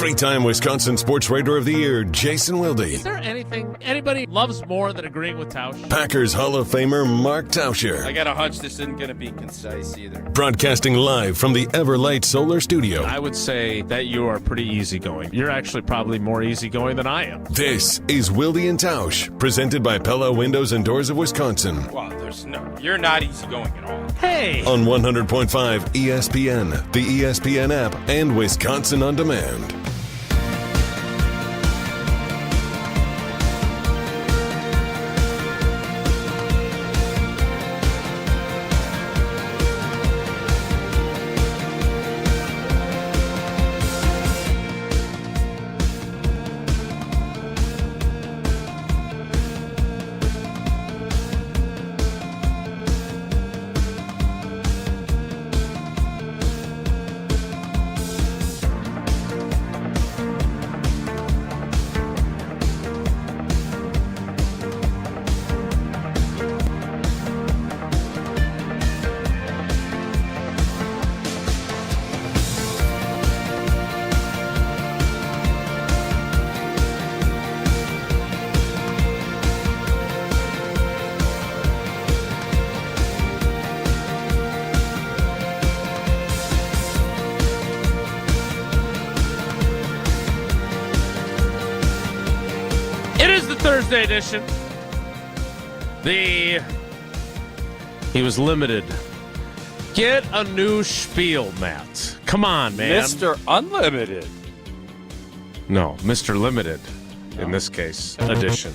Three-time Wisconsin Sports Writer of the Year, Jason Wilde. Is there anything anybody loves more than agreeing with Tausch? Packers Hall of Famer, Mark Tauscher. I got a hunch this isn't going to be concise either. Broadcasting live from the Everlight Solar Studio. I would say that you are pretty easygoing. You're actually probably more easygoing than I am. This is Wilde and Tausch, presented by Pella Windows and Doors of Wisconsin. Well, you're not easygoing at all. Hey! On 100.5 ESPN, the ESPN app, and Wisconsin On Demand. Thursday edition. He was limited. Get a new spiel, Matt. Come on, man. Mr. Unlimited. No, Mr. Limited, in this case, edition.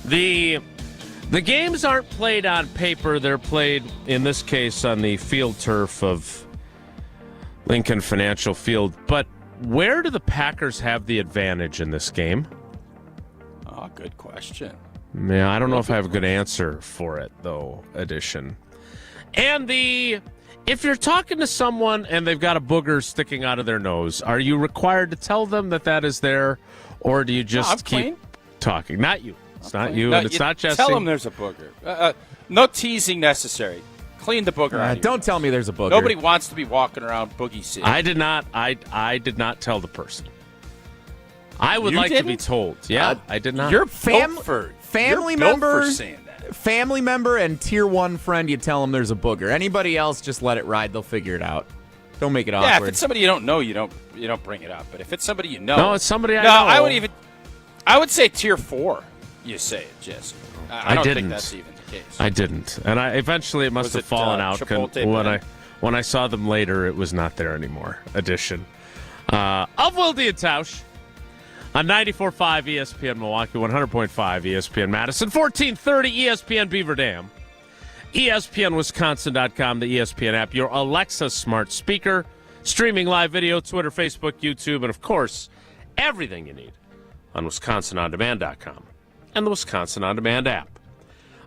The games aren't played on paper. They're played, in this case, on the field turf of Lincoln Financial Field. But where do the Packers have the advantage in this game? Oh, good question. Yeah, I don't know if I have a good answer for it, though, edition. And if you're talking to someone and they've got a booger sticking out of their nose, are you required to tell them that is there, or do you just keep talking? Not you. It's not you, and it's not Jesse. Tell them there's a booger. No teasing necessary. Clean the booger out. Don't tell me there's a booger. Nobody wants to be walking around boogie city. I did not. I did not tell the person. I would like to be told. Yeah, I did not. You're family member saying that. Family member and tier 1 friend, you tell them there's a booger. Anybody else, just let it ride. They'll figure it out. Don't make it awkward. Yeah, if it's somebody you don't know, you don't bring it up. But if it's somebody you know, no, it's somebody I know. I would say tier 4. You say it, Jesse. I don't think that's even the case. I didn't, and eventually it must have fallen out. When I saw them later, it was not there anymore. Edition of Wilde and Tausch. On 94.5 ESPN Milwaukee, 100.5 ESPN Madison, 1430 ESPN Beaver Dam, ESPNWisconsin.com, the ESPN app, your Alexa smart speaker, streaming live video, Twitter, Facebook, YouTube, and, of course, everything you need on WisconsinOnDemand.com and the Wisconsin On Demand app.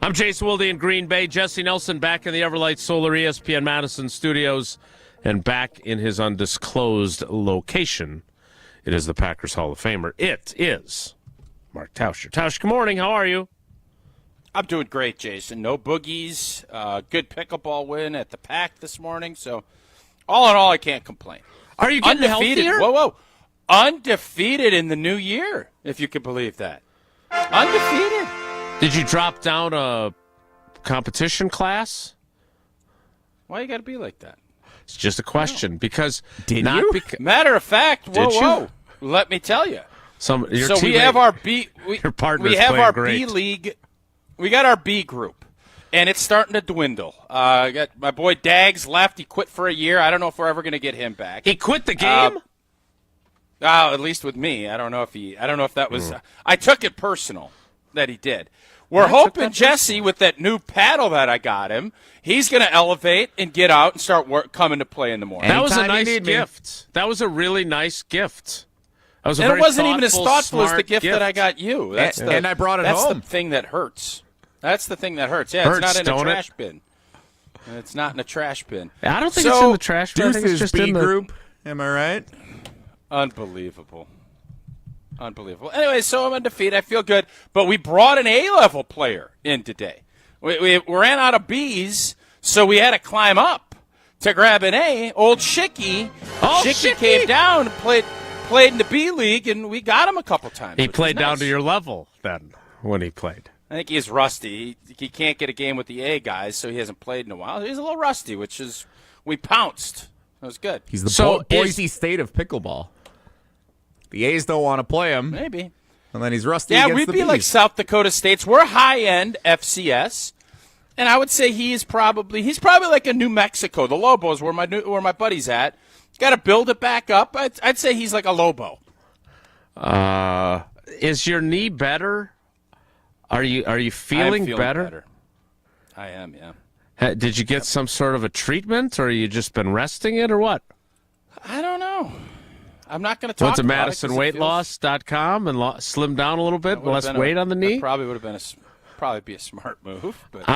I'm Jason Wilde in Green Bay. Jesse Nelson back in the Everlight Solar ESPN Madison studios and back in his undisclosed location. It is the Packers Hall of Famer. It is Mark Tauscher. Tausch, good morning. How are you? I'm doing great, Jason. No boogies. Good pickleball win at the Pack this morning. So, all in all, I can't complain. Are you getting undefeated? Healthier? Whoa. Undefeated in the new year, if you can believe that. Undefeated. Did you drop down a competition class? Why you got to be like that? It's just a question because matter of fact, whoa. Let me tell you. We have our B. We have our B league. We got our B group, and it's starting to dwindle. Got my boy Dags left. He quit for a year. I don't know if we're ever going to get him back. He quit the game. At least with me. I don't know if that was. I took it personal that he did. We're hoping Jesse, with that new paddle that I got him, he's going to elevate and get out and start coming to play in the morning. That was a nice gift. That was a really nice gift. And it wasn't even as thoughtful as the gift that I got you. And I brought it home. That's the thing that hurts. That's the thing that hurts. Yeah, it's not in a trash bin. It's not in a trash bin. I don't think it's in the trash bin. I think it's just B in the group. Am I right? Unbelievable. Anyway, so I'm undefeated. I feel good. But we brought an A-level player in today. We ran out of B's, so we had to climb up to grab an A. Old Shicky. Shicky came down and played in the B League, and we got him a couple times. He played down to your level then when he played. I think he's rusty. He can't get a game with the A guys, so he hasn't played in a while. He's a little rusty, which is we pounced. That was good. He's the Boise State of pickleball. The A's don't want to play him. Maybe. And then he's rusty Yeah, against we'd the be B's. like South Dakota States. We're high-end FCS, and I would say he's probably like a New Mexico. The Lobos, where my buddy's at. Got to build it back up. I'd say he's like a Lobo. Is your knee better? Are you feeling better? I am, yeah. Did you get some sort of a treatment, or you just been resting it, or what? I don't know. I'm not going to talk about it. Went to MadisonWeightLoss.com and slim down a little bit, less weight on the knee? That probably would have been a smart move. But,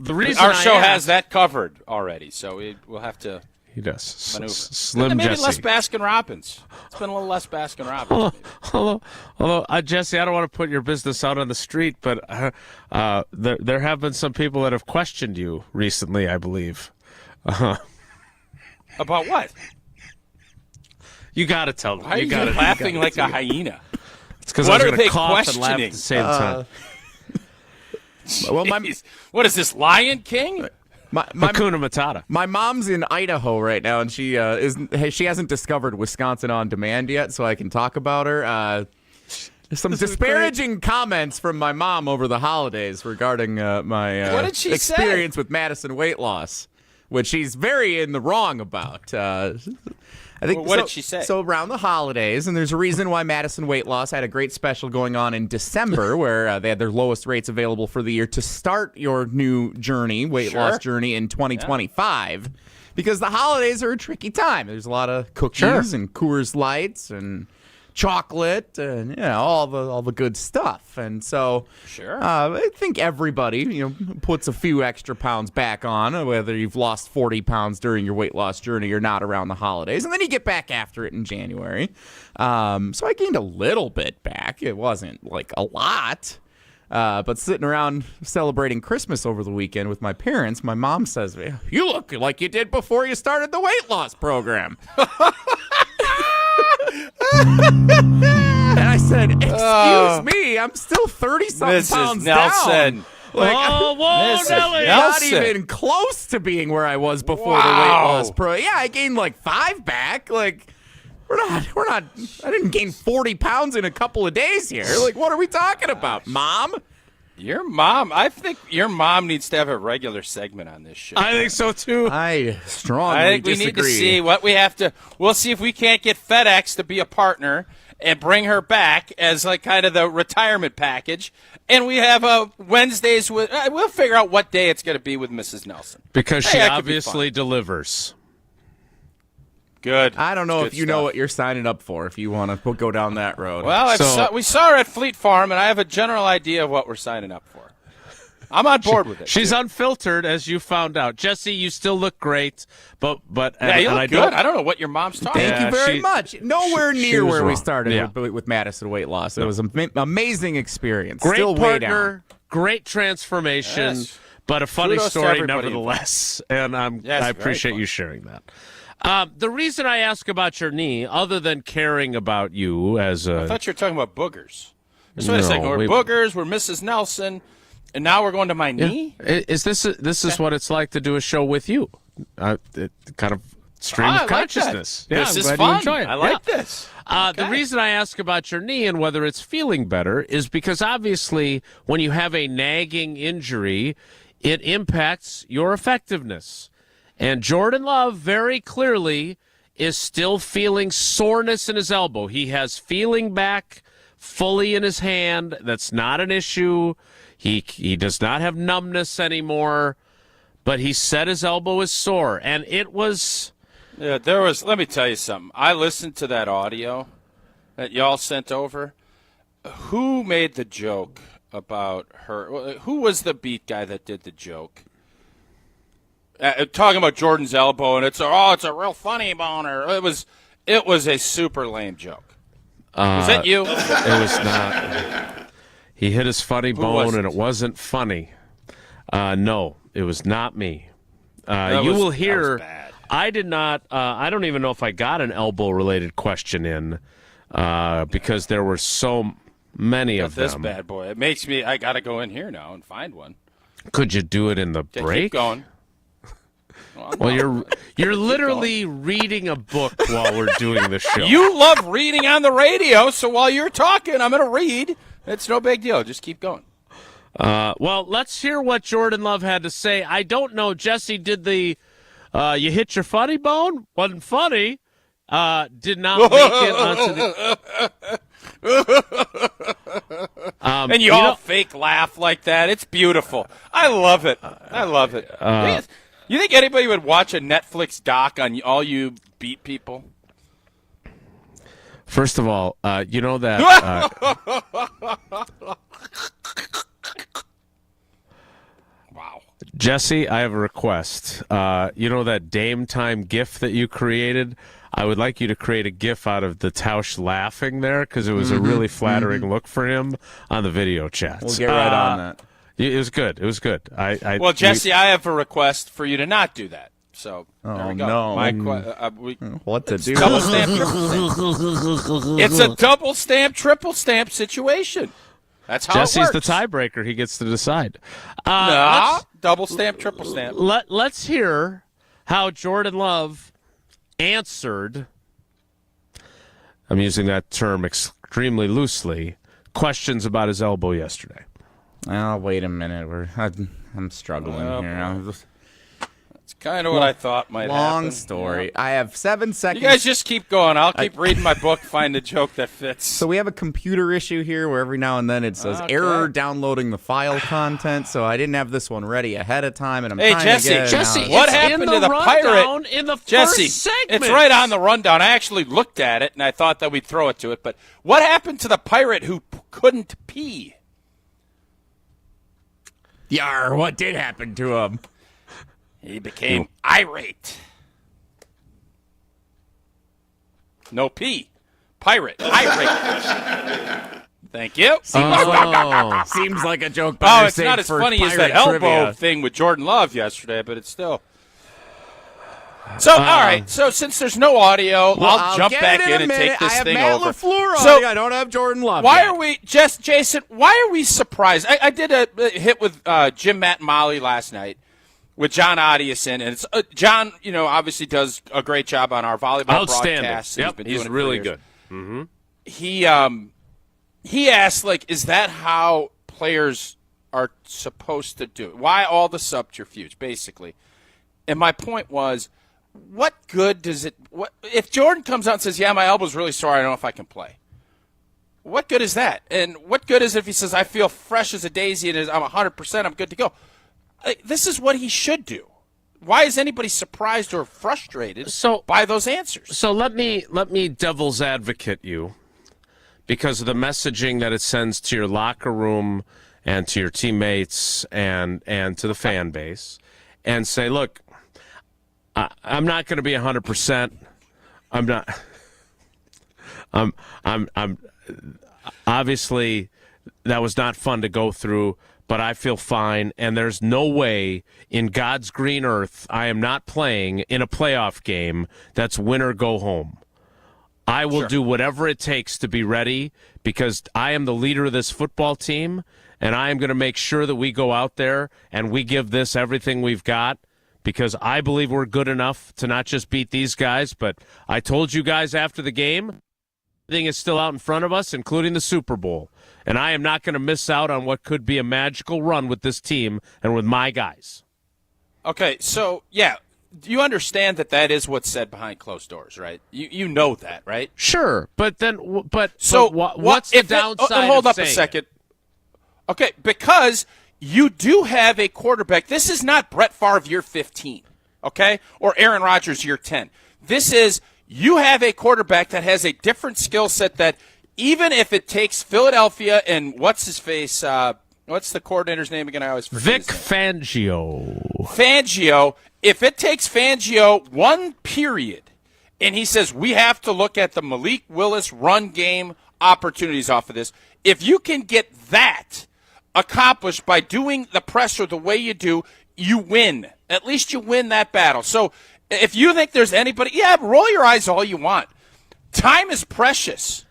the reason our show has that covered already, so we'll have to. He does. Slim Maybe Jesse. less Baskin-Robbins. It's been a little less Baskin-Robbins. Although Jesse, I don't want to put your business out on the street, but there have been some people that have questioned you recently, I believe. About what? You got to tell them. Why are you laughing like a hyena? It's because I was going to cough and laugh at the same time. What is this, Lion King? Hakuna Matata. My mom's in Idaho right now, and she hasn't discovered Wisconsin On Demand yet, so I can talk about her. Some disparaging comments from my mom over the holidays regarding my what did she experience say? with Madison Weight Loss, which she's very in the wrong about. I think. What did she say? So around the holidays, and there's a reason why Madison Weight Loss had a great special going on in December, where they had their lowest rates available for the year to start your new journey, weight loss journey in 2025, because the holidays are a tricky time. There's a lot of cookies and Coors Lights and chocolate and all the good stuff. And so I think everybody puts a few extra pounds back on, whether you've lost 40 pounds during your weight loss journey or not around the holidays, and then you get back after it in January. So I gained a little bit back. It wasn't like a lot. But sitting around celebrating Christmas over the weekend with my parents, my mom says, "You look like you did before you started the weight loss program." And I said, "Excuse me, I'm still 30-something pounds Nelson. down." Like, Nelly. Not even close to being where I was before the weight loss pro. Yeah, I gained like 5 back. Like, we're not. I didn't gain 40 pounds in a couple of days here. Like, what are we talking about, Mom? Your mom, I think your mom needs to have a regular segment on this show. I think so, too. I strongly disagree. We need to see what we have to. We'll see if we can't get FedEx to be a partner and bring her back as like kind of the retirement package. And we have Wednesdays with. We'll figure out what day it's going to be with Mrs. Nelson. Because she obviously delivers. Good. I don't know if you know what you're signing up for if you want to go down that road. Well, we saw her at Fleet Farm, and I have a general idea of what we're signing up for. I'm on board with it. She's unfiltered, as you found out. Jesse, you still look great, but yeah, you look good. I don't know what your mom's talking about. Thank you very much. Nowhere near where we started with Madison Weight Loss. It was an amazing experience. Great still partner, way down. Great transformation, but a funny story nevertheless. And I appreciate you sharing that. The reason I ask about your knee, other than caring about you as a... I thought you were talking about boogers. That's what I said. We're boogers, we're Mrs. Nelson, and now we're going to my knee? Is this is what it's like to do a show with you? Kind of stream of consciousness. Yeah, this is fun. I like this. The reason I ask about your knee and whether it's feeling better is because obviously when you have a nagging injury, it impacts your effectiveness. And Jordan Love very clearly is still feeling soreness in his elbow. He has feeling back fully in his hand. That's not an issue. He does not have numbness anymore, but he said his elbow is sore. And it was... Yeah, there was... Let me tell you something. I listened to that audio that y'all sent over. Who made the joke about her? Who was the beat guy that did the joke? Talking about Jordan's elbow, and it's a real funny boner. It was a super lame joke. Was that you? It was not. He hit his funny bone, and it wasn't funny. No, it was not me. You will hear I did not. I don't even know if I got an elbow-related question in because there were so many of them. This bad boy. It makes me. I got to go in here now and find one. Could you do it in the break? Keep going. Well, you're literally reading a book while we're doing the show. You love reading on the radio, so while you're talking, I'm going to read. It's no big deal. Just keep going. Well, let's hear what Jordan Love had to say. I don't know, Jesse, did the you hit your funny bone? Wasn't funny. Did not make it onto the... and you all fake laugh like that. It's beautiful. I love it. I love it. You think anybody would watch a Netflix doc on all you beat people? First of all, you know that... Wow. Jesse, I have a request. You know that Dame Time GIF that you created? I would like you to create a GIF out of the Tausch laughing there because it was a really flattering look for him on the video chats. We'll get right on that. It was good. It was good. Well, Jesse, I have a request for you to not do that. So there we go. No. What to do? Double stamp, triple stamp. It's a double stamp, triple stamp situation. That's how Jesse's it works. the tiebreaker. He gets to decide. Double stamp, triple stamp. Let's hear how Jordan Love answered, I'm using that term extremely loosely, questions about his elbow yesterday. Oh, wait a minute. I'm struggling here. That's kind of what I thought might happen. Long story. Yeah. I have 7 seconds. You guys just keep going. I'll keep reading my book, find a joke that fits. So we have a computer issue here where every now and then it says error downloading the file content. So I didn't have this one ready ahead of time, and I'm trying Jesse, to get Jesse, what happened to the pirate? In the Jesse, first segment. It's right on the rundown. I actually looked at it, and I thought that we'd throw it to it. But what happened to the pirate who couldn't pee? Yar, what did happen to him? He became irate. No pee. Pirate. Irate. Thank you. Seems like a joke. Oh, it's not as funny as that elbow trivia thing with Jordan Love yesterday, but it's still. So, all right. So, since there's no audio, I'll jump back in and take this thing over. I have Matt Lafleur on. I don't have Jordan Love. Why are we, Jason? Why are we surprised? I did a hit with Jim, Matt, and Molly last night with John Audiuson, and it's John. Obviously does a great job on our volleyball broadcasts. Yep, he's really good. Mm-hmm. He asked, is that how players are supposed to do it? Why all the subterfuge, basically? And my point was, what good does it? If Jordan comes out and says, "Yeah, my elbow's really sore. I don't know if I can play." What good is that? And what good is it if he says, "I feel fresh as a daisy and I'm 100%. I'm good to go"? This is what he should do. Why is anybody surprised or frustrated by those answers? So let me devil's advocate you, because of the messaging that it sends to your locker room and to your teammates and to the fan base, and say, look, I'm not going to be 100%. I'm not. I'm obviously that was not fun to go through, but I feel fine, and there's no way in God's green earth I am not playing in a playoff game that's win or go home. I will do whatever it takes to be ready, because I am the leader of this football team, and I am going to make sure that we go out there and we give this everything we've got, because I believe we're good enough to not just beat these guys, but I told you guys after the game, everything is still out in front of us, including the Super Bowl. And I am not going to miss out on what could be a magical run with this team and with my guys. Okay, so, yeah, you understand that is what's said behind closed doors, right? You know that, right? Sure, but then, what's the downside hold of up saying a second. Okay, because you do have a quarterback. This is not Brett Favre year 15, okay, or Aaron Rodgers year 10. This is, you have a quarterback that has a different skill set that, even if it takes Philadelphia and what's his face, what's the coordinator's name again? I always forget. Vic Fangio. Fangio. If it takes Fangio one period, and he says we have to look at the Malik Willis run game opportunities off of this, if you can get that accomplished by doing the pressure the way you do, you win. At least you win that battle. So If you think there's anybody, roll your eyes all you want. Time is precious.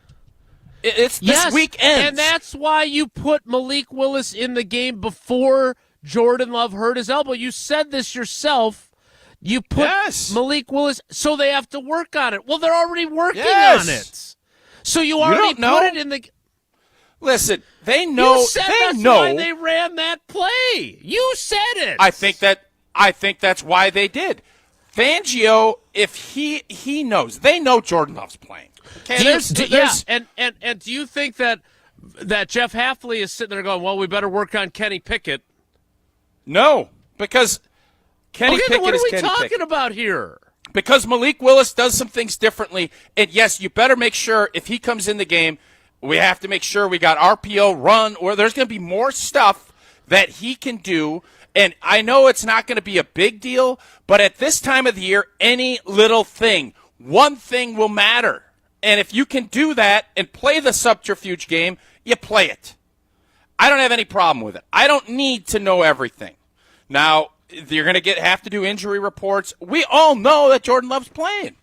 This week ends. And that's why you put Malik Willis in the game before Jordan Love hurt his elbow. You said this yourself. You put Malik Willis, so they have to work on it. Well, they're already working on it. So you already put it in the. Listen, they know. You said that's why they ran that play. You said it. I think that's why they did. Fangio, if he knows, they know Jordan Love's playing. Okay, and do you think that Jeff Hafley is sitting there going, well, we better work on Kenny Pickett? No, because Kenny Pickett what are is we Kenny talking Pickett. About here? Because Malik Willis does some things differently, and yes, you better make sure if he comes in the game, we have to make sure we got RPO run, or there's going to be more stuff that he can do. And I know it's not going to be a big deal, but at this time of the year, any little thing, one thing will matter. And if you can do that and play the subterfuge game, you play it. I don't have any problem with it. I don't need to know everything. Now, you're going to have to do injury reports. We all know that Jordan Love's playing.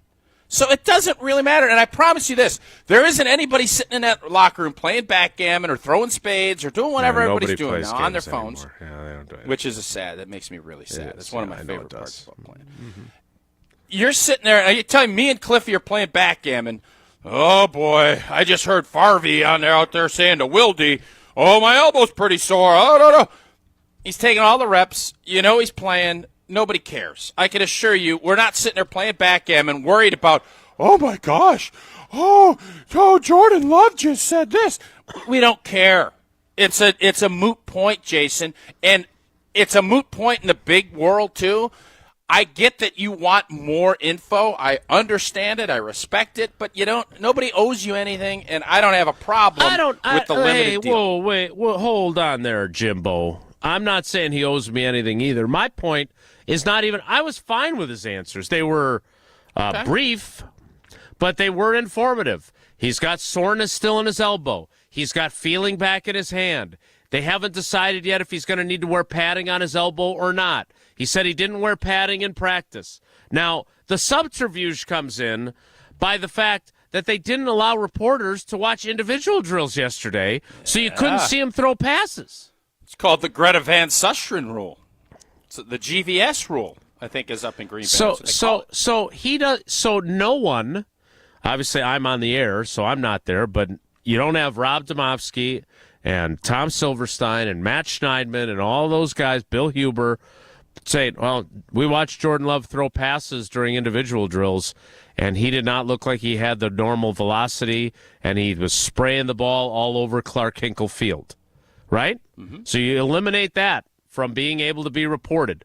So it doesn't really matter. And I promise you this, there isn't anybody sitting in that locker room playing backgammon or throwing spades or doing whatever everybody's doing now on their phones. Yeah, they don't do it. Which is that makes me really sad. That's one of my favorite parts about playing. Mm-hmm. You're sitting there, and you're telling me and Cliffy are playing backgammon. Oh, boy, I just heard Farvey out there saying to Wilde, oh, my elbow's pretty sore. Oh, no. He's taking all the reps. You know he's playing. Nobody cares. I can assure you, we're not sitting there playing backgammon worried about, oh, my gosh, oh, Jordan Love just said this. We don't care. It's a moot point, Jason, and it's a moot point in the big world, too. I get that you want more info. I understand it. I respect it, but nobody owes you anything, and I don't have a problem with the limited deal. Whoa, hold on there, Jimbo. I'm not saying he owes me anything either. My point is not even – I was fine with his answers. They were brief, but they were informative. He's got soreness still in his elbow. He's got feeling back in his hand. They haven't decided yet if he's going to need to wear padding on his elbow or not. He said he didn't wear padding in practice. Now, the subterfuge comes in by the fact that they didn't allow reporters to watch individual drills yesterday, so you couldn't see him throw passes. It's called the Greta Van Susteren rule. So the GVS rule, I think, is up in Green Bay. So he does. So no one. Obviously, I'm on the air, so I'm not there. But you don't have Rob Domofsky and Tom Silverstein and Matt Schneidman and all those guys, Bill Huber, saying, "Well, we watched Jordan Love throw passes during individual drills, and he did not look like he had the normal velocity, and he was spraying the ball all over Clark Hinkle Field." Right? Mm-hmm. So you eliminate that from being able to be reported.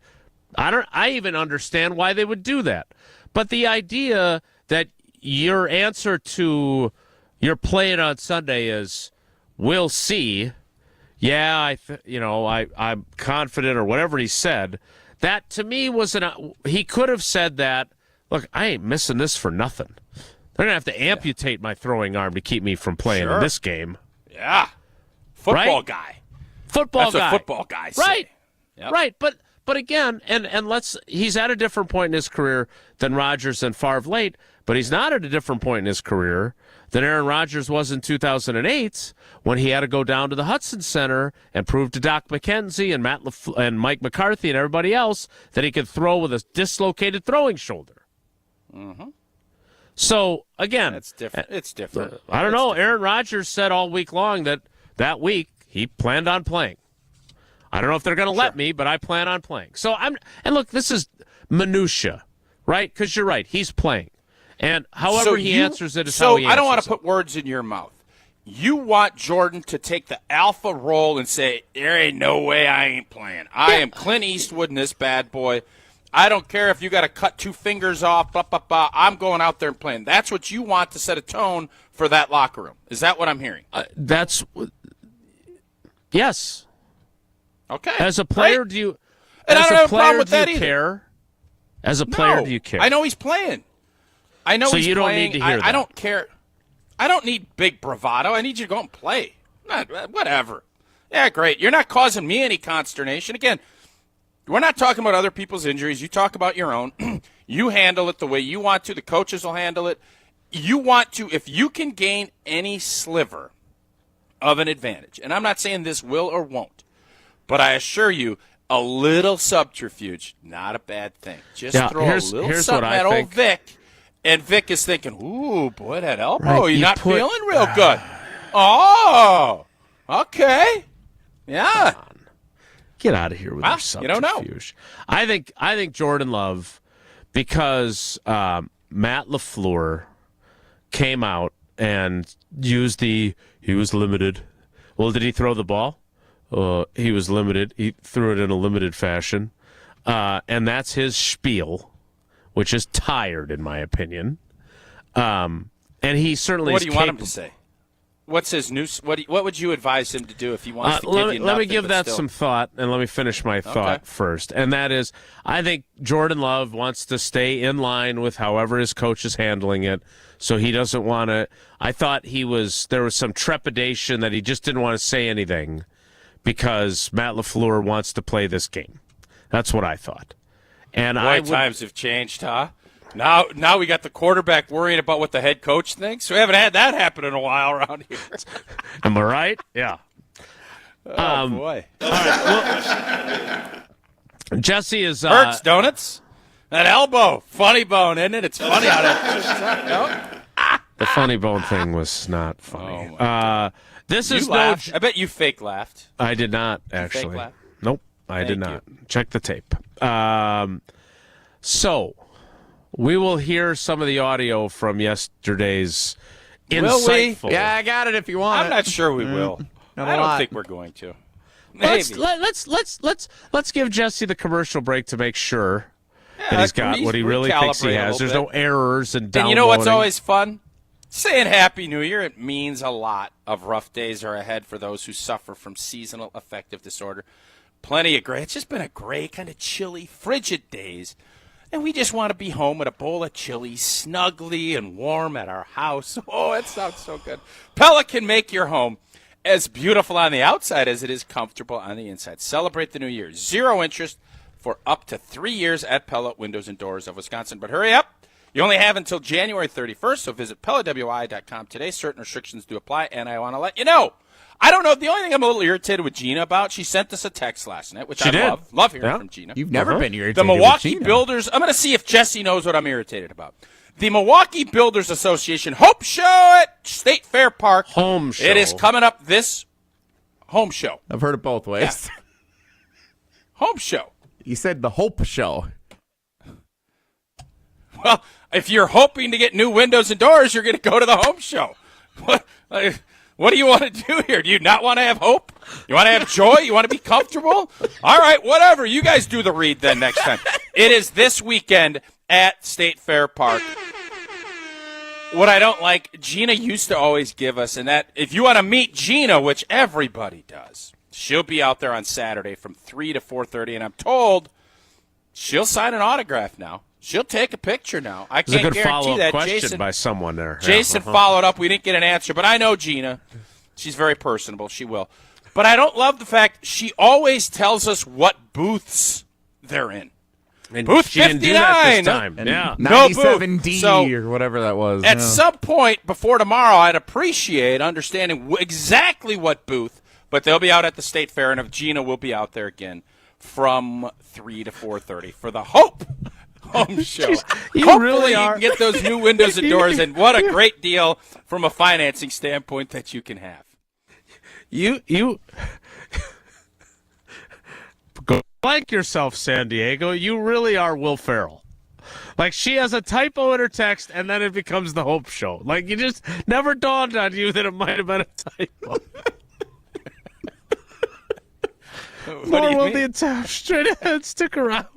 I even understand why they would do that. But the idea that your answer to your playing on Sunday is, we'll see. Yeah, I'm confident, or whatever he said. That to me was he could have said that, look, I ain't missing this for nothing. They're going to have to amputate my throwing arm to keep me from playing in this game. Yeah. Football right? guy. Football That's guy. What football guys say. Right. Yep. Right. But again, and he's at a different point in his career than Rodgers and Favre late, but he's not at a different point in his career than Aaron Rodgers was in 2008 when he had to go down to the Hudson Center and prove to Doc McKenzie and and Mike McCarthy and everybody else that he could throw with a dislocated throwing shoulder. Mm-hmm. So, again, it's different. It's different. I don't know. Aaron Rodgers said all week long that week he planned on playing. I don't know if they're going to let me, but I plan on playing. So and look, this is minutia, right? Because you're right, he's playing, and however he answers it is how he answers it. So I don't want to put words in your mouth. You want Jordan to take the alpha role and say, "There ain't no way I ain't playing. I am Clint Eastwood in this bad boy. I don't care if you got to cut 2 fingers off. I'm going out there and playing." That's what you want to set a tone for that locker room. Is that what I'm hearing? Yes. Okay. As a player, right? do you? And as I don't have a problem with that either. Care? As a player, do you care? I know he's playing. I know so he's you playing. Don't need to hear that. I don't care. I don't need big bravado. I need you to go and play. Whatever. Yeah, great. You're not causing me any consternation. Again, we're not talking about other people's injuries. You talk about your own. You handle it the way you want to. The coaches will handle it. You want to, if you can gain any sliver of an advantage, and I'm not saying this will or won't, but I assure you, a little subterfuge, not a bad thing. Just throw a little something at old Vic, and Vic is thinking, ooh, boy, that elbow, right, you're not feeling real good. Oh, okay. Yeah. Get out of here with your subterfuge. You don't know. I think Jordan Love, because Matt Lafleur came out and used he was limited. Well, did he throw the ball? He was limited. He threw it in a limited fashion. And that's his spiel, which is tired, in my opinion. And he certainly What do you want him to say? What's his news? What would you advise him to do if he wants to give you nothing? Let me give that some thought, and let me finish my thought first. And that is, I think Jordan Love wants to stay in line with however his coach is handling it, so he doesn't want to. I thought there was some trepidation that he just didn't want to say anything because Matt Lafleur wants to play this game. That's what I thought. And times have changed, huh? Now we got the quarterback worrying about what the head coach thinks. We haven't had that happen in a while around here. Am I right? Yeah. Oh, boy. All right. Well, Jesse is... Hurts, donuts? That elbow. Funny bone, isn't it? It's funny how to... The funny bone thing was not funny. This you is laughed. I bet you fake laughed. I did not, actually. Fake laugh? Nope, I did not. Check the tape. So... we will hear some of the audio from yesterday's insightful. Will we? Yeah, I got it if you want. I'm not sure we will. I don't think we're going to. Maybe. Let's give Jesse the commercial break to make sure that he's got what he really thinks he has. There's no errors and downloading. And you know what's always fun? Saying Happy New Year. It means a lot of rough days are ahead for those who suffer from seasonal affective disorder. Plenty of gray. It's just been a gray, kind of chilly, frigid days. And we just want to be home with a bowl of chili, snugly and warm at our house. Oh, it sounds so good. Pella can make your home as beautiful on the outside as it is comfortable on the inside. Celebrate the new year. 0 interest for up to 3 years at Pella Windows and Doors of Wisconsin. But hurry up. You only have until January 31st, so visit PellaWI.com today. Certain restrictions do apply, and I want to let you know. I don't know. The only thing I'm a little irritated with Gina about, she sent us a text last night, which love hearing from Gina. You've never been irritated The Milwaukee with Gina. Builders, I'm going to see if Jesse knows what I'm irritated about. The Milwaukee Builders Association Hope Show at State Fair Park. Home show. It is coming up this home show. I've heard it both ways. Yeah. Home show. You said the Hope Show. Well, if you're hoping to get new windows and doors, you're going to go to the home show. What do you want to do here? Do you not want to have hope? You want to have joy? You want to be comfortable? All right, whatever. You guys do the read then next time. It is this weekend at State Fair Park. What I don't like, Gina used to always give us, and that if you want to meet Gina, which everybody does, she'll be out there on Saturday from 3 to 4:30, and I'm told she'll sign an autograph now. She'll take a picture now. I can't guarantee that. Question by someone there. Jason followed up. We didn't get an answer, but I know Gina. She's very personable. She will. But I don't love the fact she always tells us what booths they're in. And booth she 59. Didn't do that this time. Yeah. 97D or whatever that was. At some point before tomorrow, I'd appreciate understanding exactly what booth, but they'll be out at the State Fair, and if Gina will be out there again from 3 to 4:30 for the Hope Home Show. Hopefully you can get those new windows and doors, and what a great deal from a financing standpoint that you can have. You go like yourself, San Diego. You really are Will Ferrell. Like, she has a typo in her text, and then it becomes the Hope Show. Like, you just never dawned on you that it might have been a typo. More Wilde and Tausch. Straight ahead. Stick around.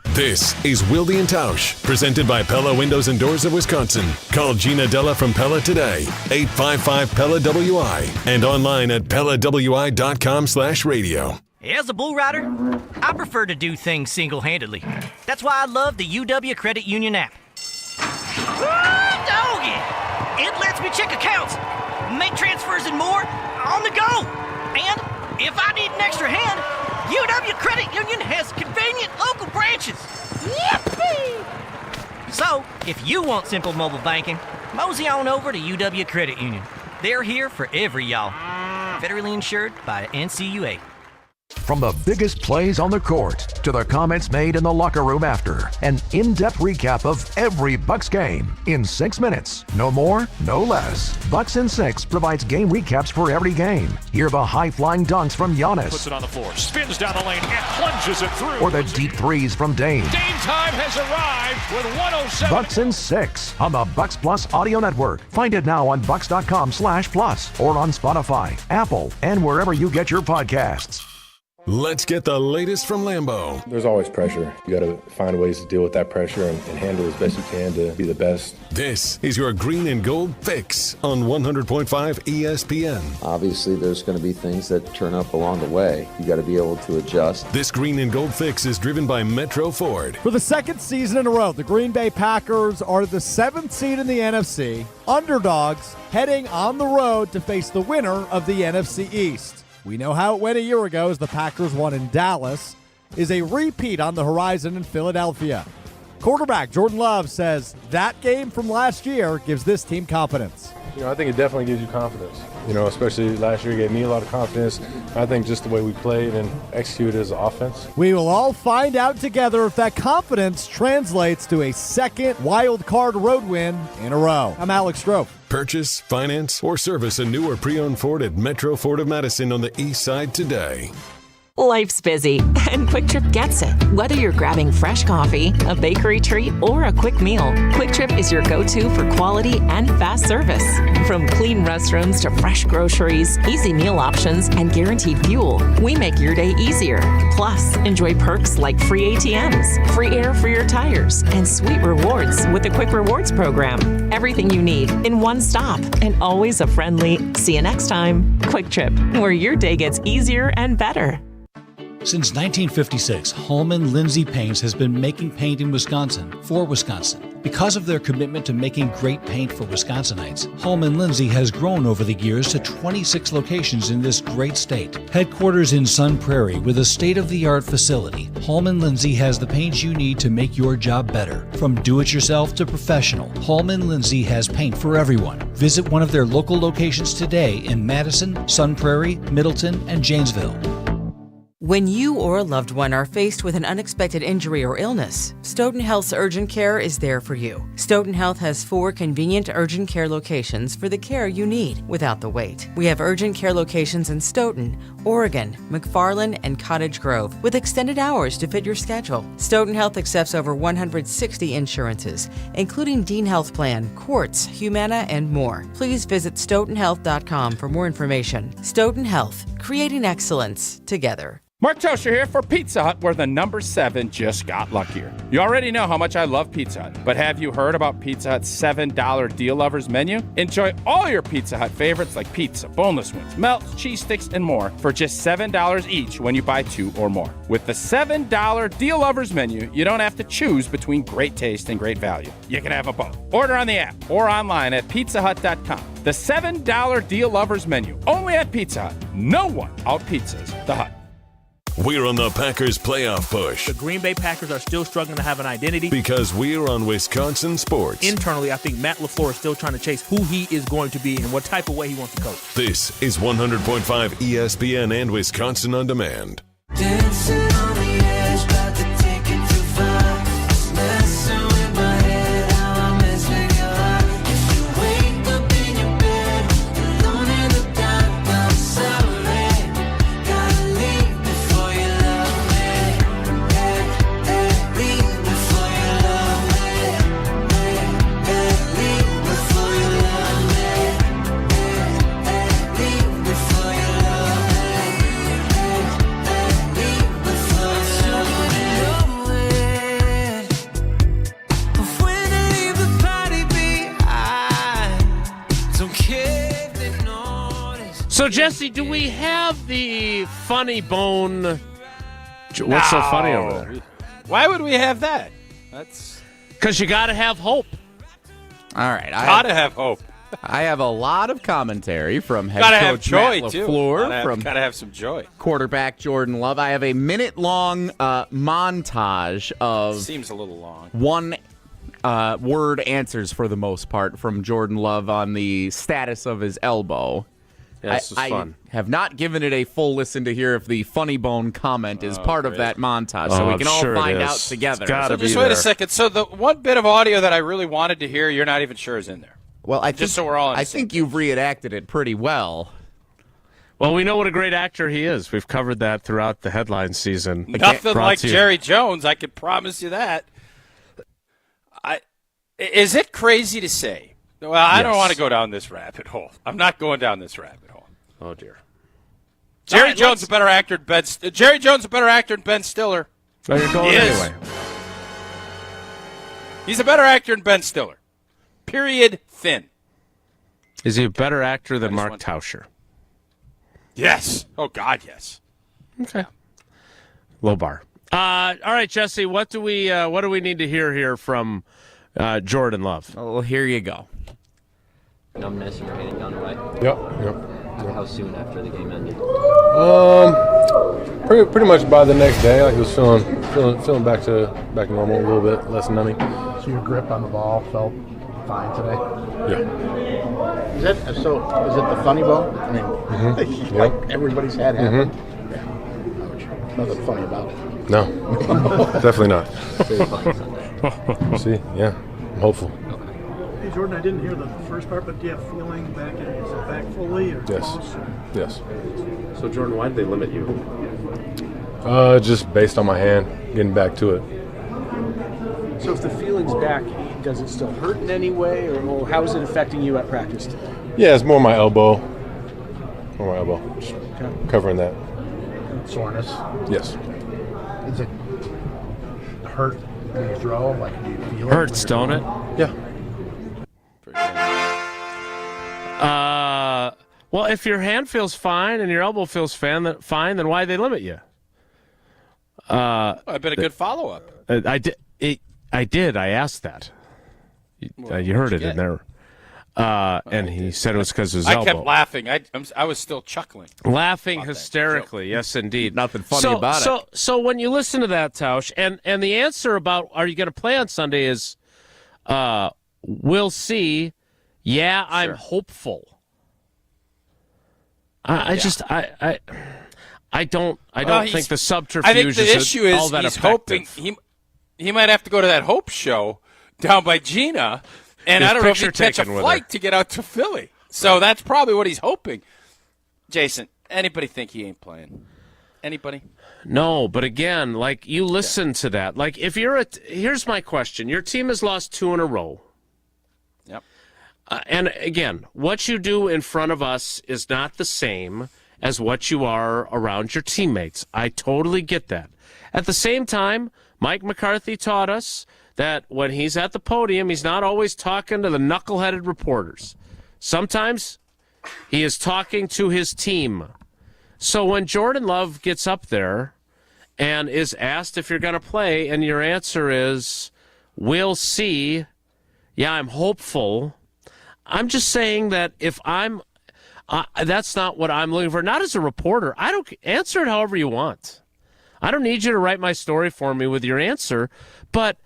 This is Wilde and Tausch, presented by Pella Windows and Doors of Wisconsin. Call Gina Della from Pella today, 855-PELLA-WI, and online at PellaWI.com/radio. As a bull rider, I prefer to do things single-handedly. That's why I love the UW Credit Union app. Doggy! It lets me check accounts, make transfers and more on the go. And if I need an extra hand, UW Credit Union has convenient local branches. Yippee! So, if you want simple mobile banking, mosey on over to UW Credit Union. They're here for every y'all. Federally insured by NCUA. From the biggest plays on the court to the comments made in the locker room after, an in-depth recap of every Bucks game in 6 minutes. No more, no less. Bucks in 6 provides game recaps for every game. Hear the high-flying dunks from Giannis. Puts it on the floor, spins down the lane, and plunges it through. Or the deep threes from Dame. Dame time has arrived with 107. Bucks in 6 on the Bucks Plus Audio Network. Find it now on bucks.com/plus or on Spotify, Apple, and wherever you get your podcasts. Let's get the latest from Lambeau. There's always pressure. You got to find ways to deal with that pressure and handle as best you can to be the best. This is your green and gold fix on 100.5 ESPN. Obviously, there's going to be things that turn up along the way. You got to be able to adjust. This green and gold fix is driven by Metro Ford. For the second season in a row, the Green Bay Packers are the 7th seed in the NFC, underdogs heading on the road to face the winner of the NFC East. We know how it went a year ago as the Packers won in Dallas. Is a repeat on the horizon in Philadelphia. Quarterback Jordan Love says that game from last year gives this team confidence. I think it definitely gives you confidence. Especially last year, it gave me a lot of confidence. I think just the way we played and executed as an offense. We will all find out together if that confidence translates to a second wild card road win in a row. I'm Alex Strofe. Purchase, finance, or service a new or pre-owned Ford at Metro Ford of Madison on the east side today. Life's busy, and Quick Trip gets it. Whether you're grabbing fresh coffee, a bakery treat, or a quick meal, Quick Trip is your go-to for quality and fast service. From clean restrooms to fresh groceries, easy meal options, and guaranteed fuel, we make your day easier. Plus, enjoy perks like free ATMs, free air for your tires, and sweet rewards with the Quick Rewards program. Everything you need in one stop, and always a friendly, see you next time, Quick Trip, where your day gets easier and better. Since 1956, Holman Lindsay Paints has been making paint in Wisconsin for Wisconsin. Because of their commitment to making great paint for Wisconsinites, Holman Lindsay has grown over the years to 26 locations in this great state. Headquarters in Sun Prairie with a state-of-the-art facility, Holman Lindsay has the paint you need to make your job better. From do-it-yourself to professional, Holman Lindsay has paint for everyone. Visit one of their local locations today in Madison, Sun Prairie, Middleton, and Janesville. When you or a loved one are faced with an unexpected injury or illness, Stoughton Health's Urgent Care is there for you. Stoughton Health has 4 convenient urgent care locations for the care you need without the wait. We have urgent care locations in Stoughton, Oregon, McFarland, and Cottage Grove with extended hours to fit your schedule. Stoughton Health accepts over 160 insurances, including Dean Health Plan, Quartz, Humana, and more. Please visit stoughtonhealth.com for more information. Stoughton Health, creating excellence together. Mark Tosher here for Pizza Hut, where the number 7 just got luckier. You already know how much I love Pizza Hut, but have you heard about Pizza Hut's $7 Deal Lovers menu? Enjoy all your Pizza Hut favorites like pizza, boneless wings, melts, cheese sticks, and more for just $7 each when you buy 2 or more. With the $7 Deal Lovers menu, you don't have to choose between great taste and great value. You can have them both. Order on the app or online at pizzahut.com. The $7 Deal Lovers menu, only at Pizza Hut. No one out-pizzas the Hut. We're on the Packers playoff push. The Green Bay Packers are still struggling to have an identity. Because we're on Wisconsin sports. Internally, I think Matt Lafleur is still trying to chase who he is going to be and what type of way he wants to coach. This is 100.5 ESPN and Wisconsin On Demand. Dancing on the edge, about to take it too far. It's messing with my head, how I'm missing your heart. If you wake up in your bed, alone in the dark, I'm sorry. Gotta leave before you love me. Leave before you love me. Leave before you love me. Leave before you love So, Jesse, do we have the funny bone? What's so funny over there? Why would we have that? That's because you got to have hope. All right. Gotta have hope. I have a lot of commentary from head gotta coach have joy, Matt too. Lafleur. Gotta have some joy. Quarterback Jordan Love. I have a minute-long montage of... Seems a little long. One word answers for the most part from Jordan Love on the status of his elbow. Yeah, this is fun. I have not given it a full listen to hear if the funny bone comment is part of that montage, so we can all find out together. So just wait a second. So the one bit of audio that I really wanted to hear, you're not even sure is in there. Well, so we're all. I think you've reenacted it pretty well. Well, we know what a great actor he is. We've covered that throughout the headline season. Nothing like Jerry Jones, I can promise you that. Is it crazy to say? Well, I don't want to go down this rabbit hole. I'm not going down this rabbit hole. Oh dear. Jerry Jones is a better actor than Ben Stiller. Oh, you're going anyway. He's a better actor than Ben Stiller. Period. Thin. Is he a better actor than Mark Tauscher? Yes. Oh God, yes. Okay. Low bar. All right, Jesse. What do we need to hear here from Jordan Love? Well, here you go. Numbness in your hand gone away? Yep. How soon after the game ended? Pretty much by the next day, like he was feeling back normal, a little bit less numbing. So your grip on the ball felt fine today? Yeah. Is it the funny bone? I mean, like everybody's had happen. Yeah. Nothing funny about it. No, definitely not. See, yeah, I'm hopeful. Hey Jordan, I didn't hear the first part, but do you have feeling back? Is it back fully or close? Yes. So Jordan, why did they limit you? Just based on my hand, getting back to it. So if the feeling's back, does it still hurt in any way, or how is it affecting you at practice today? Yeah, it's more my elbow. Just covering that. Soreness? Yes. Is it hurt when you throw? Like, do you feel Hurts, don't it? Yeah. Well, if your hand feels fine and your elbow feels fine, then why did they limit you? I've been a good follow-up. I did. I asked that. You heard it in there. And he said it was because of his elbow. I kept laughing. I was still chuckling. Laughing hysterically. Yes, indeed. Nothing funny about it. So when you listen to that, Tausch, and the answer about are you going to play on Sunday is we'll see. Yeah, I'm hopeful. I don't think the subterfuge I think the issue is all that he's effective. hoping he might have to go to that Hope show down by Gina, and I don't know if he'd catch a flight to get out to Philly. So that's probably what he's hoping. Jason, anybody think he ain't playing? Anybody? No, but again, like you listen to that. Like if you're here's my question: your team has lost 2 in a row. Yep. And again, what you do in front of us is not the same as what you are around your teammates. I totally get that. At the same time, Mike McCarthy taught us that when he's at the podium, he's not always talking to the knuckleheaded reporters. Sometimes he is talking to his team. So when Jordan Love gets up there and is asked if you're going to play, and your answer is, we'll see, yeah, I'm hopeful, I'm just saying that if I'm that's not what I'm looking for. Not as a reporter. I don't answer it however you want. I don't need you to write my story for me with your answer. But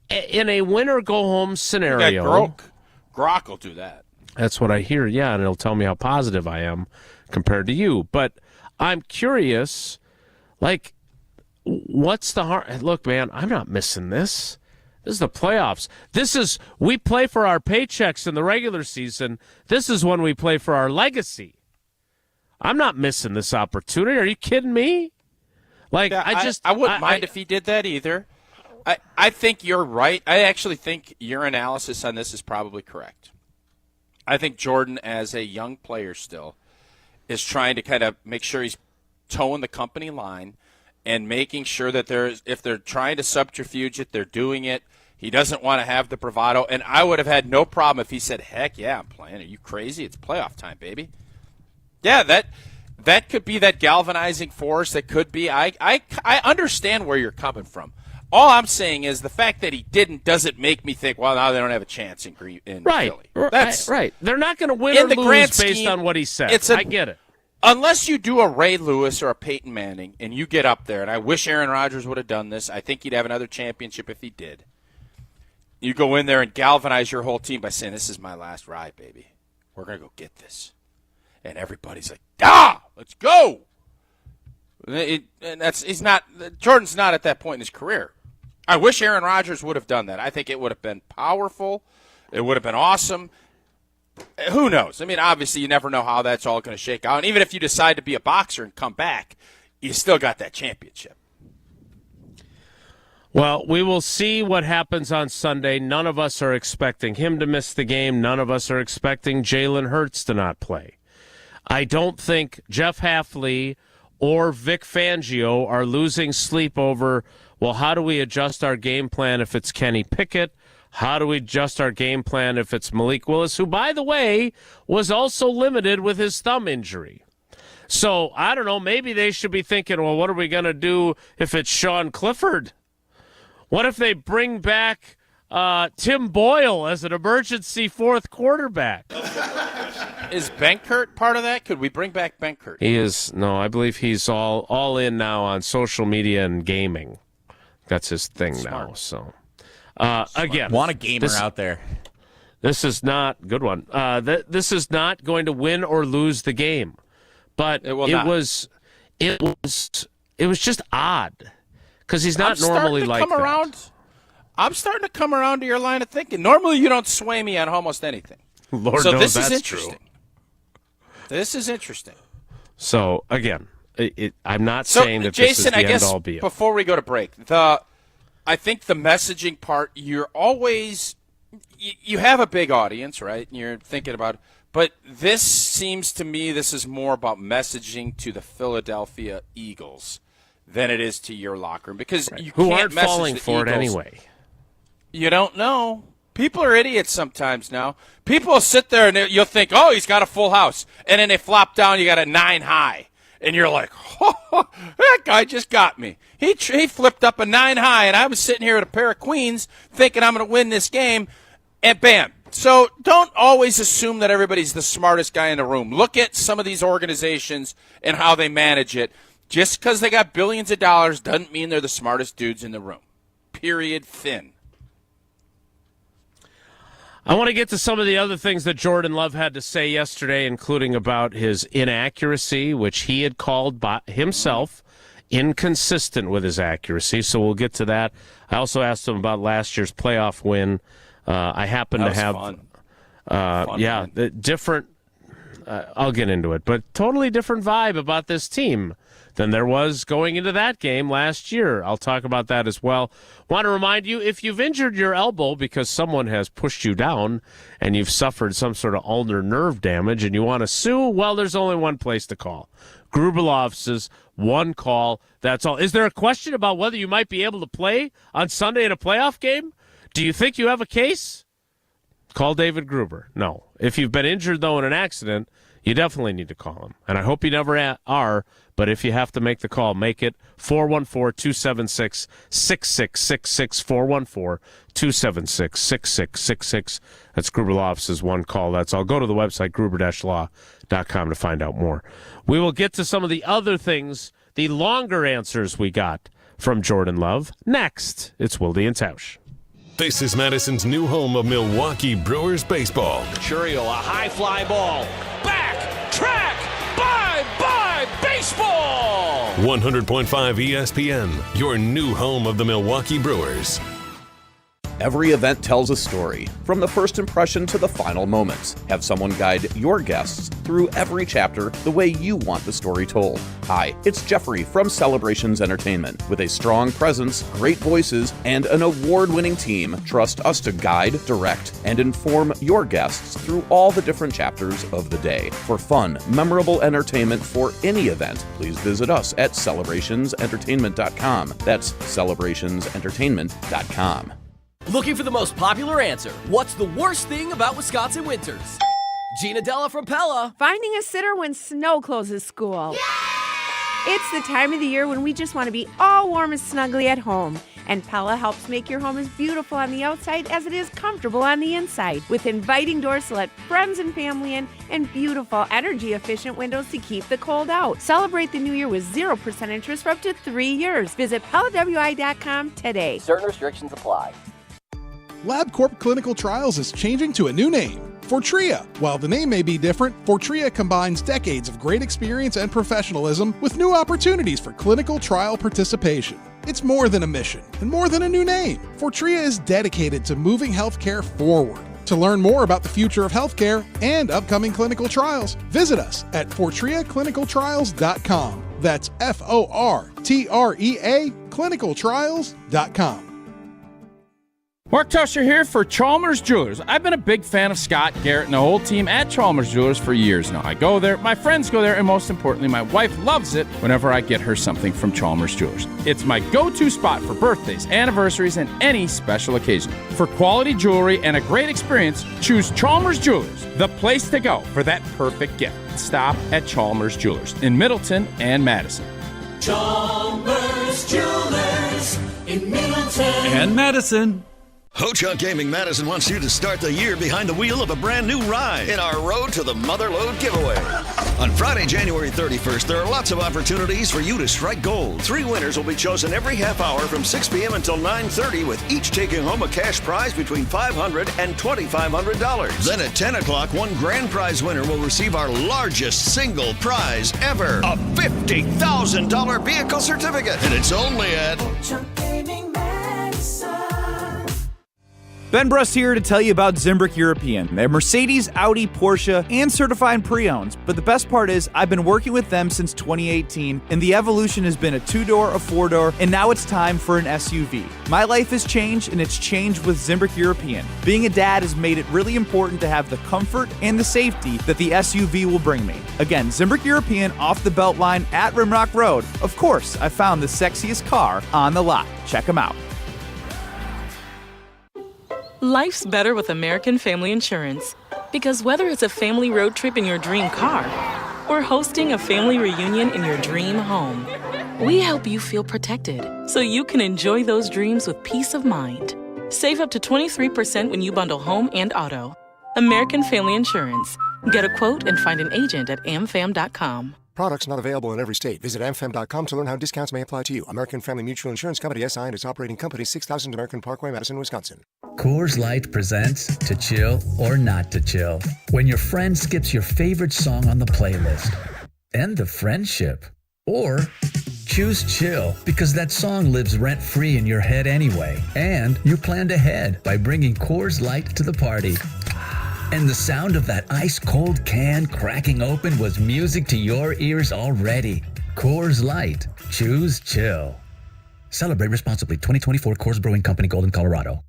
in a win-or-go-home scenario, Grok will do that. That's what I hear. Yeah, and it'll tell me how positive I am compared to you. But I'm curious. Like, what's the harm? Look, man, I'm not missing this. This is the playoffs. We play for our paychecks in the regular season. This is when we play for our legacy. I'm not missing this opportunity. Are you kidding me? Like, yeah, I wouldn't mind if he did that either. I think you're right. I actually think your analysis on this is probably correct. I think Jordan, as a young player still, is trying to kind of make sure he's towing the company line and making sure that if they're trying to subterfuge it, they're doing it. He doesn't want to have the bravado. And I would have had no problem if he said, heck yeah, I'm playing. Are you crazy? It's playoff time, baby. Yeah, that could be that galvanizing force. That could be. I understand where you're coming from. All I'm saying is the fact that he didn't doesn't make me think, well, now they don't have a chance in Philly. That's right. They're not going to win or lose based on what he said. I get it. Unless you do a Ray Lewis or a Peyton Manning and you get up there, and I wish Aaron Rodgers would have done this. I think he'd have another championship if he did. You go in there and galvanize your whole team by saying, this is my last ride, baby. We're going to go get this. And everybody's like, let's go. Jordan's not at that point in his career. I wish Aaron Rodgers would have done that. I think it would have been powerful. It would have been awesome. Who knows? I mean, obviously, you never know how that's all going to shake out. And even if you decide to be a boxer and come back, you still got that championship. Well, we will see what happens on Sunday. None of us are expecting him to miss the game. None of us are expecting Jalen Hurts to not play. I don't think Jeff Hafley or Vic Fangio are losing sleep over, well, how do we adjust our game plan if it's Kenny Pickett? How do we adjust our game plan if it's Malik Willis, who, by the way, was also limited with his thumb injury? So, I don't know, maybe they should be thinking, well, what are we going to do if it's Sean Clifford? What if they bring back Tim Boyle as an emergency fourth quarterback? Is Benkert part of that? Could we bring back Benkert? He is. No, I believe he's all in now on social media and gaming. That's his thing now. So, again, want a gamer out there. This is not good one. This is not going to win or lose the game, but it was just odd because he's not normally like that. I'm starting to come around to your line of thinking. Normally, you don't sway me on almost anything. Lord knows that's true. This is interesting. So, again, I'm not saying that Jason, this is the end-all be-all. Before we go to break, I think the messaging part, you're always you have a big audience, right? And you're thinking about it. But this seems to me this is more about messaging to the Philadelphia Eagles than it is to your locker room. Because you who can't aren't message falling the for Eagles. it anyway. You don't know. People are idiots sometimes now. People will sit there and you'll think, oh, he's got a full house. And then they flop down, you got a 9 high. And you're like, oh, that guy just got me. He flipped up a 9 high, and I was sitting here with a pair of queens thinking I'm going to win this game, and bam. So don't always assume that everybody's the smartest guy in the room. Look at some of these organizations and how they manage it. Just because they got billions of dollars doesn't mean they're the smartest dudes in the room. Period. Thin. I want to get to some of the other things that Jordan Love had to say yesterday, including about his inaccuracy, which he had called by himself inconsistent with his accuracy. So we'll get to that. I also asked him about last year's playoff win. I happen to have, the different. I'll get into it, but totally different vibe about this team than there was going into that game last year. I'll talk about that as well. Want to remind you, if you've injured your elbow because someone has pushed you down and you've suffered some sort of ulnar nerve damage and you want to sue, well, there's only one place to call. Gruber Law Offices, one call, that's all. Is there a question about whether you might be able to play on Sunday in a playoff game? Do you think you have a case? Call David Gruber. No. If you've been injured, though, in an accident, you definitely need to call him. And I hope you never are, but if you have to make the call, make it 414-276-6666, 414-276-6666. That's Gruber Law Office's one call. That's all. Go to the website, gruber-law.com, to find out more. We will get to some of the other things, the longer answers we got from Jordan Love. Next, it's Wilde and Tausch. This is Madison's new home of Milwaukee Brewers baseball. Churiel, a high fly ball. Back, track, bye, baseball! 100.5 ESPN, your new home of the Milwaukee Brewers. Every event tells a story, from the first impression to the final moments. Have someone guide your guests through every chapter the way you want the story told. Hi, it's Jeffrey from Celebrations Entertainment. With a strong presence, great voices, and an award-winning team, trust us to guide, direct, and inform your guests through all the different chapters of the day. For fun, memorable entertainment for any event, please visit us at celebrationsentertainment.com. That's celebrationsentertainment.com. Looking for the most popular answer. What's the worst thing about Wisconsin winters? Gina Della from Pella. Finding a sitter when snow closes school. Yay! It's the time of the year when we just want to be all warm and snuggly at home. And Pella helps make your home as beautiful on the outside as it is comfortable on the inside. With inviting doors to let friends and family in and beautiful, energy-efficient windows to keep the cold out. Celebrate the new year with 0% interest for up to 3 years. Visit PellaWI.com today. Certain restrictions apply. LabCorp Clinical Trials is changing to a new name, Fortrea. While the name may be different, Fortrea combines decades of great experience and professionalism with new opportunities for clinical trial participation. It's more than a mission and more than a new name. Fortrea is dedicated to moving healthcare forward. To learn more about the future of healthcare and upcoming clinical trials, visit us at FortreaClinicalTrials.com. That's FORTREA clinicaltrials.com. Mark Tusher here for Chalmers Jewelers. I've been a big fan of Scott Garrett and the whole team at Chalmers Jewelers for years now. I go there, my friends go there, and most importantly, my wife loves it whenever I get her something from Chalmers Jewelers. It's my go-to spot for birthdays, anniversaries, and any special occasion. For quality jewelry and a great experience, choose Chalmers Jewelers, the place to go for that perfect gift. Stop at Chalmers Jewelers in Middleton and Madison. Chalmers Jewelers in Middleton and Madison. Ho-Chunk Gaming Madison wants you to start the year behind the wheel of a brand new ride in our Road to the Motherlode giveaway. On Friday, January 31st, there are lots of opportunities for you to strike gold. 3 winners will be chosen every half hour from 6 p.m. until 9:30, with each taking home a cash prize between $500 and $2,500. Then at 10 o'clock, one grand prize winner will receive our largest single prize ever, a $50,000 vehicle certificate. And it's only at Ho-Chunk Gaming Madison. Ben Brust here to tell you about Zimbrick European. They're Mercedes, Audi, Porsche, and certified pre-owns. But the best part is I've been working with them since 2018, and the evolution has been a 2-door, a 4-door, and now it's time for an SUV. My life has changed, and it's changed with Zimbrick European. Being a dad has made it really important to have the comfort and the safety that the SUV will bring me. Again, Zimbrick European off the Beltline at Rimrock Road. Of course, I found the sexiest car on the lot. Check them out. Life's better with American Family Insurance. Because whether it's a family road trip in your dream car or hosting a family reunion in your dream home, we help you feel protected so you can enjoy those dreams with peace of mind. Save up to 23% when you bundle home and auto. American Family Insurance. Get a quote and find an agent at amfam.com. Products not available in every state. Visit amfam.com to learn how discounts may apply to you. American Family Mutual Insurance Company, SI, and its operating company, 6000 American Parkway, Madison, Wisconsin. Coors Light presents To Chill or Not to Chill. When your friend skips your favorite song on the playlist. End the friendship. Or choose chill because that song lives rent-free in your head anyway. And you planned ahead by bringing Coors Light to the party. And the sound of that ice-cold can cracking open was music to your ears already. Coors Light. Choose chill. Celebrate responsibly. 2024 Coors Brewing Company, Golden, Colorado.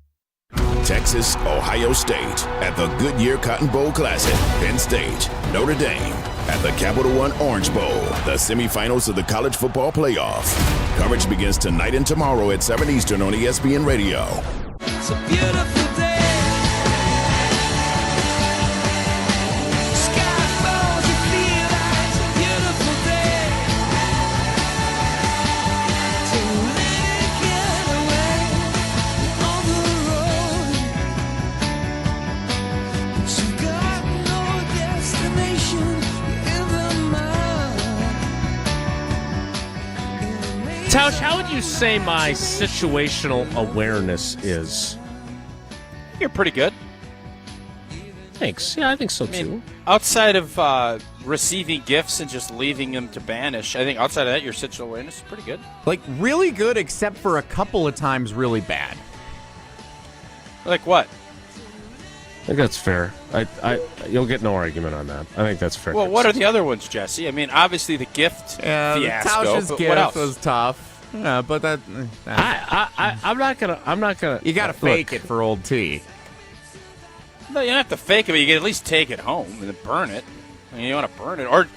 Texas, Ohio State at the Goodyear Cotton Bowl Classic. Penn State, Notre Dame at the Capital One Orange Bowl, the semifinals of the college football playoff. Coverage begins tonight and tomorrow at 7 Eastern on ESPN Radio. It's a beautiful day. Tausch, how would you say my situational awareness is? You're pretty good. Thanks. Yeah, I think so too. Outside of receiving gifts and just leaving them to vanish, I think outside of that, your situational awareness is pretty good. Like, really good, except for a couple of times really bad. Like what? I think that's fair. You'll get no argument on that. I think that's fair. Well, what are the other ones, Jesse? I mean, obviously the gift fiasco. Tausch's but gift what else? was tough. Yeah, but that. I'm not gonna. You got to fake it for old T. No, you don't have to fake it, but you can at least take it home and then burn it. I mean, you want to burn it, or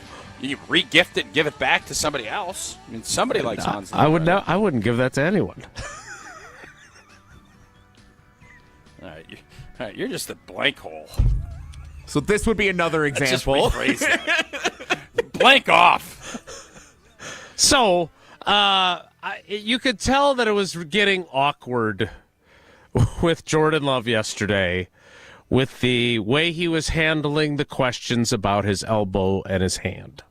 you re-gift it and give it back to somebody else. I mean, somebody likes Hans. I wouldn't give that to anyone. All right, you're just a blank hole. So this would be another example. Blank off. So, you could tell that it was getting awkward with Jordan Love yesterday with the way he was handling the questions about his elbow and his hand.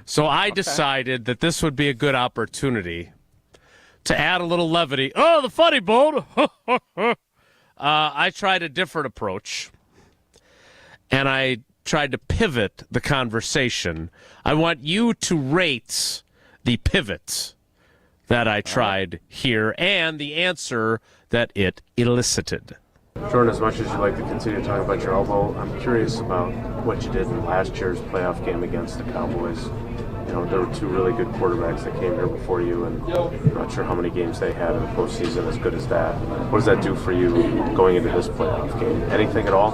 So I decided that this would be a good opportunity to add a little levity. Oh, the funny bone! I tried a different approach, and I tried to pivot the conversation. I want you to rate the pivot that I tried here and the answer that it elicited. Jordan, as much as you like to continue to talk about your elbow, I'm curious about what you did in last year's playoff game against the Cowboys. You know, there were two really good quarterbacks that came here before you, and I'm not sure how many games they had in the postseason as good as that. What does that do for you going into this playoff game? Anything at all?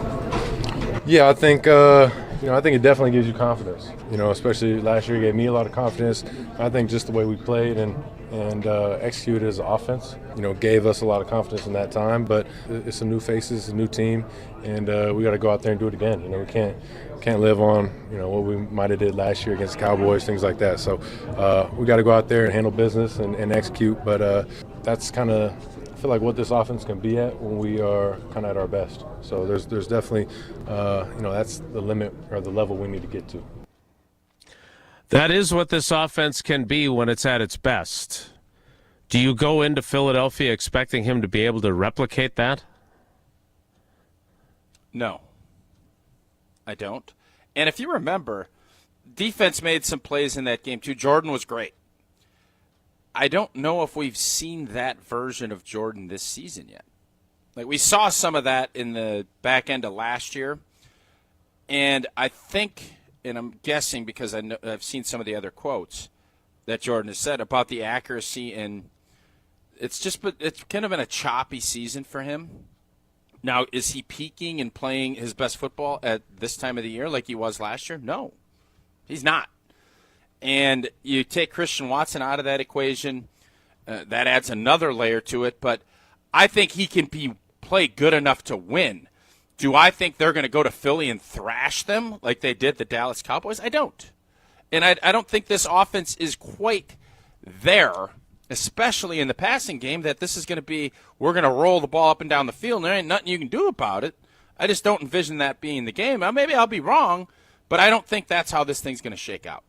Yeah, I think it definitely gives you confidence. You know, especially last year, it gave me a lot of confidence. I think just the way we played and executed as an offense, you know, gave us a lot of confidence in that time. But it's some new faces, a new team, and we got to go out there and do it again. You know, we can't live on, you know, what we might have did last year against the Cowboys, things like that. So we got to go out there and handle business and execute. But that's kind of, I feel like, what this offense can be at when we are kind of at our best. So there's definitely, that's the limit or the level we need to get to. That is what this offense can be when it's at its best. Do you go into Philadelphia expecting him to be able to replicate that? No, I don't. And if you remember, defense made some plays in that game too. Jordan was great. I don't know if we've seen that version of Jordan this season yet. Like, we saw some of that in the back end of last year, and I think, and I'm guessing because I've seen some of the other quotes that Jordan has said about the accuracy, and it's kind of been a choppy season for him. Now, is he peaking and playing his best football at this time of the year like he was last year? No, he's not. And you take Christian Watson out of that equation, that adds another layer to it. But I think he can play good enough to win. Do I think they're going to go to Philly and thrash them like they did the Dallas Cowboys? I don't. And I don't think this offense is quite there, especially in the passing game, that this is going to be, we're going to roll the ball up and down the field and there ain't nothing you can do about it. I just don't envision that being the game. Now, maybe I'll be wrong, but I don't think that's how this thing's going to shake out.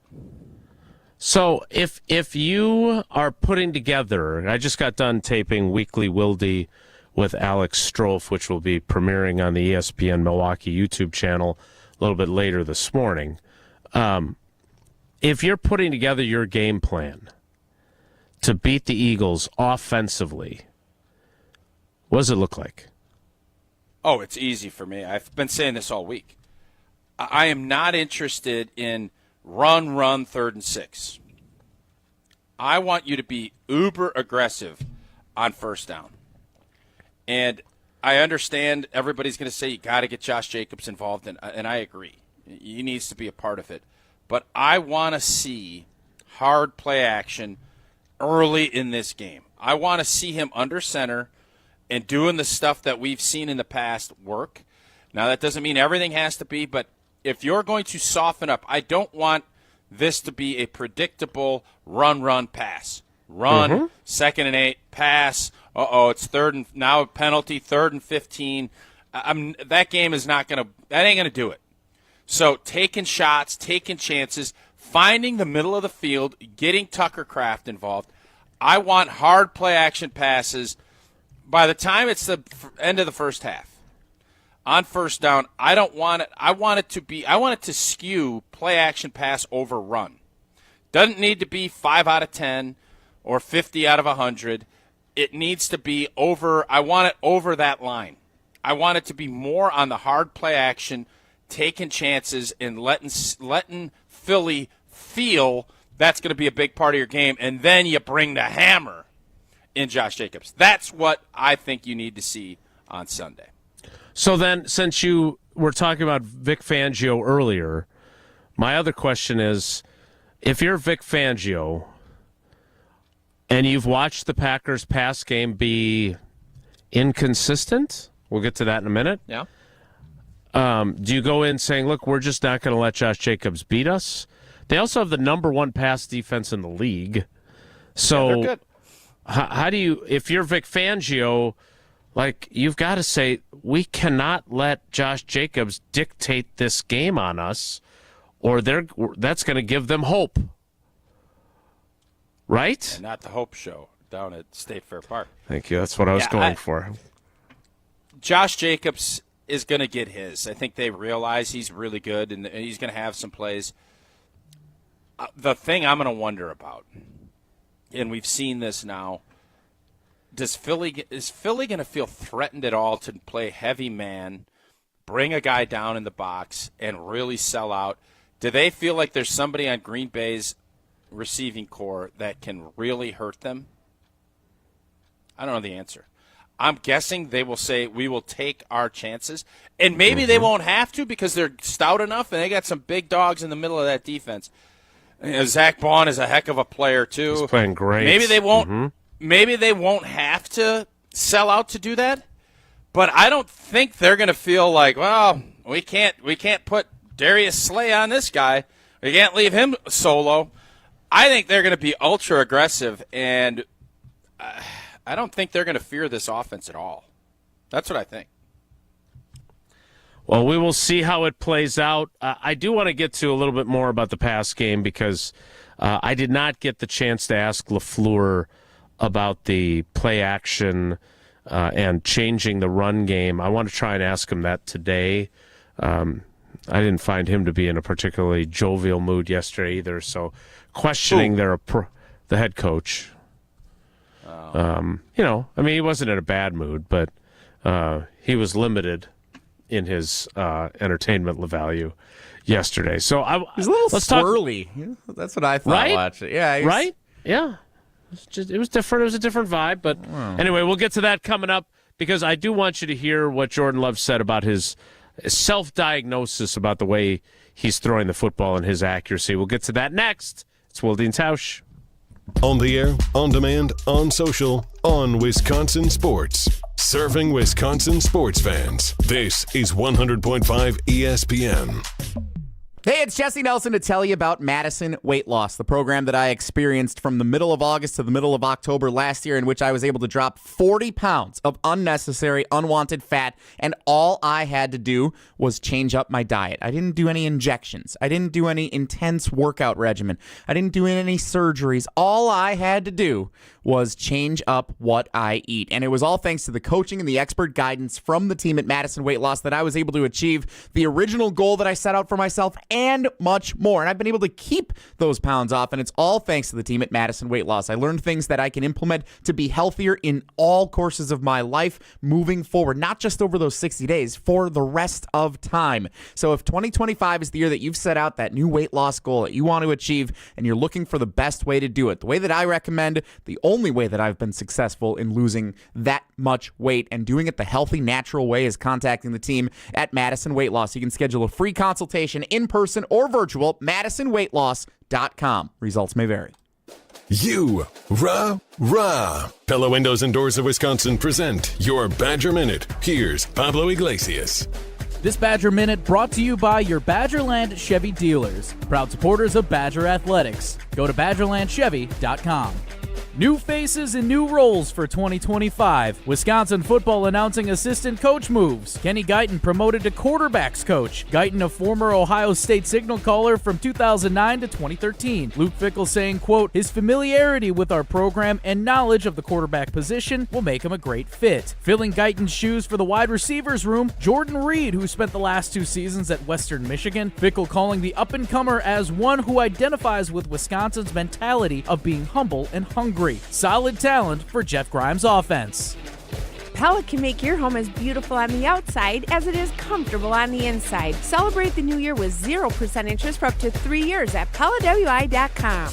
So if you are putting together, I just got done taping Weekly Wilde with Alex Strofe, which will be premiering on the ESPN Milwaukee YouTube channel a little bit later this morning. If you're putting together your game plan to beat the Eagles offensively, what does it look like? Oh, it's easy for me. I've been saying this all week. I am not interested in run, 3rd and 6. I want you to be uber aggressive on first down. And I understand everybody's going to say you got to get Josh Jacobs involved, and I agree. He needs to be a part of it. But I want to see hard play action early in this game. I want to see him under center and doing the stuff that we've seen in the past work. Now, that doesn't mean everything has to be, but if you're going to soften up, I don't want this to be a predictable run, pass. Run, 2nd and 8, pass. It's 3rd and now a penalty, 3rd and 15. That game is not going to – that ain't going to do it. So taking shots, taking chances, finding the middle of the field, getting Tucker Kraft involved. I want hard play action passes by the time it's the end of the first half. On first down, I don't want it. I want it to skew play action pass over run. Doesn't need to be 5 out of 10 or 50 out of 100. It needs to be over. I want it over that line. I want it to be more on the hard play action, taking chances and letting Philly feel that's going to be a big part of your game, and then you bring the hammer in Josh Jacobs. That's what I think you need to see on Sunday. So then, since you were talking about Vic Fangio earlier, my other question is, if you're Vic Fangio and you've watched the Packers' pass game be inconsistent, we'll get to that in a minute. Yeah. Do you go in saying, look, we're just not going to let Josh Jacobs beat us? They also have the number 1 pass defense in the league. So yeah, they're good. How do you, if you're Vic Fangio, like, you've got to say, we cannot let Josh Jacobs dictate this game on us, or that's going to give them hope. Right? And not the Hope Show down at State Fair Park. Thank you. That's what I was going for. Josh Jacobs is going to get his. I think they realize he's really good, and he's going to have some plays. The thing I'm going to wonder about, and we've seen this now, is Philly going to feel threatened at all to play heavy man, bring a guy down in the box, and really sell out? Do they feel like there's somebody on Green Bay's receiving core that can really hurt them? I don't know the answer. I'm guessing they will say, we will take our chances. And maybe they won't have to because they're stout enough and they got some big dogs in the middle of that defense. Zach Bond is a heck of a player, too. He's playing great. Maybe they won't. Maybe they won't have to sell out to do that. But I don't think they're going to feel like, well, we can't put Darius Slay on this guy. We can't leave him solo. I think they're going to be ultra aggressive, and I don't think they're going to fear this offense at all. That's what I think. Well, we will see how it plays out. I do want to get to a little bit more about the pass game because I did not get the chance to ask Lafleur about the play action and changing the run game. I want to try and ask him that today. I didn't find him to be in a particularly jovial mood yesterday either, so questioning the head coach. He wasn't in a bad mood, but he was limited in his entertainment value yesterday. So he's a little swirly. That's what I thought. Right? Watching. Yeah. Right? Yeah. It was different. It was a different vibe. But anyway, we'll get to that coming up because I do want you to hear what Jordan Love said about his self-diagnosis about the way he's throwing the football and his accuracy. We'll get to that next. It's Wilde and Tausch. On the air, on demand, on social, on Wisconsin Sports. Serving Wisconsin sports fans. This is 100.5 ESPN. Hey, it's Jesse Nelson to tell you about Madison Weight Loss, the program that I experienced from the middle of August to the middle of October last year, in which I was able to drop 40 pounds of unnecessary, unwanted fat, and all I had to do was change up my diet. I didn't do any injections. I didn't do any intense workout regimen. I didn't do any surgeries. All I had to do was change up what I eat. And it was all thanks to the coaching and the expert guidance from the team at Madison Weight Loss that I was able to achieve the original goal that I set out for myself and much more. And I've been able to keep those pounds off, and it's all thanks to the team at Madison Weight Loss. I learned things that I can implement to be healthier in all courses of my life moving forward, not just over those 60 days, for the rest of time. So if 2025 is the year that you've set out that new weight loss goal that you want to achieve, and you're looking for the best way to do it, the way that I recommend, the only way that I've been successful in losing that much weight and doing it the healthy, natural way is contacting the team at Madison Weight Loss. You can schedule a free consultation in person or virtual, MadisonWeightLoss.com. Results may vary. Pella Windows and Doors of Wisconsin present your Badger Minute. Here's Pablo Iglesias. This Badger Minute brought to you by your Badgerland Chevy dealers, proud supporters of Badger Athletics. Go to BadgerlandChevy.com. New faces and new roles for 2025. Wisconsin football announcing assistant coach moves. Kenny Guyton promoted to quarterbacks coach. Guyton, a former Ohio State signal caller from 2009 to 2013. Luke Fickell saying, quote, his familiarity with our program and knowledge of the quarterback position will make him a great fit. Filling Guyton's shoes for the wide receivers room, Jordan Reed, who spent the last 2 seasons at Western Michigan. Fickell calling the up-and-comer as one who identifies with Wisconsin's mentality of being humble and hungry. Solid talent for Jeff Grimes' offense. Pella can make your home as beautiful on the outside as it is comfortable on the inside. Celebrate the new year with 0% interest for up to 3 years at PellaWI.com.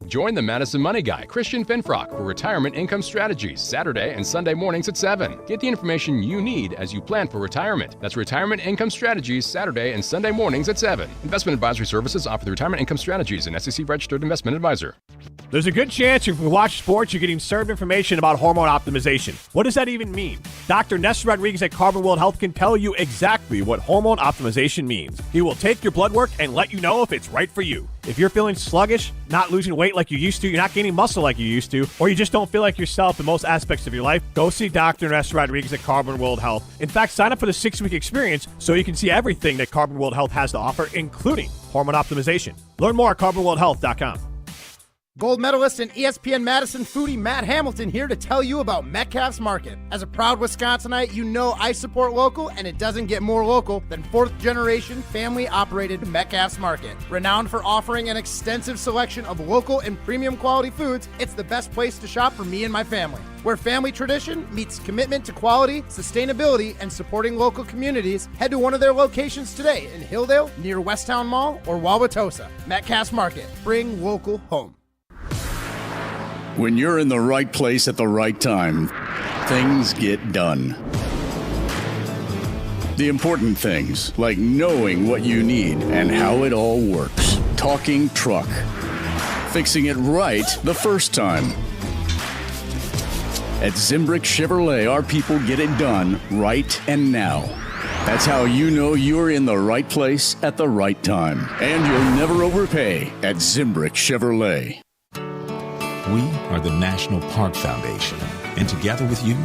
Join the Madison Money Guy, Christian Finfrock, for Retirement Income Strategies, Saturday and Sunday mornings at 7. Get the information you need as you plan for retirement. That's Retirement Income Strategies, Saturday and Sunday mornings at 7. Investment advisory services offered through Retirement Income Strategies, an SEC-registered investment advisor. There's a good chance if you watch sports, you're getting served information about hormone optimization. What does that even mean? Dr. Ness Rodriguez at Carbon World Health can tell you exactly what hormone optimization means. He will take your blood work and let you know if it's right for you. If you're feeling sluggish, not losing weight like you used to, you're not gaining muscle like you used to, or you just don't feel like yourself in most aspects of your life, go see Dr. Ness Rodriguez at Carbon World Health. In fact, sign up for the 6-week experience so you can see everything that Carbon World Health has to offer, including hormone optimization. Learn more at CarbonWorldHealth.com. Gold medalist and ESPN Madison foodie Matt Hamilton here to tell you about Metcalf's Market. As a proud Wisconsinite, you know I support local, and it doesn't get more local than fourth-generation, family-operated Metcalf's Market. Renowned for offering an extensive selection of local and premium quality foods, it's the best place to shop for me and my family. Where family tradition meets commitment to quality, sustainability, and supporting local communities, head to one of their locations today in Hilldale, near Westtown Mall, or Wauwatosa. Metcalf's Market. Bring local home. When you're in the right place at the right time, things get done. The important things, like knowing what you need and how it all works. Talking truck. Fixing it right the first time. At Zimbrick Chevrolet, our people get it done right and now. That's how you know you're in the right place at the right time. And you'll never overpay at Zimbrick Chevrolet. We are the National Park Foundation, and together with you,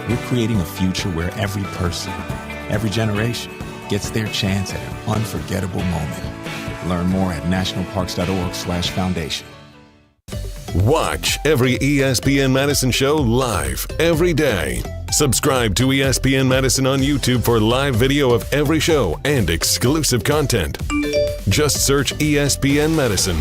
we're creating a future where every person, every generation, gets their chance at an unforgettable moment. Learn more at nationalparks.org/foundation. Watch every ESPN Madison show live every day. Subscribe to ESPN Madison on YouTube for live video of every show and exclusive content. Just search ESPN Madison.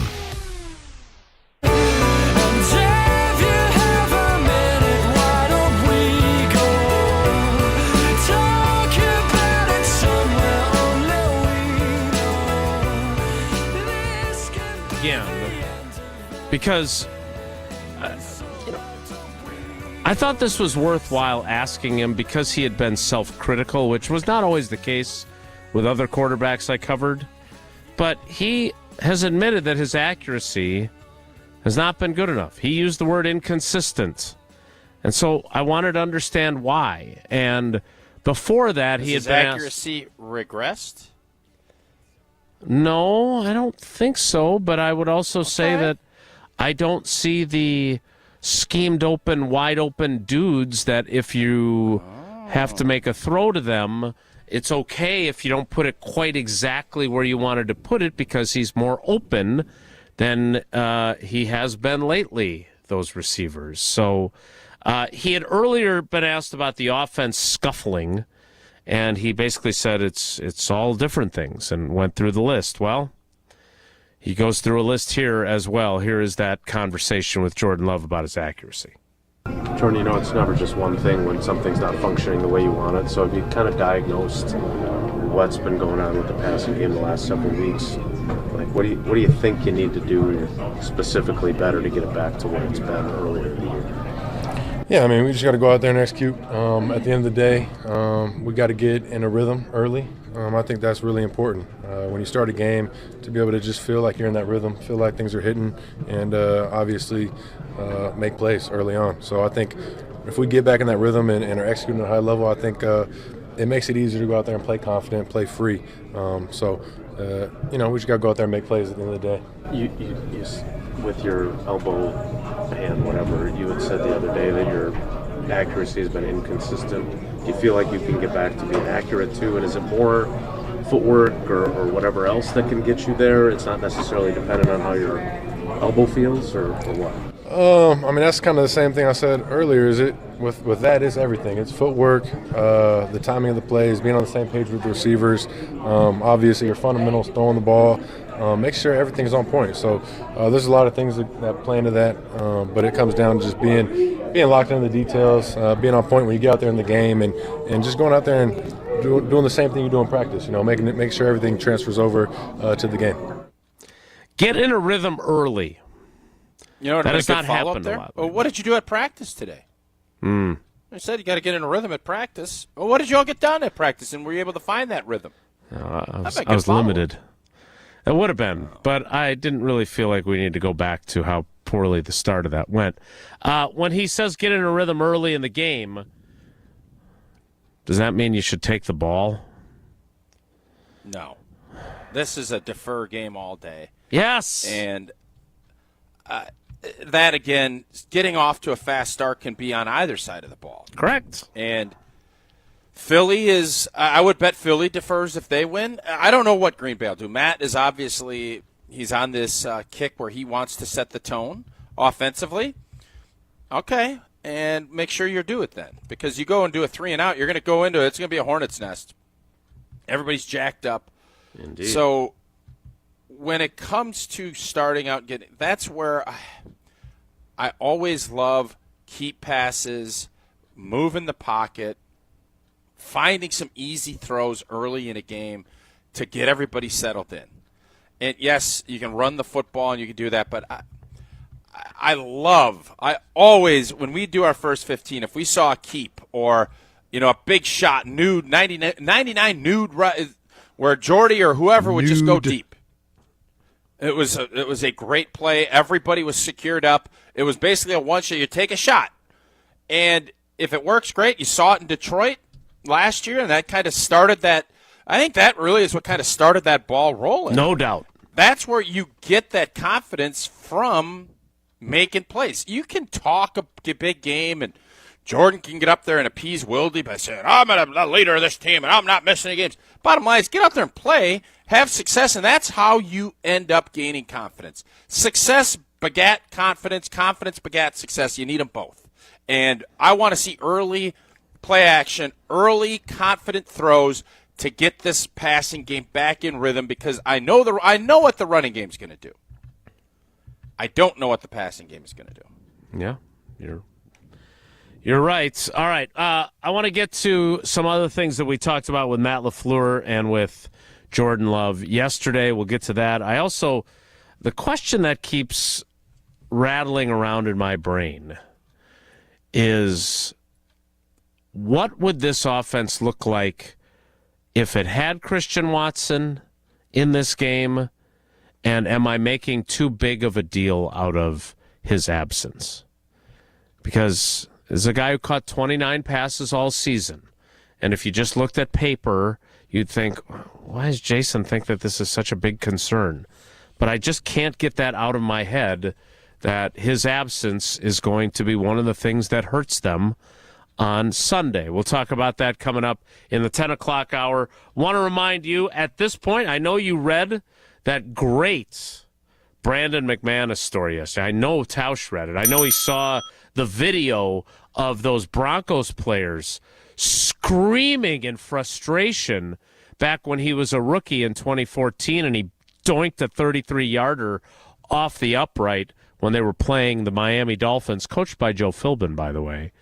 Because I thought this was worthwhile asking him because he had been self-critical, which was not always the case with other quarterbacks I covered. But he has admitted that his accuracy has not been good enough. He used the word inconsistent. And so I wanted to understand why. And before that, he had been asked, accuracy regressed? No, I don't think so. But I would also say that I don't see the schemed open, wide open dudes that if you have to make a throw to them, it's okay if you don't put it quite exactly where you wanted to put it because he's more open than he has been lately, those receivers. So he had earlier been asked about the offense scuffling, and he basically said it's all different things and went through the list. Well, he goes through a list here as well. Here is that conversation with Jordan Love about his accuracy. Jordan, you know it's never just one thing when something's not functioning the way you want it. So have you kind of diagnosed what's been going on with the passing game the last several weeks? Like, what do you think you need to do specifically better to get it back to what it's been earlier in the year? Yeah, I mean, we just got to go out there and execute. At the end of the day, we got to get in a rhythm early. I think that's really important. When you start a game, to be able to just feel like you're in that rhythm, feel like things are hitting, and obviously make plays early on. So I think if we get back in that rhythm and are executing at a high level, I think it makes it easier to go out there and play confident, play free. We just got to go out there and make plays at the end of the day. You with your elbow, hand, whatever, you had said the other day that your accuracy has been inconsistent. Do you feel like you can get back to being accurate too? And is it more footwork or whatever else that can get you there? It's not necessarily dependent on how your elbow feels or what? I mean, that's kind of the same thing I said earlier. Is it with that is everything. It's footwork, the timing of the plays, being on the same page with the receivers. Obviously, your fundamentals, throwing the ball. Make sure everything's on point. So there's a lot of things that play into that, but it comes down to just being locked into the details, being on point when you get out there in the game, and just going out there and doing the same thing you do in practice. Make sure everything transfers over to the game. Get in a rhythm early. You know what? That has not happened a lot. Well, what did you do at practice today? I said you got to get in a rhythm at practice. Well, what did you all get done at practice, and were you able to find that rhythm? I was limited. It would have been, but I didn't really feel like we need to go back to how poorly the start of that went. When he says get in a rhythm early in the game, does that mean you should take the ball? No. This is a defer game all day. Yes. And that, again, getting off to a fast start can be on either side of the ball. Correct. And Philly is, I would bet Philly defers if they win. I don't know what Green Bay will do. Matt is obviously, he's on this kick where he wants to set the tone offensively, okay, and make sure you do it then. Because you go and do a 3 and out, you're going to go into it. It's going to be a hornet's nest. Everybody's jacked up. Indeed. So when it comes to starting out, that's where I always love keep passes, move in the pocket, finding some easy throws early in a game to get everybody settled in. And, yes, you can run the football and you can do that, but I always, when we do our first 15, if we saw a keep or, a big shot, nude, 99 nude, where Jordy or whoever would just go deep. It was a great play. Everybody was secured up. It was basically a one-shot. You take a shot. And if it works, great. You saw it in Detroit last year, and that kind of started that. I think that really is what kind of started that ball rolling. No doubt. That's where you get that confidence from making plays. You can talk a big game, and Jordan can get up there and appease Wilde by saying, I'm the leader of this team, and I'm not missing any games. Bottom line is get out there and play, have success, and that's how you end up gaining confidence. Success begat confidence. Confidence begat success. You need them both. And I want to see early play action, early confident throws to get this passing game back in rhythm, because I know what the running game is going to do. I don't know what the passing game is going to do. Yeah, you're right. All right, I want to get to some other things that we talked about with Matt Lafleur and with Jordan Love yesterday. We'll get to that. The question that keeps rattling around in my brain is, what would this offense look like if it had Christian Watson in this game, and am I making too big of a deal out of his absence? Because there's a guy who caught 29 passes all season, and if you just looked at paper, you'd think, why does Jason think that this is such a big concern? But I just can't get that out of my head, that his absence is going to be one of the things that hurts them on Sunday. We'll talk about that coming up in the 10 o'clock hour. Want to remind you, at this point, I know you read that great Brandon McManus story yesterday. I know Tausch read it. I know he saw the video of those Broncos players screaming in frustration back when he was a rookie in 2014, and he doinked a 33-yarder off the upright when they were playing the Miami Dolphins, coached by Joe Philbin, by the way.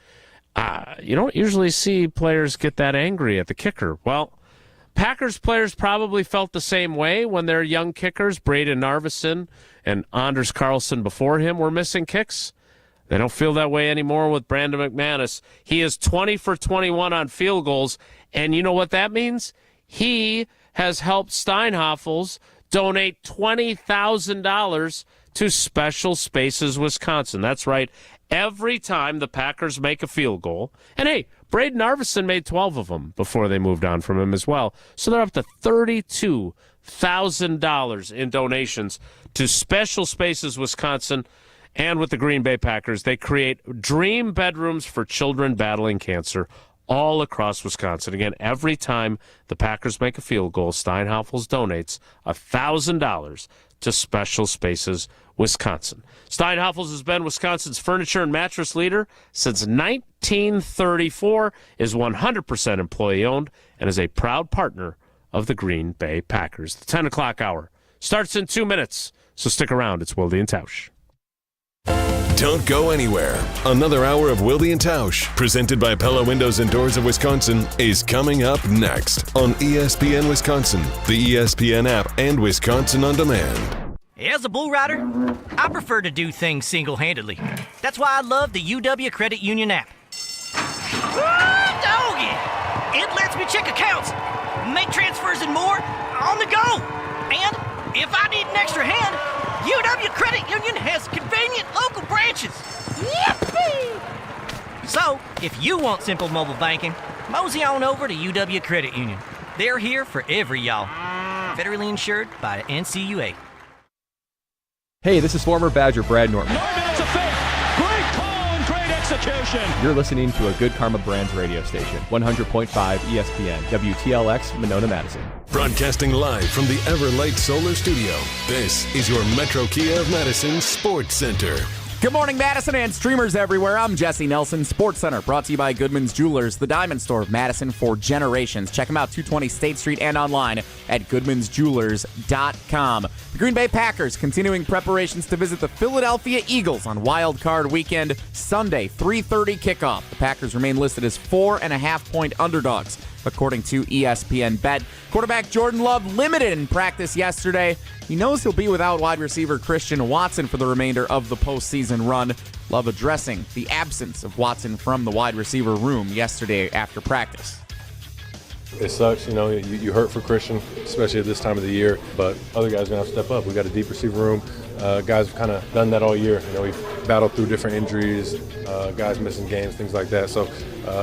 You don't usually see players get that angry at the kicker. Well, Packers players probably felt the same way when their young kickers, Braden Narveson and Anders Carlson before him, were missing kicks. They don't feel that way anymore with Brandon McManus. He is 20 for 21 on field goals, and you know what that means? He has helped Steinhoffels donate $20,000 to Special Spaces Wisconsin. That's right. Every time the Packers make a field goal, and hey, Braden Narveson made 12 of them before they moved on from him as well. So they're up to $32,000 in donations to Special Spaces Wisconsin. And with the Green Bay Packers, they create dream bedrooms for children battling cancer all across Wisconsin. Again, every time the Packers make a field goal, Steinhoffels donates $1,000 to Special Spaces Wisconsin. Steinhoffels has been Wisconsin's furniture and mattress leader since 1934, is 100% employee-owned, and is a proud partner of the Green Bay Packers. The 10 o'clock hour starts in 2 minutes, so stick around. It's Wilde and Tausch. Don't go anywhere. Another hour of Wilde and Tausch, presented by Pella Windows and Doors of Wisconsin, is coming up next on ESPN Wisconsin, the ESPN app, and Wisconsin On Demand. As a bull rider, I prefer to do things single-handedly. That's why I love the UW Credit Union app. Doggy! It lets me check accounts, make transfers and more on the go. And if I need an extra hand, UW Credit Union has convenient local branches. Yippee! So, if you want simple mobile banking, mosey on over to UW Credit Union. They're here for every y'all. Federally insured by NCUA. Hey, this is former Badger Brad Norton. 9 minutes of fake. Great call and great execution. You're listening to a Good Karma Brands radio station, 100.5 ESPN, WTLX, Monona, Madison. Broadcasting live from the Everlight Solar Studio, this is your Metro Kia of Madison Sports Center. Good morning, Madison and streamers everywhere. I'm Jesse Nelson, SportsCenter, brought to you by Goodman's Jewelers, the diamond store of Madison for generations. Check them out, 220 State Street and online at goodmansjewelers.com. The Green Bay Packers continuing preparations to visit the Philadelphia Eagles on Wild Card Weekend, Sunday, 3:30 kickoff. The Packers remain listed as 4.5-point underdogs, according to ESPN Bet. Quarterback Jordan Love limited in practice yesterday. He knows he'll be without wide receiver Christian Watson for the remainder of the postseason run. Love addressing the absence of Watson from the wide receiver room yesterday after practice. It sucks, you hurt for Christian, especially at this time of the year, but other guys are going to have to step up. We got a deep receiver room. Guys have kind of done that all year. We've battled through different injuries, guys missing games, things like that. So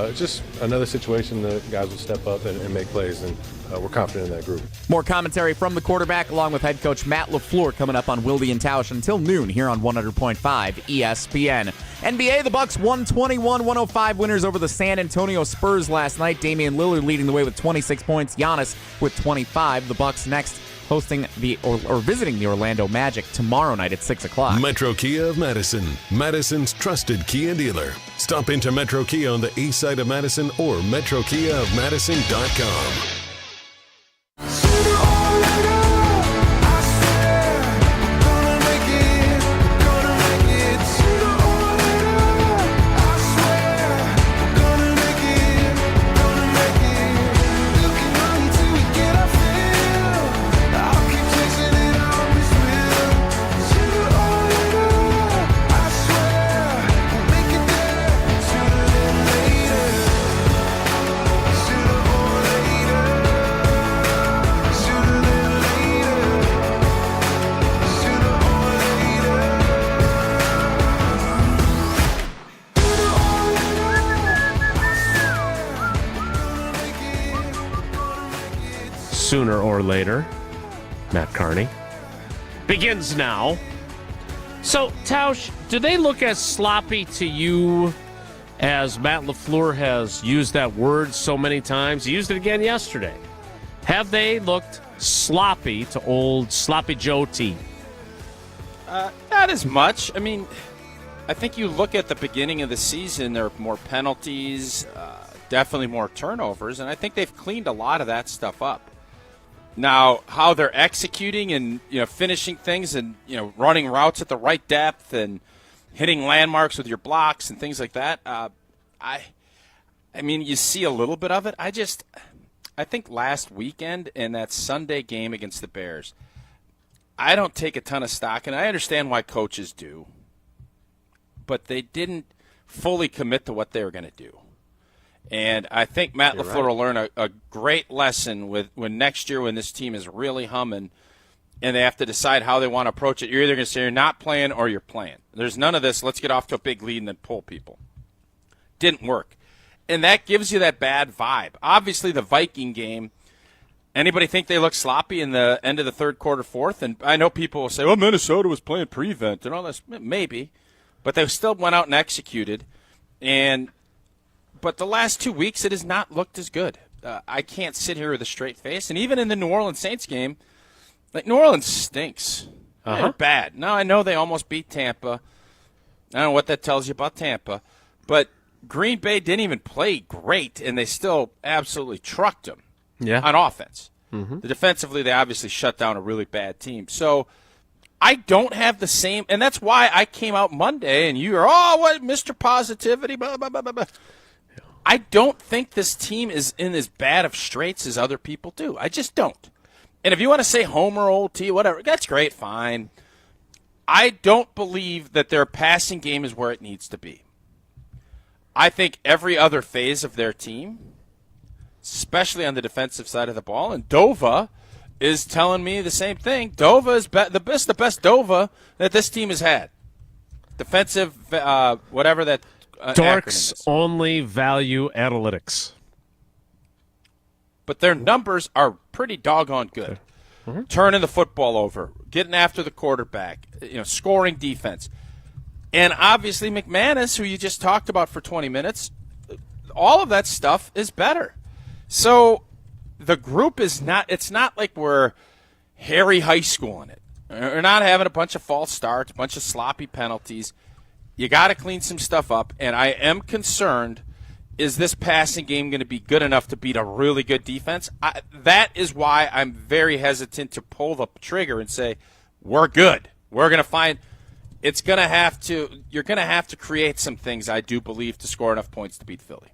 it's just another situation that guys will step up and make plays, and we're confident in that group. More commentary from the quarterback along with head coach Matt Lafleur coming up on Wilde and Tausch until noon here on 100.5 ESPN. NBA, the Bucks 121-105 winners over the San Antonio Spurs last night. Damian Lillard leading the way with 26 points, Giannis with 25. The Bucks next hosting visiting the Orlando Magic tomorrow night at 6 o'clock. Metro Kia of Madison, Madison's trusted Kia dealer. Stop into Metro Kia on the east side of Madison or metrokiaofmadison.com. Sooner or later, Matt Carney, begins now. So, Tausch, do they look as sloppy to you as Matt Lafleur has used that word so many times? He used it again yesterday. Have they looked sloppy to old Sloppy Joe T? Not as much. I mean, I think you look at the beginning of the season, there are more penalties, definitely more turnovers, and I think they've cleaned a lot of that stuff up. Now, how they're executing and finishing things and running routes at the right depth and hitting landmarks with your blocks and things like that, I mean, you see a little bit of it. I think last weekend in that Sunday game against the Bears, I don't take a ton of stock, and I understand why coaches do, but they didn't fully commit to what they were going to do. And I think Matt Lafleur will learn a great lesson when next year when this team is really humming and they have to decide how they want to approach it. You're either going to say you're not playing or you're playing. There's none of this, let's get off to a big lead and then pull people. Didn't work. And that gives you that bad vibe. Obviously, the Viking game, anybody think they look sloppy in the end of the third quarter, fourth? And I know people will say, well, Minnesota was playing prevent and all this. Maybe. But they still went out and executed. But the last 2 weeks, it has not looked as good. I can't sit here with a straight face. And even in the New Orleans Saints game, New Orleans stinks. They're bad. Now, I know they almost beat Tampa. I don't know what that tells you about Tampa. But Green Bay didn't even play great, and they still absolutely trucked them on offense. Mm-hmm. Defensively, they obviously shut down a really bad team. So I don't have the same – and that's why I came out Monday, and you were, what, Mr. Positivity, blah, blah, blah, blah, blah. I don't think this team is in as bad of straits as other people do. I just don't. And if you want to say Homer, old T, whatever, that's great, fine. I don't believe that their passing game is where it needs to be. I think every other phase of their team, especially on the defensive side of the ball, and Dova is telling me the same thing. Dova is the best Dova that this team has had. Defensive, whatever that Dorks only value analytics. But their numbers are pretty doggone good. Mm-hmm. Turning the football over, getting after the quarterback, scoring defense. And obviously McManus, who you just talked about for 20 minutes, all of that stuff is better. So the group is not – it's not like we're Harry High School in it. We're not having a bunch of false starts, a bunch of sloppy penalties. You got to clean some stuff up, and I am concerned, is this passing game going to be good enough to beat a really good defense? That is why I'm very hesitant to pull the trigger and say, we're good. We're going to find – you're going to have to create some things, I do believe, to score enough points to beat Philly.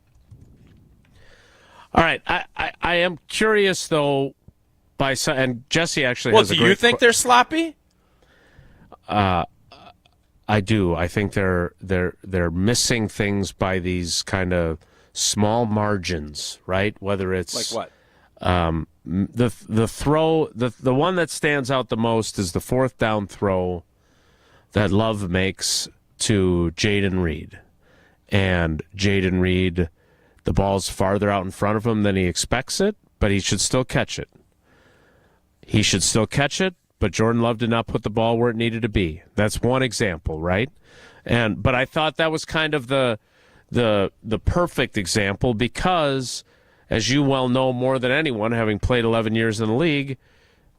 All right. I am curious, though, and Jesse actually has a great – do you think they're sloppy? I do. I think they're missing things by these kind of small margins, right? Whether it's like what? The throw, the one that stands out the most is the fourth down throw that Love makes to Jaden Reed, and Jaden Reed, the ball's farther out in front of him than he expects it, but he should still catch it. But Jordan Love did not put the ball where it needed to be. That's one example, right? But I thought that was kind of the perfect example because, as you well know more than anyone, having played 11 years in the league,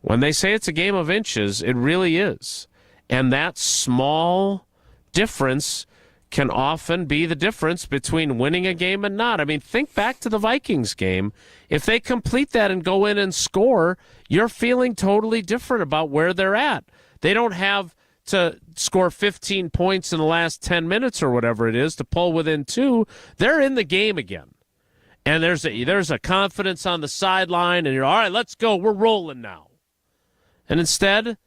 when they say it's a game of inches, it really is. And that small difference can often be the difference between winning a game and not. I mean, think back to the Vikings game. If they complete that and go in and score, you're feeling totally different about where they're at. They don't have to score 15 points in the last 10 minutes or whatever it is to pull within 2. They're in the game again. And there's a confidence on the sideline, and you're, all right, let's go. We're rolling now. And instead,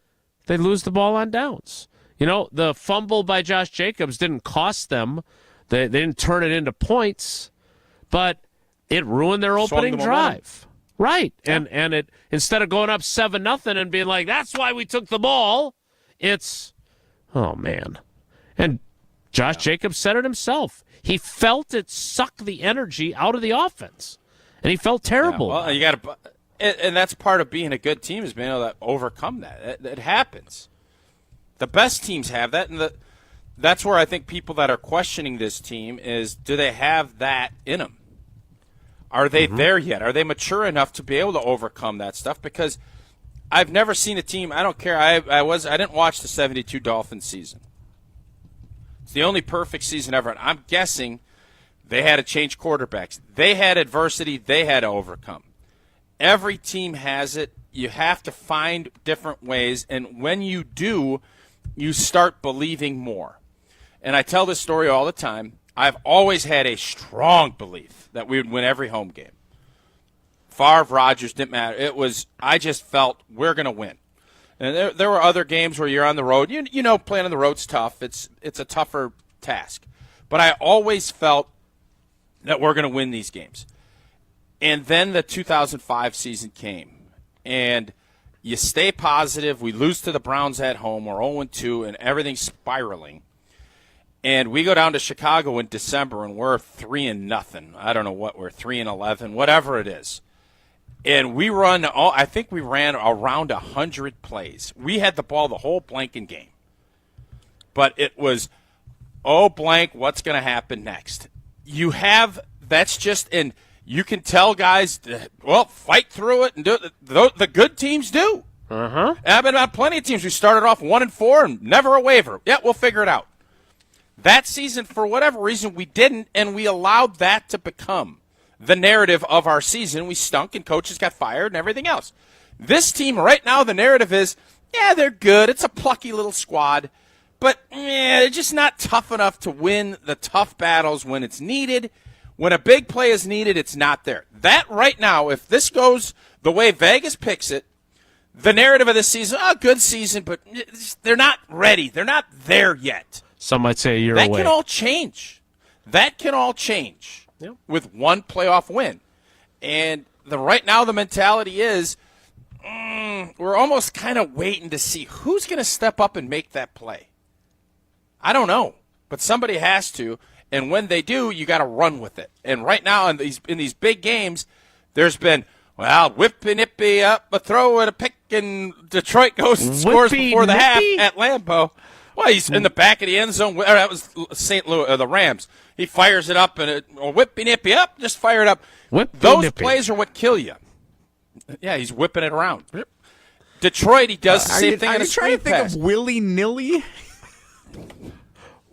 they lose the ball on downs. You know, the fumble by Josh Jacobs didn't cost them. They didn't turn it into points, but it ruined their opening drive. Right. Yeah. And it, instead of going up 7-0 and being like, that's why we took the ball, it's, oh, man. And Josh Jacobs said it himself. He felt it suck the energy out of the offense, and he felt terrible. Yeah, well, you got to, and that's part of being a good team is being able to overcome that. It happens. The best teams have that, and that's where I think people that are questioning this team is, do they have that in them? Are they there yet? Are they mature enough to be able to overcome that stuff? Because I've never seen a team. I don't care. I didn't watch the 72 Dolphins season. It's the only perfect season ever. And I'm guessing they had to change quarterbacks. They had adversity they had to overcome. Every team has it. You have to find different ways, and when you do, you start believing more. And I tell this story all the time. I've always had a strong belief that we would win every home game. Favre, Rodgers, didn't matter. I just felt we're going to win. And there were other games where you're on the road. You know, playing on the road's tough. It's a tougher task. But I always felt that we're going to win these games. And then the 2005 season came. And you stay positive. We lose to the Browns at home. We're 0-2, and everything's spiraling. And we go down to Chicago in December, and we're 3-0. I don't know what we're 3-11, whatever it is. And we run. I think we ran around 100 plays. We had the ball the whole blanking game. But it was, blank, what's going to happen next? That's just, and you can tell guys, fight through it and do it. The good teams do. Uh-huh. And I've been on plenty of teams who started off 1-4 and never a waiver. Yeah, we'll figure it out. That season, for whatever reason, we didn't, and we allowed that to become the narrative of our season. We stunk, and coaches got fired and everything else. This team right now, the narrative is, they're good. It's a plucky little squad, but they're just not tough enough to win the tough battles when it's needed. When a big play is needed, it's not there. That right now, if this goes the way Vegas picks it, the narrative of this season, good season, but they're not ready. They're not there yet. Some might say a year away. That can all change with one playoff win. And right now the mentality is we're almost kind of waiting to see who's going to step up and make that play. I don't know, but somebody has to. And when they do, you got to run with it. And right now in these big games, there's been, whippy-nippy up a throw and a pick, and Detroit goes and scores before the half at Lambeau. Well, he's in the back of the end zone. That was St. Louis, the Rams. He fires it up, and whippy-nippy up, just fire it up. Those plays are what kill you. Yeah, he's whipping it around. Detroit, he does the same thing on a screen pass. Are you trying to think of willy-nilly?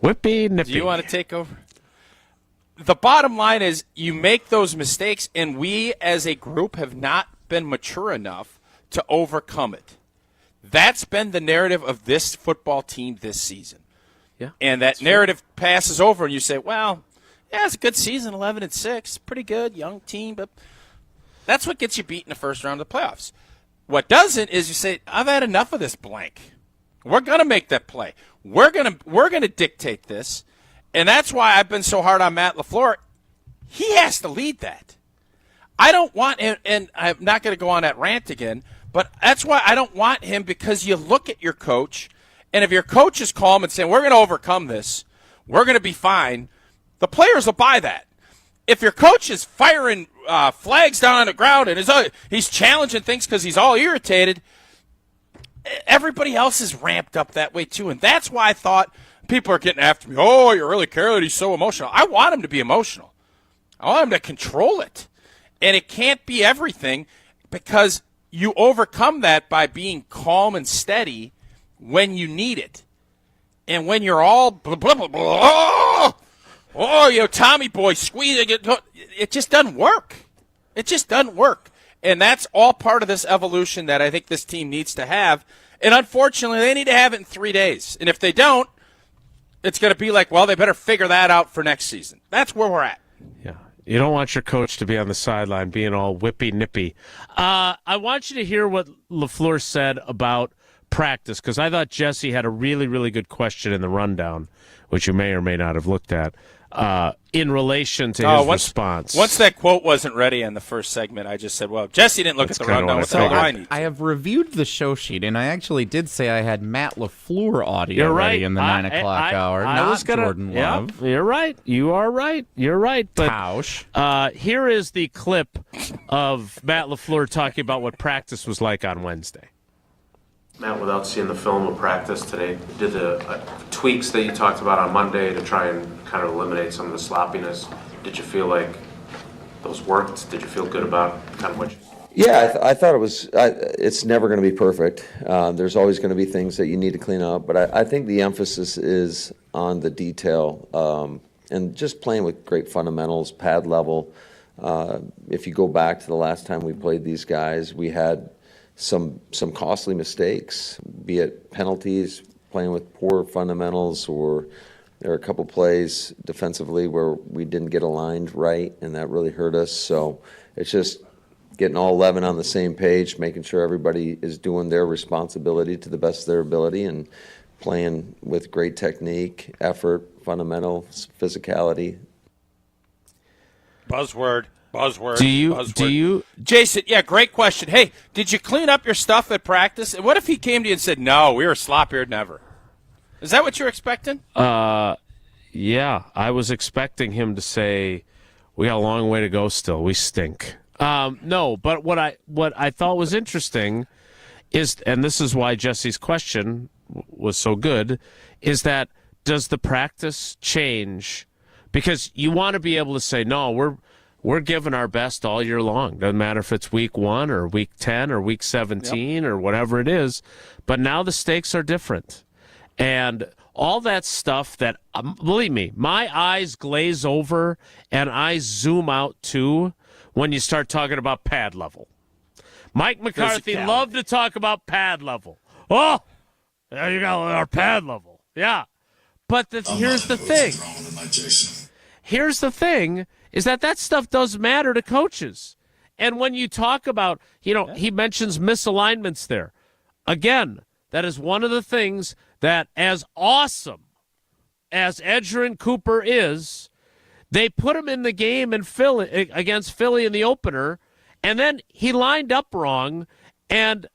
Whippy nippy. Do you want to take over? The bottom line is you make those mistakes, and we as a group have not been mature enough to overcome it. That's been the narrative of this football team this season. Yeah, and that narrative passes over, and you say, well, yeah, it's a good season, 11-6, pretty good, young team, but that's what gets you beat in the first round of the playoffs. What doesn't is you say, I've had enough of this blank. We're going to make that play. We're going to dictate this. And that's why I've been so hard on Matt Lafleur. He has to lead that. I don't want him, and I'm not going to go on that rant again, but that's why I don't want him, because you look at your coach, and if your coach is calm and saying, we're going to overcome this, we're going to be fine, the players will buy that. If your coach is firing flags down on the ground and he's challenging things because he's all irritated, everybody else is ramped up that way too. And that's why I thought people are getting after me. Oh, you really care that he's so emotional. I want him to be emotional. I want him to control it. And it can't be everything, because you overcome that by being calm and steady when you need it. And when you're all blah, blah, blah, blah, Tommy boy squeezing it just doesn't work. It just doesn't work. And that's all part of this evolution that I think this team needs to have. And unfortunately, they need to have it in 3 days. And if they don't, it's going to be like, well, they better figure that out for next season. That's where we're at. Yeah. You don't want your coach to be on the sideline being all whippy-nippy. I want you to hear what Lafleur said about practice, because I thought Jesse had a really, really good question in the rundown, which you may or may not have looked at, in relation to his response. Once that quote wasn't ready in the first segment, I just said, well, Jesse didn't look at the rundown. What the hell do I need? I have reviewed the show sheet, and I actually did say I had Matt Lafleur audio ready in the 9 o'clock hour, not Jordan Love. You're right. You are right. You're right. But Tausch. Here is the clip of Matt Lafleur talking about what practice was like on Wednesday. Matt, without seeing the film of practice today, did the tweaks that you talked about on Monday to try and kind of eliminate some of the sloppiness, did you feel like those worked? Did you feel good about kind of what you... Yeah, I thought it was, it's never going to be perfect. There's always going to be things that you need to clean up, but I think the emphasis is on the detail and just playing with great fundamentals, pad level. If you go back to the last time we played these guys, we had some costly mistakes, be it penalties, playing with poor fundamentals, or there are a couple plays defensively where we didn't get aligned right, and that really hurt us. So it's just getting all 11 on the same page, making sure everybody is doing their responsibility to the best of their ability, and playing with great technique, effort, fundamentals, physicality. Buzzword. Do you, Jason? Yeah, great question. Hey, did you clean up your stuff at practice? And what if he came to you and said, "No, we were sloppier than ever"? Is that what you're expecting? Yeah, I was expecting him to say, "We got a long way to go still. We stink." No, but what I thought was interesting is, and this is why Jesse's question was so good, is that does the practice change? Because you want to be able to say, "No, we're giving our best all year long. Doesn't matter if it's week 1 or week 10 or week 17 or whatever it is. But now the stakes are different." And all that stuff that, believe me, my eyes glaze over and I zoom out too when you start talking about pad level. Mike McCarthy loved to talk about pad level. Oh, there you got our pad level. Yeah. But here's the thing. Here's the thing. Is that stuff does matter to coaches. And when you talk about, he mentions misalignments there. Again, that is one of the things that, as awesome as Edgerrin Cooper is, they put him in the game in Philly, against Philly in the opener, and then he lined up wrong, and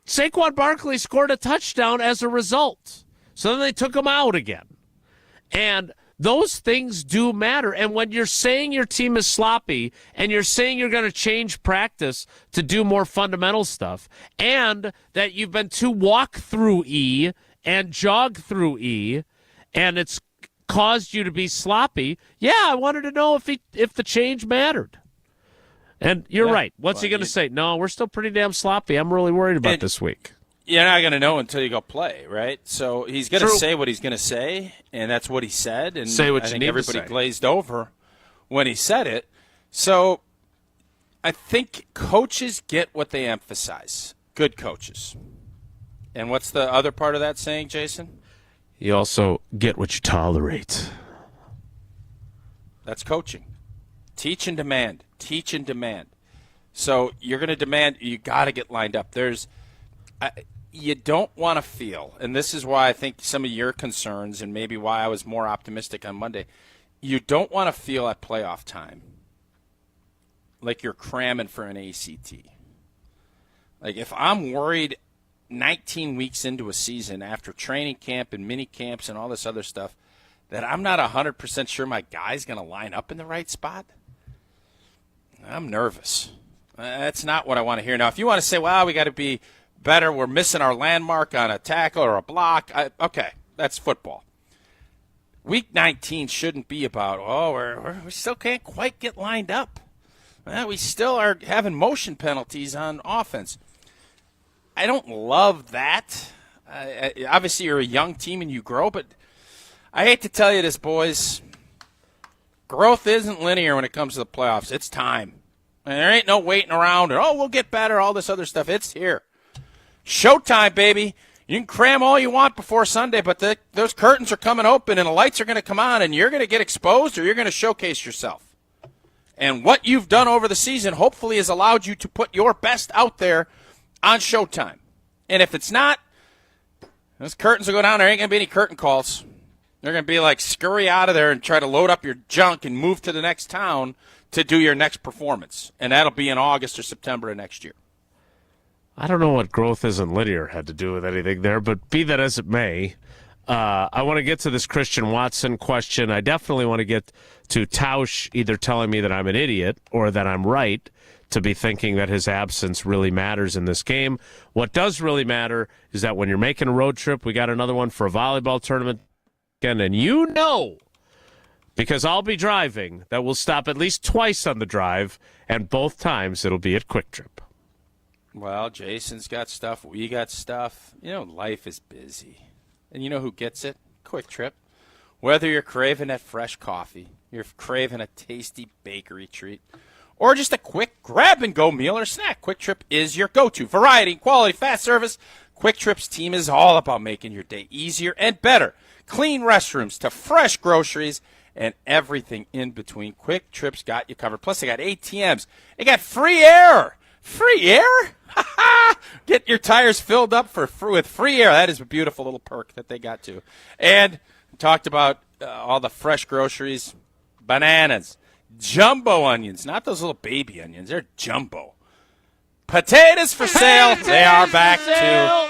Saquon Barkley scored a touchdown as a result. So then they took him out again. And those things do matter. And when you're saying your team is sloppy and you're saying you're going to change practice to do more fundamental stuff, and that you've been too walk-through-y and jog-through-y, and it's caused you to be sloppy, I wanted to know if the change mattered. And you're right. What's he going to say? No, we're still pretty damn sloppy. I'm really worried about this week. you're not going to know until you go play, right? So he's going to say what he's going to say, and that's what he said. And say what I you think need everybody to say. glazed over when he said it. So I think coaches get what they emphasize. Good coaches. And what's the other part of that saying, Jason? You also get what you tolerate. That's coaching. Teach and demand. Teach and demand. So you're going to demand, you got to get lined up. You don't want to feel, and this is why I think some of your concerns and maybe why I was more optimistic on Monday, you don't want to feel at playoff time like you're cramming for an ACT. Like if I'm worried 19 weeks into a season after training camp and mini camps and all this other stuff that I'm not 100% sure my guy's going to line up in the right spot, I'm nervous. That's not what I want to hear. Now, if you want to say, well, we got to be better, we're missing our landmark on a tackle or a block, okay, that's football. Week 19 shouldn't be about, we still can't quite get lined up. Well, we still are having motion penalties on offense. I don't love that. Obviously, you're a young team and you grow, but I hate to tell you this, boys. Growth isn't linear when it comes to the playoffs. It's time. And there ain't no waiting around and, we'll get better, all this other stuff. It's here. Showtime, baby. You can cram all you want before Sunday, but those curtains are coming open and the lights are going to come on and you're going to get exposed or you're going to showcase yourself. And what you've done over the season hopefully has allowed you to put your best out there on Showtime. And if it's not, those curtains will go down. There ain't going to be any curtain calls. They're going to be like, scurry out of there and try to load up your junk and move to the next town to do your next performance. And that'll be in August or September of next year. I don't know what growth isn't linear had to do with anything there, but be that as it may, I want to get to this Christian Watson question. I definitely want to get to Tausch either telling me that I'm an idiot or that I'm right to be thinking that his absence really matters in this game. What does really matter is that when you're making a road trip, we got another one for a volleyball tournament, and you know, because I'll be driving, that we'll stop at least twice on the drive, and both times it'll be at Quick Trip. Well, Jason's got stuff. We got stuff. Life is busy. And you know who gets it? Quick Trip. Whether you're craving that fresh coffee, you're craving a tasty bakery treat, or just a quick grab-and-go meal or snack, Quick Trip is your go-to. Variety, quality, fast service. Quick Trip's team is all about making your day easier and better. Clean restrooms to fresh groceries and everything in between. Quick Trip's got you covered. Plus, they got ATMs. They got free air. Free air? Get your tires filled up with free air. That is a beautiful little perk that they got to. And we talked about all the fresh groceries, bananas, jumbo onions, not those little baby onions. They're jumbo. Potatoes for sale. They are back to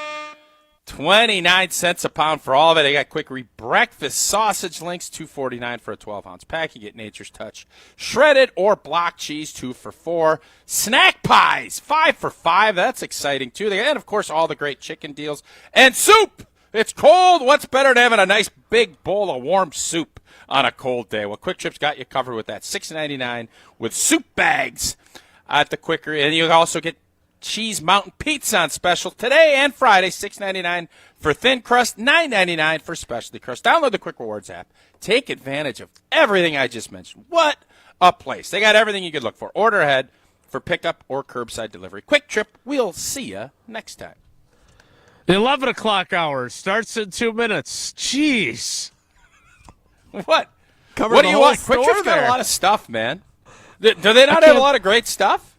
29 cents a pound for all of it. They got quick breakfast sausage links, $2.49 for a 12-ounce pack. You get Nature's Touch shredded or block cheese, 2 for $4. Snack pies, 5 for $5. That's exciting, too. And, of course, all the great chicken deals. And soup. It's cold. What's better than having a nice big bowl of warm soup on a cold day? Well, Quick Trip's got you covered with that. $6.99 with soup bags at the Quicker. And you also get Cheese Mountain Pizza on special today and Friday, $6.99 for thin crust, $9.99 for specialty crust. Download the Quick Rewards app. Take advantage of everything I just mentioned. What a place. They got everything you could look for. Order ahead for pickup or curbside delivery. Quick Trip. We'll see you next time. The 11 o'clock hour starts in 2 minutes. Jeez. What? What do you want? Quick Trip's got a lot of stuff, man. Do they not have a lot of great stuff?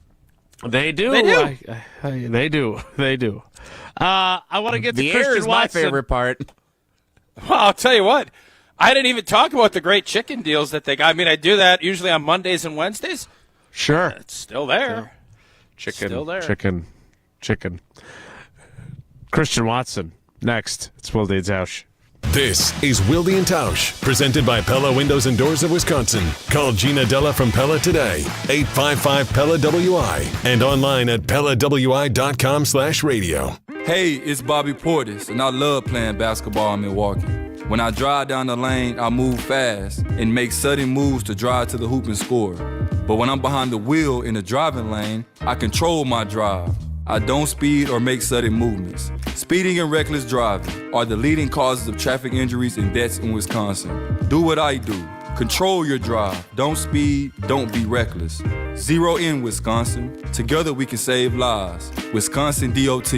They do. They do. They do. They do. I want to get to the Christian air is Watson. my favorite part. Well, I'll tell you what. I didn't even talk about the great chicken deals that they got. I mean, I do that usually on Mondays and Wednesdays. Sure. It's still there. Chicken. Still there. Chicken. Christian Watson. Next. It's Wilde and Tausch. This is Wilde and Tausch, presented by Pella Windows and Doors of Wisconsin. Call Gina Della from Pella today, 855-PELLA-WI, and online at PellaWI.com/radio. Hey, it's Bobby Portis, and I love playing basketball in Milwaukee. When I drive down the lane, I move fast and make sudden moves to drive to the hoop and score. But when I'm behind the wheel in the driving lane, I control my drive. I don't speed or make sudden movements. Speeding and reckless driving are the leading causes of traffic injuries and deaths in Wisconsin. Do what I do. Control your drive. Don't speed. Don't be reckless. Zero in Wisconsin. Together we can save lives. Wisconsin DOT.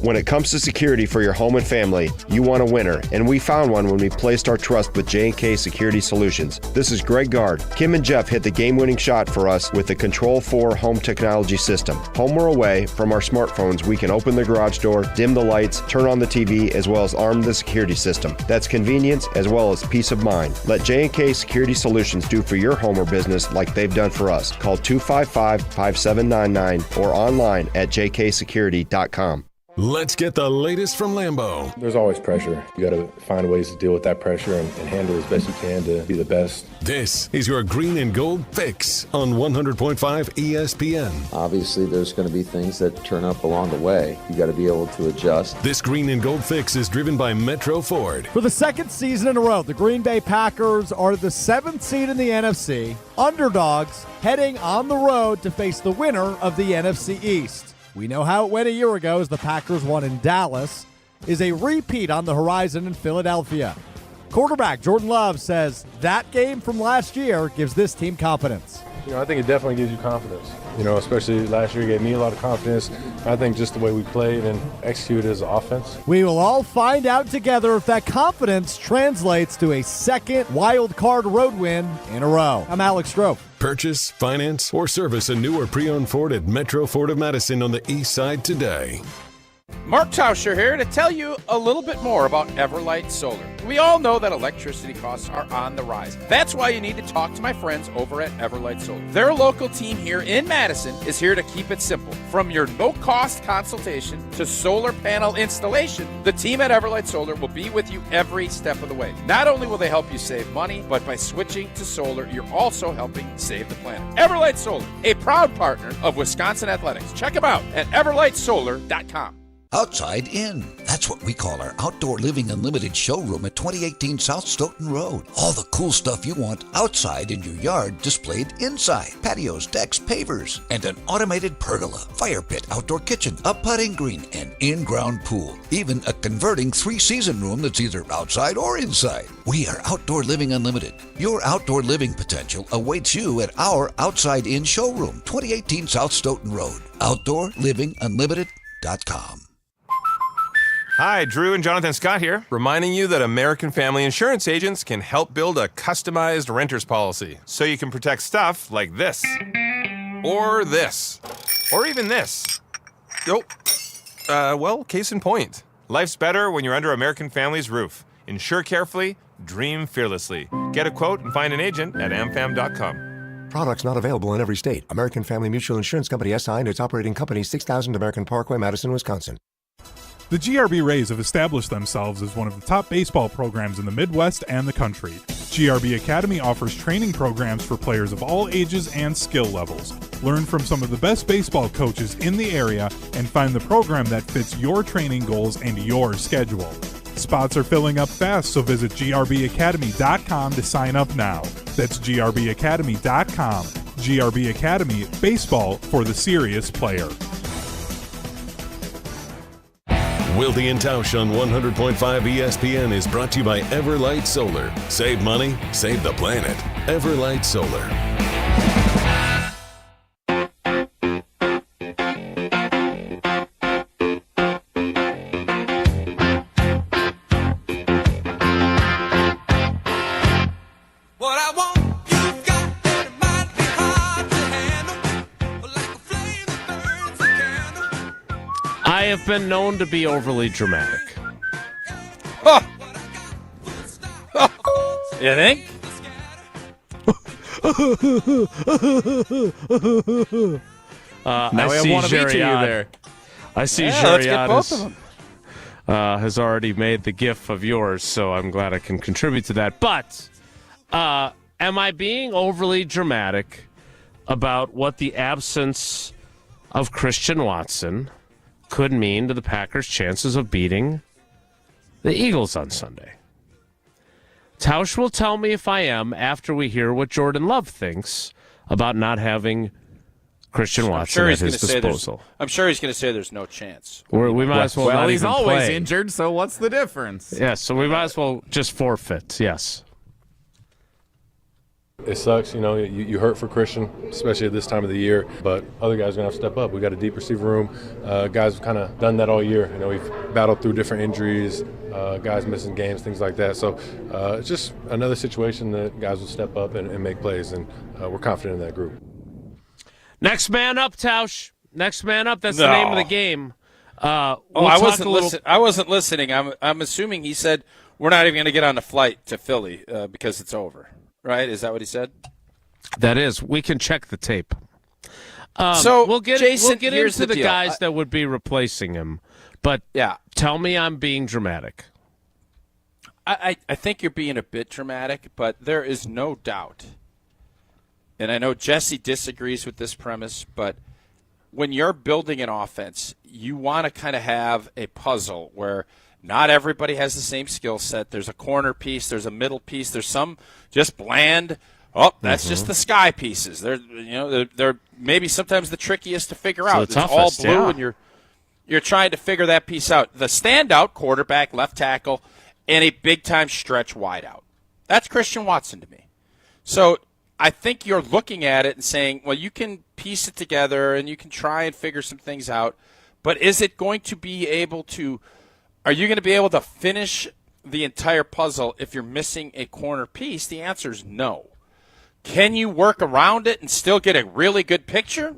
When it comes to security for your home and family, you want a winner, and we found one when we placed our trust with J&K Security Solutions. This is Greg Gard. Kim and Jeff hit the game-winning shot for us with the Control 4 home technology system. Home or away, from our smartphones, we can open the garage door, dim the lights, turn on the TV, as well as arm the security system. That's convenience as well as peace of mind. Let J&K Security Solutions do for your home or business like they've done for us. Call 255-5799 or online at jksecurity.com. Let's get the latest from Lambeau. There's always pressure. You got to find ways to deal with that pressure and handle it as best you can to be the best. This is your green and gold fix on 100.5 ESPN. Obviously, there's going to be things that turn up along the way. You got to be able to adjust. This green and gold fix is driven by Metro Ford. For the second season in a row, the Green Bay Packers are the 7th seed in the NFC, underdogs heading on the road to face the winner of the NFC East. We know how it went a year ago as the Packers won in Dallas. Is a repeat on the horizon in Philadelphia. Quarterback Jordan Love says that game from last year gives this team confidence. I think it definitely gives you confidence. Especially last year, it gave me a lot of confidence. I think just the way we played and executed as an offense. We will all find out together if that confidence translates to a second wild card road win in a row. I'm Alex Strofe. Purchase, finance, or service a new or pre-owned Ford at Metro Ford of Madison on the east side today. Mark Tauscher here to tell you a little bit more about Everlight Solar. We all know that electricity costs are on the rise. That's why you need to talk to my friends over at Everlight Solar. Their local team here in Madison is here to keep it simple. From your no-cost consultation to solar panel installation, the team at Everlight Solar will be with you every step of the way. Not only will they help you save money, but by switching to solar, you're also helping save the planet. Everlight Solar, a proud partner of Wisconsin Athletics. Check them out at everlightsolar.com. Outside In. That's what we call our Outdoor Living Unlimited showroom at 2018 South Stoughton Road. All the cool stuff you want outside in your yard displayed inside. Patios, decks, pavers, and an automated pergola, fire pit, outdoor kitchen, a putting green, and in-ground pool. Even a converting 3-season room that's either outside or inside. We are Outdoor Living Unlimited. Your outdoor living potential awaits you at our Outside In showroom, 2018 South Stoughton Road. OutdoorLivingUnlimited.com. Hi, Drew and Jonathan Scott here, reminding you that American Family Insurance agents can help build a customized renter's policy so you can protect stuff like this, or this, or even this. Well, case in point. Life's better when you're under American Family's roof. Insure carefully, dream fearlessly. Get a quote and find an agent at amfam.com. Products not available in every state. American Family Mutual Insurance Company SI and its operating company 6000 American Parkway, Madison, Wisconsin. The GRB Rays have established themselves as one of the top baseball programs in the Midwest and the country. GRB Academy offers training programs for players of all ages and skill levels. Learn from some of the best baseball coaches in the area and find the program that fits your training goals and your schedule. Spots are filling up fast, so visit grbacademy.com to sign up now. That's grbacademy.com. GRB Academy, baseball for the serious player. Wilde and Tausch on 100.5 ESPN is brought to you by Everlight Solar. Save money, save the planet. Everlight Solar. I have been known to be overly dramatic. You think? Now we have one of each of you there. I see let's get both of them. Has already made the gif of yours, so I'm glad I can contribute to that. But am I being overly dramatic about what the absence of Christian Watson could mean to the Packers' chances of beating the Eagles on Sunday? Tausch will tell me if I am after we hear what Jordan Love thinks about not having Christian Watson at his disposal. I'm sure he's going to say there's no chance. We might as well. Well, not he's even always play. injured, so what's the difference? Yes, so we might as well just forfeit. Yes. It sucks, you hurt for Christian, especially at this time of the year, but other guys are going to have to step up. We got a deep receiver room. Guys have kind of done that all year. We've battled through different injuries, guys missing games, things like that. So it's just another situation that guys will step up and make plays, and we're confident in that group. Next man up, Tausch. Next man up. That's the name of the game. I wasn't listening. I'm assuming he said we're not even going to get on the flight to Philly because it's over. Right? Is that what he said? That is. We can check the tape. So we'll get into the deal. guys that would be replacing him. But tell me I'm being dramatic. I think you're being a bit dramatic, but there is no doubt. And I know Jesse disagrees with this premise, but when you're building an offense, you want to kind of have a puzzle where not everybody has the same skill set. There's a corner piece. There's a middle piece. There's some just bland. Oh, that's just the sky pieces. They're maybe sometimes the trickiest to figure out. It's all blue, and you're trying to figure that piece out. The standout quarterback, left tackle, and a big-time stretch wideout. That's Christian Watson to me. So I think you're looking at it and saying, well, you can piece it together and you can try and figure some things out, but is it going to be able to – are you going to be able to finish the entire puzzle if you're missing a corner piece? The answer is no. Can you work around it and still get a really good picture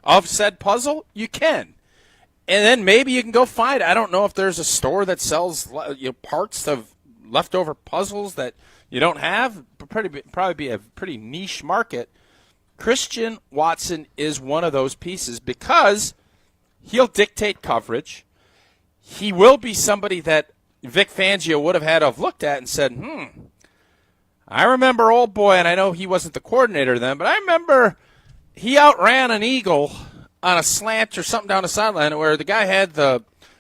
of said puzzle? You can. And then maybe you can go find, I don't know if there's a store that sells parts of leftover puzzles that you don't have. Probably be a pretty niche market. Christian Watson is one of those pieces because he'll dictate coverage. He will be somebody that Vic Fangio would have had to have looked at and said, I remember old boy, and I know he wasn't the coordinator then, but I remember he outran an eagle on a slant or something down the sideline where the guy had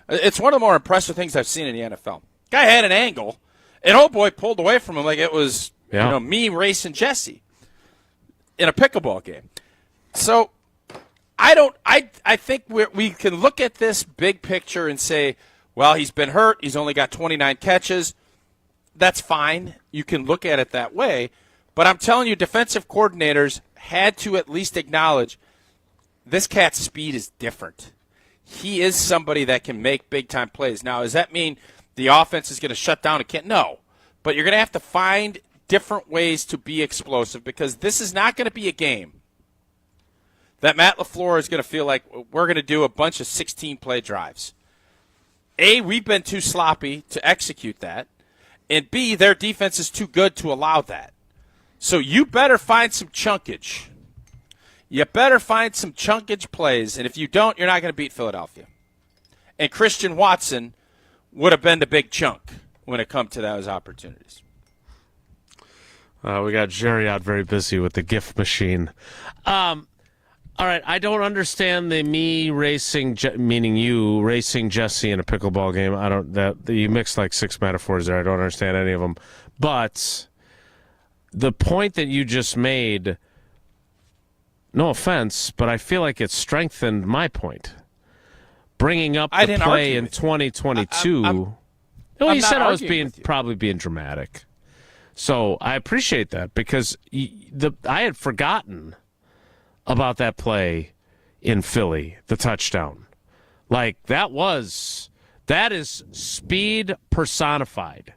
it's one of the more impressive things I've seen in the NFL. Guy had an angle, and old boy pulled away from him like it was me racing Jesse in a pickleball game. So I think we can look at this big picture and say, well, he's been hurt. He's only got 29 catches. That's fine. You can look at it that way. But I'm telling you, defensive coordinators had to at least acknowledge this cat's speed is different. He is somebody that can make big-time plays. Now, does that mean the offense is going to shut down? No. But you're going to have to find different ways to be explosive because this is not going to be a game that Matt Lafleur is going to feel like we're going to do a bunch of 16-play drives. A, we've been too sloppy to execute that. And B, their defense is too good to allow that. So you better find some chunkage. You better find some chunkage plays. And if you don't, you're not going to beat Philadelphia. And Christian Watson would have been the big chunk when it comes to those opportunities. We got Jerry out very busy with the gift machine. All right, I don't understand the meaning you racing Jesse in a pickleball game. You mixed like 6 metaphors there. I don't understand any of them. But the point that you just made, no offense, but I feel like it strengthened my point. Bringing up the play in 2022. You said I was probably being dramatic. So I appreciate that because I had forgotten about that play in Philly, the touchdown. Like, that is speed personified.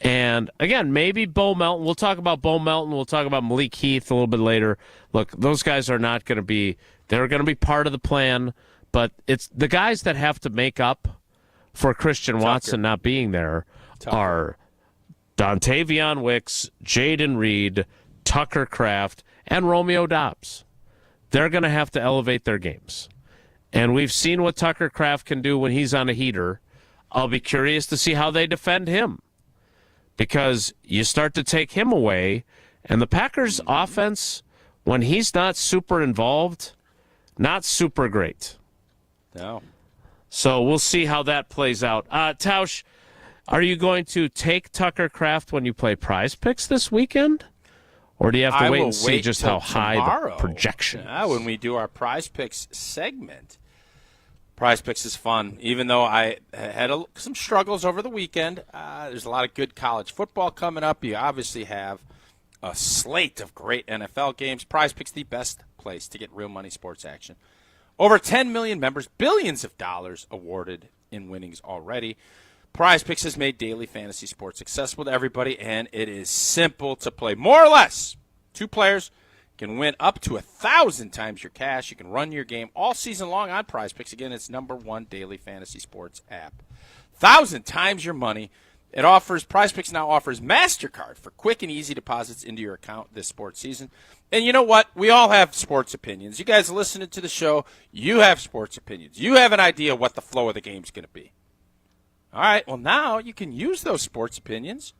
And, again, maybe Bo Melton. We'll talk about Bo Melton. We'll talk about Malik Heath a little bit later. Look, those guys are not going to be – they're going to be part of the plan. But it's the guys that have to make up for Christian Watson not being there are Dontavion Wicks, Jaden Reed, Tucker Kraft, and Romeo Doubs. They're going to have to elevate their games. And we've seen what Tucker Kraft can do when he's on a heater. I'll be curious to see how they defend him. Because you start to take him away, and the Packers' offense, when he's not super involved, not super great. No. So we'll see how that plays out. Tausch, are you going to take Tucker Kraft when you play Prize Picks this weekend? Or do you have to wait and see just how high the projection is? When we do our Prize Picks segment. Prize Picks is fun, even though I had some struggles over the weekend. There's a lot of good college football coming up. You obviously have a slate of great NFL games. Prize Picks, the best place to get real money sports action. Over 10 million members, billions of dollars awarded in winnings already. Prize Picks has made daily fantasy sports accessible to everybody, and it is simple to play. More or less, 2 players can win up to 1,000 times your cash. You can run your game all season long on Prize Picks. Again, it's #1 daily fantasy sports app. 1,000 times your money. Prize Picks now offers MasterCard for quick and easy deposits into your account this sports season. And you know what? We all have sports opinions. You guys listening to the show, you have sports opinions. You have an idea what the flow of the game's going to be. All right, well, now you can use those sports opinions.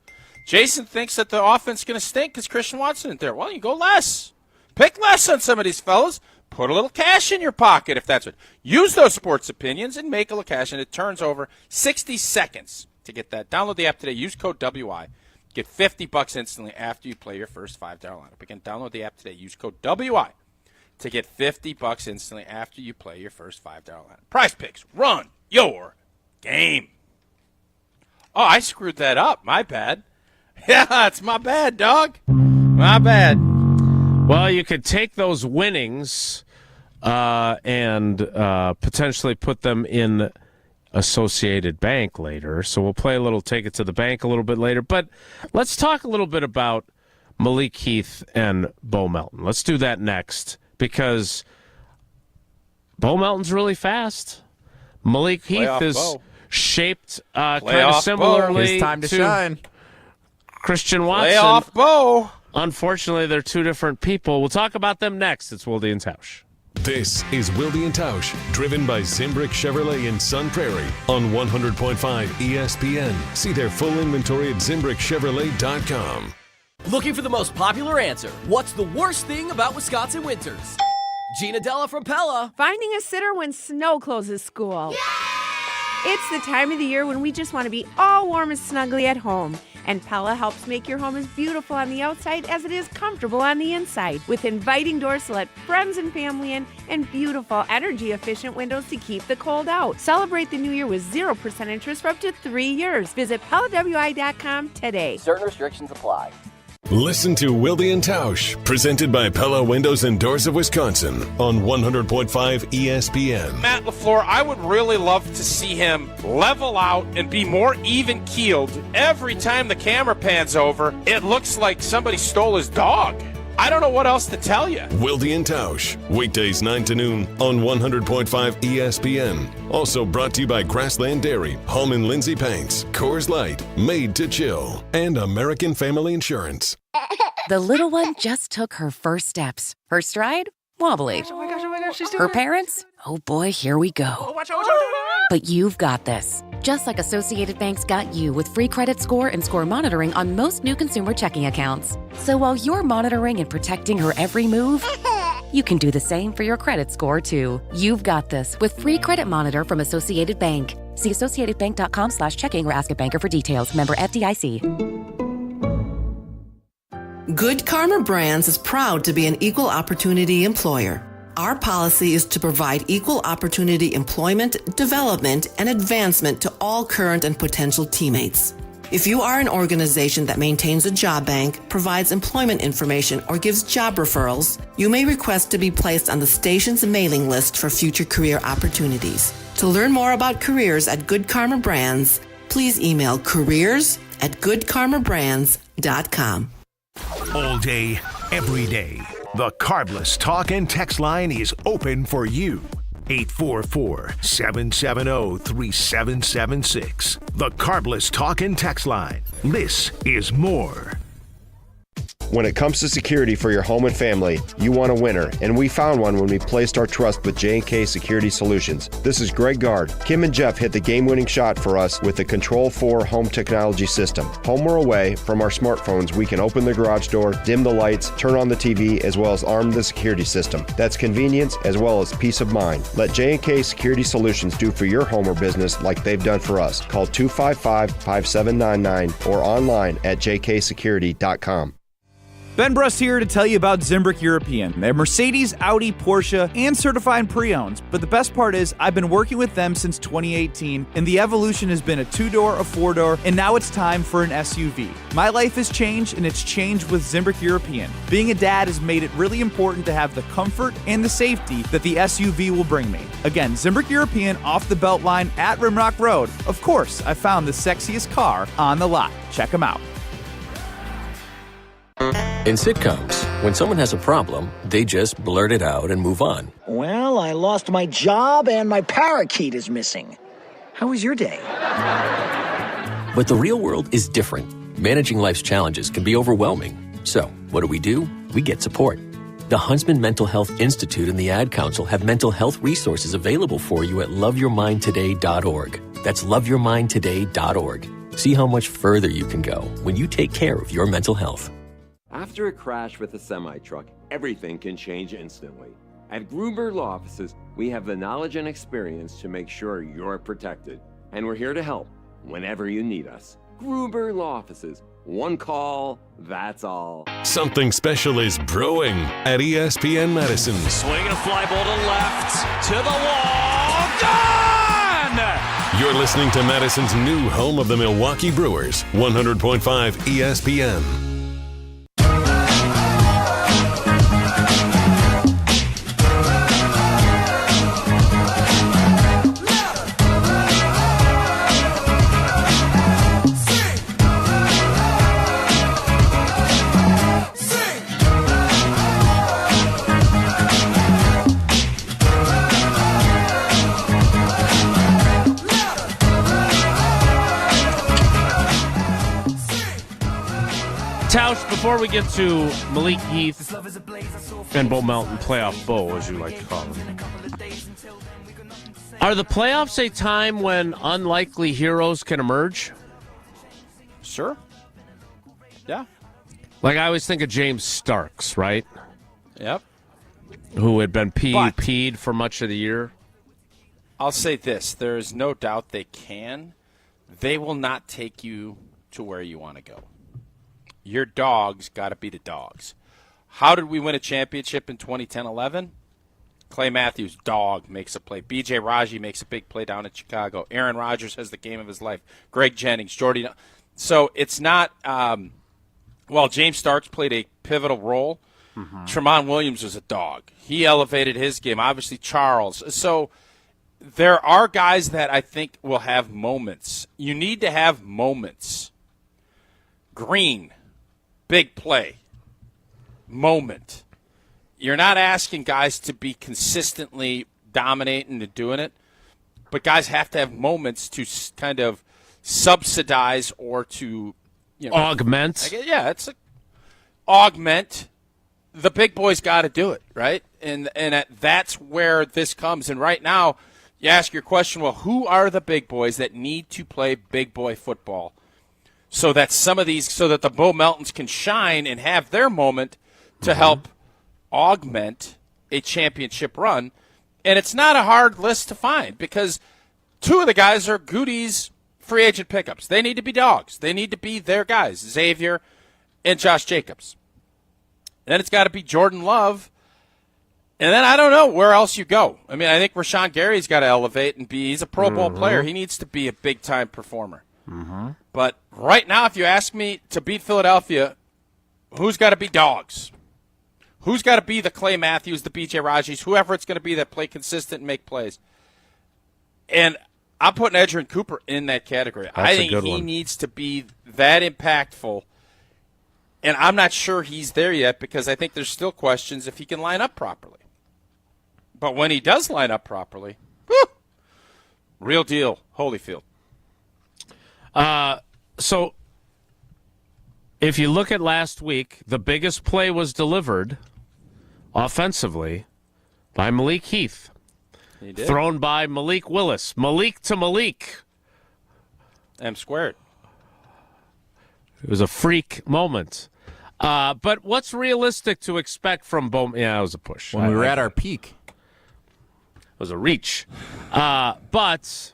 Jason thinks that the offense is going to stink because Christian Watson isn't there. Well, you go less. Pick less on some of these fellas. Put a little cash in your pocket if that's what. Use those sports opinions and make a little cash, and it turns over 60 seconds to get that. Download the app today. Use code WI. Get $50 instantly after you play your first $5 lineup. Again, download the app today. Use code WI to get $50 instantly after you play your first $5 lineup. Prize Picks. Run your game. Oh, I screwed that up. My bad. Yeah, it's my bad, dog. My bad. Well, you could take those winnings and potentially put them in Associated Bank later. So we'll play a little Take It to the Bank a little bit later. But let's talk a little bit about Malik Heath and Bo Melton. Let's do that next because Bo Melton's really fast. Malik Heath is shaped kind of similarly His time to shine. Christian Watson. Lay off Bo. Unfortunately, they're 2 different people. We'll talk about them next. It's Wilde and Tausch. This is Wilde and Tausch, driven by Zimbrick Chevrolet in Sun Prairie on 100.5 ESPN. See their full inventory at ZimbrickChevrolet.com. Looking for the most popular answer. What's the worst thing about Wisconsin winters? Gina Della from Pella. Finding a sitter when snow closes school. Yay! It's the time of the year when we just want to be all warm and snuggly at home. And Pella helps make your home as beautiful on the outside as it is comfortable on the inside. With inviting doors to let friends and family in and beautiful, energy-efficient windows to keep the cold out. Celebrate the new year with 0% interest for up to 3 years. Visit PellaWI.com today. Certain restrictions apply. Listen to Wilde and Tausch, presented by Pella Windows and Doors of Wisconsin on 100.5 ESPN. Matt Lafleur, I would really love to see him level out and be more even-keeled. Every time the camera pans over, it looks like somebody stole his dog. I don't know what else to tell you. Wilde and Tausch, weekdays 9 to noon on 100.5 ESPN. Also brought to you by Grassland Dairy, Hallman Lindsay Paints, Coors Light, Made to Chill, and American Family Insurance. The little one just took her first steps. Her stride? Wobbly. Oh my gosh, she's doing her parents? Oh boy, here we go. Oh, watch out. But you've got this. Just like Associated Bank's got you with free credit score and score monitoring on most new consumer checking accounts. So while you're monitoring and protecting her every move, you can do the same for your credit score, too. You've got this with free credit monitor from Associated Bank. See associatedbank.com/checking or ask a banker for details. Member FDIC. Good Karma Brands is proud to be an equal opportunity employer. Our policy is to provide equal opportunity employment, development, and advancement to all current and potential teammates. If you are an organization that maintains a job bank, provides employment information, or gives job referrals, you may request to be placed on the station's mailing list for future career opportunities. To learn more about careers at Good Karma Brands, please email careers@goodkarmabrands.com. All day, every day. The Carbless Talk and Text line is open for you. 844-770-3776. The Carbless Talk and Text line. This is more. When it comes to security for your home and family, you want a winner, and we found one when we placed our trust with J&K Security Solutions. This is Greg Gard. Kim and Jeff hit the game-winning shot for us with the Control 4 home technology system. Home or away, from our smartphones, we can open the garage door, dim the lights, turn on the TV, as well as arm the security system. That's convenience as well as peace of mind. Let J&K Security Solutions do for your home or business like they've done for us. Call 255-5799 or online at jksecurity.com. Ben Brust here to tell you about Zimbrick European. They're Mercedes, Audi, Porsche, and certified pre-owns. But the best part is I've been working with them since 2018, and the evolution has been a 2-door, a 4-door, and now it's time for an SUV. My life has changed, and it's changed with Zimbrick European. Being a dad has made it really important to have the comfort and the safety that the SUV will bring me. Again, Zimbrick European off the Beltline at Rimrock Road. Of course, I found the sexiest car on the lot. Check them out. In sitcoms, when someone has a problem, they just blurt it out and move on. Well, I lost my job and my parakeet is missing. How was your day? But the real world is different. Managing life's challenges can be overwhelming. So, what do? We get support. The Huntsman Mental Health Institute and the Ad Council have mental health resources available for you at loveyourmindtoday.org. That's loveyourmindtoday.org. See how much further you can go when you take care of your mental health. After a crash with a semi-truck, everything can change instantly. At Gruber Law Offices, we have the knowledge and experience to make sure you're protected. And we're here to help whenever you need us. Gruber Law Offices. One call, that's all. Something special is brewing at ESPN Madison. Swinging a fly ball to left, to the wall, gone! You're listening to Madison's new home of the Milwaukee Brewers, 100.5 ESPN. Tausch, before we get to Malik Heath and Bo Melton, playoff Bo, as you like to call him, are the playoffs a time when unlikely heroes can emerge? Sure. Yeah. Like, I always think of James Starks, right? Yep. Who had been PUP'd for much of the year. I'll say this. There is no doubt they can. They will not take you to where you want to go. Your dogs got to be the dogs. How did we win a championship in 2010-11? Clay Matthews, dog, makes a play. B.J. Raji makes a big play down in Chicago. Aaron Rodgers has the game of his life. Greg Jennings, Jordy. So it's not James Starks played a pivotal role. Mm-hmm. Tremont Williams was a dog. He elevated his game. Obviously, Charles. So there are guys that I think will have moments. You need to have moments. Green. Big play, moment. You're not asking guys to be consistently dominating and doing it, but guys have to have moments to kind of subsidize or to augment. Augment. The big boys got to do it, right? And that's where this comes. And right now, you ask your question, well, who are the big boys that need to play big boy football? So that so that the Bo Meltons can shine and have their moment to help augment a championship run. And it's not a hard list to find because two of the guys are Goody's free agent pickups. They need to be dogs. They need to be their guys, Xavier and Josh Jacobs. Then it's got to be Jordan Love. And then I don't know where else you go. I mean, I think Rashawn Gary's got to elevate and he's a Pro Bowl player. He needs to be a big-time performer. Mm-hmm. But right now, if you ask me to beat Philadelphia, who's got to be dogs? Who's got to be the Clay Matthews, the B.J. Rajis, whoever it's going to be that play consistent and make plays? And I'm putting Edgerrin Cooper in that category. I think he needs to be that impactful. And I'm not sure he's there yet because I think there's still questions if he can line up properly. But when he does line up properly, real deal, Holyfield. So if you look at last week, the biggest play was delivered offensively by Malik Heath. He did. Thrown by Malik Willis. Malik to Malik. M squared. It was a freak moment. But what's realistic to expect from Bowman? Yeah, it was a push. When we were at our peak. It was a reach. But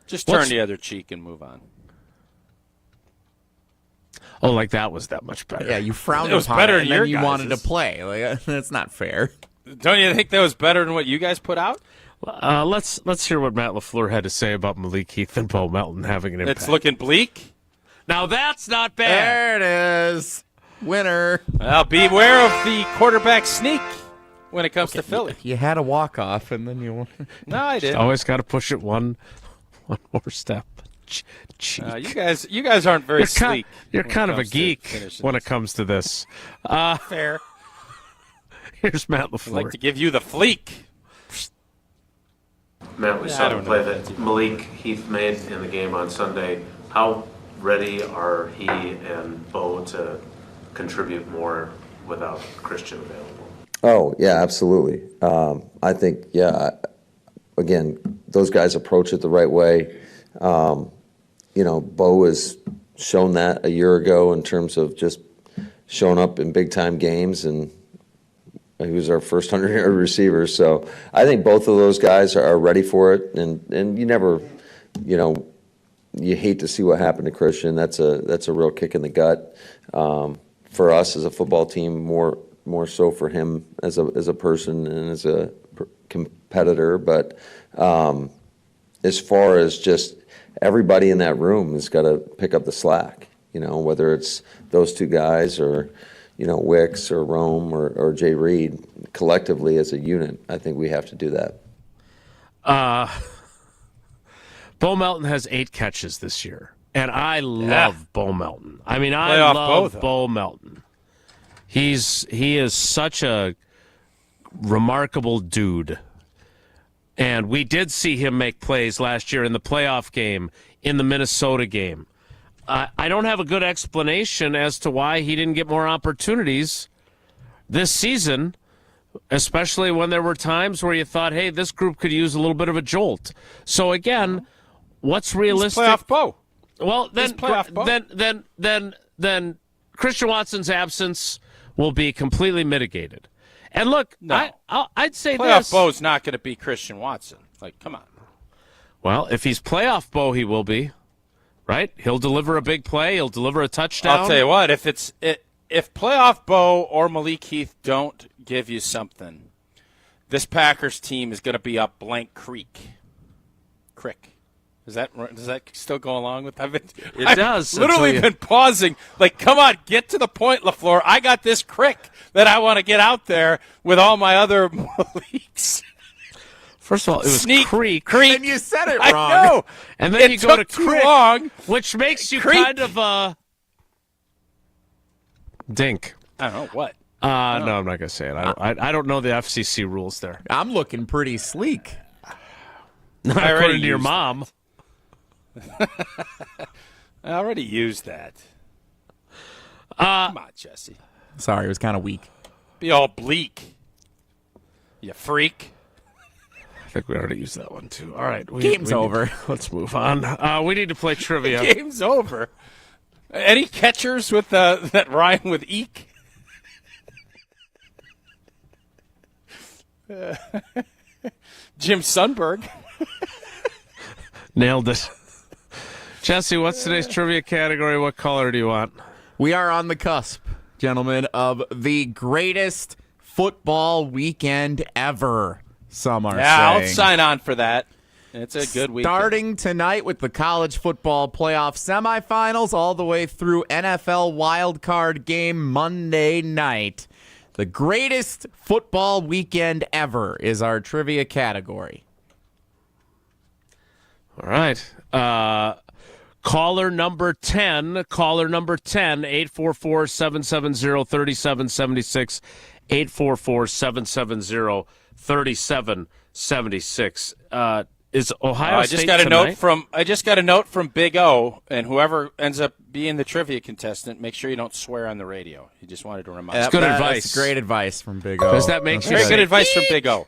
just turn the other cheek and move on. Oh, like that was that much better. Yeah, you frowned it was upon better it, than and your then you wanted to guys's. play. Like, that's not fair. Don't you think that was better than what you guys put out? Let's hear what Matt Lafleur had to say about Malik Heath and Bo Melton having an impact. It's looking bleak. Now that's not bad. There it is. Winner. Well, beware of the quarterback sneak when it comes to Philly. You had a walk-off, and then you... No, I didn't. Always got to push it one more step. You guys aren't very sleek. You're kind of a geek when it comes to this. Fair. Here's Matt LaFleur. I'd like to give you the fleek. Matt, we saw the play that Malik Heath made in the game on Sunday. How ready are he and Bo to contribute more without Christian available? Oh, yeah, absolutely. I think, again, those guys approach it the right way. Bo has shown that a year ago in terms of just showing up in big-time games, and he was our first 100-yard receiver. So I think both of those guys are ready for it, and you never, you hate to see what happened to Christian. That's a real kick in the gut for us as a football team, more so for him as a person and as a competitor. But as far as just everybody in that room has got to pick up the slack, whether it's those two guys or, Wicks or Rome or Jay Reed, collectively as a unit, I think we have to do that. Bo Melton has 8 catches this year, and I love Bo Melton. I mean, I Playoff love Bo Melton. He is such a remarkable dude. And we did see him make plays last year in the playoff game, in the Minnesota game. I don't have a good explanation as to why he didn't get more opportunities this season, especially when there were times where you thought, hey, this group could use a little bit of a jolt. So, again, what's realistic? He's playoff Bo. Well, then Christian Watson's absence will be completely mitigated. And look, no. I'd say playoff Bo's not going to be Christian Watson. Like, come on. Well, if he's playoff Bo, he will be, right? He'll deliver a big play. He'll deliver a touchdown. I'll tell you what, if playoff Bo or Malik Heath don't give you something, this Packers team is going to be up blank crick. Does that still go along with that? It does. I've literally been pausing. Like, come on, get to the point, LaFleur. I got this crick that I want to get out there with all my other Maliks. First of all, it was creek. And you said it wrong. I know. And then you go to too crick, long. which makes you kind of a dink. I don't know what. No, I'm not going to say it. I don't know the FCC rules there. I'm looking pretty sleek. According to your mom. I already used that. Come on, Jesse. Sorry, it was kind of weak. Be all bleak. You freak. I think we already used that one, too. All right. Game's over. Let's move on. We need to play trivia. Game's over. Any catchers with that rhyme with eek? Jim Sundberg. Nailed it. Jesse, what's today's trivia category? What color do you want? We are on the cusp, gentlemen, of the greatest football weekend ever, some are saying. I'll sign on for that. It's a good weekend. Starting tonight with the college football playoff semifinals all the way through NFL wildcard game Monday night. The greatest football weekend ever is our trivia category. All right. Caller number 10, 844-770-3776, 844-770-3776. Is Ohio State tonight? I just got a note from Big O, and whoever ends up being the trivia contestant, make sure you don't swear on the radio. He just wanted to remind you. That's good advice. That's great advice from Big O. Because that makes you very good advice from Big O.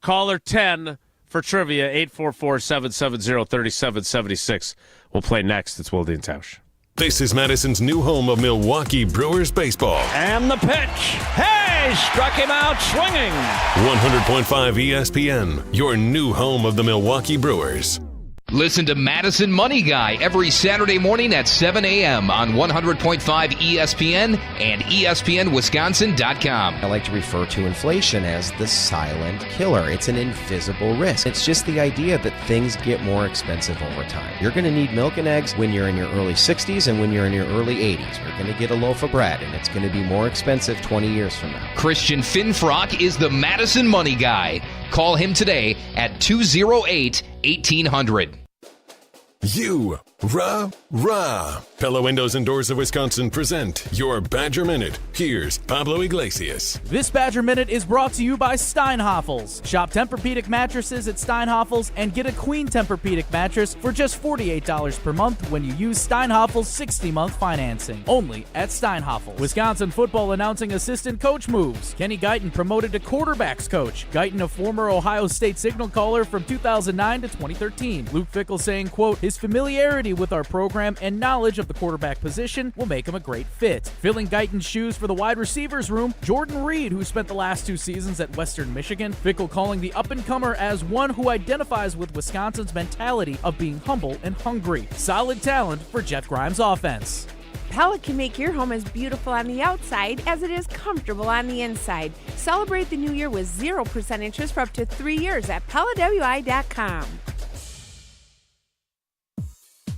Caller 10 for trivia, 844-770-3776. We'll play next. It's Wilde and Tausch. This is Madison's new home of Milwaukee Brewers baseball. And the pitch. Hey, struck him out swinging. 100.5 ESPN, your new home of the Milwaukee Brewers. Listen to Madison Money Guy every Saturday morning at 7 a.m. on 100.5 ESPN and ESPNWisconsin.com. I like to refer to inflation as the silent killer. It's an invisible risk. It's just the idea that things get more expensive over time. You're going to need milk and eggs when you're in your early 60s and when you're in your early 80s. You're going to get a loaf of bread, and it's going to be more expensive 20 years from now. Christian Finfrock is the Madison Money Guy. Call him today at 208-1800. Rah. Pella Windows and Doors of Wisconsin present your Badger Minute. Here's Pablo Iglesias. This Badger Minute is brought to you by Steinhoffels. Shop Tempur-Pedic mattresses at Steinhoffels and get a Queen Tempur-Pedic mattress for just $48 per month when you use Steinhoffels 60-month financing. Only at Steinhoffels. Wisconsin football announcing assistant coach moves. Kenny Guyton promoted to quarterbacks coach. Guyton, a former Ohio State signal caller from 2009 to 2013. Luke Fickell saying, quote, his familiarity with our program and knowledge of the quarterback position will make him a great fit. Filling Guyton's shoes for the wide receivers room, Jordan Reed, who spent the last 2 seasons at Western Michigan. Fickell calling the up-and-comer as one who identifies with Wisconsin's mentality of being humble and hungry. Solid talent for Jeff Grimes' offense. Pella can make your home as beautiful on the outside as it is comfortable on the inside. Celebrate the new year with 0% interest for up to 3 years at PellaWI.com.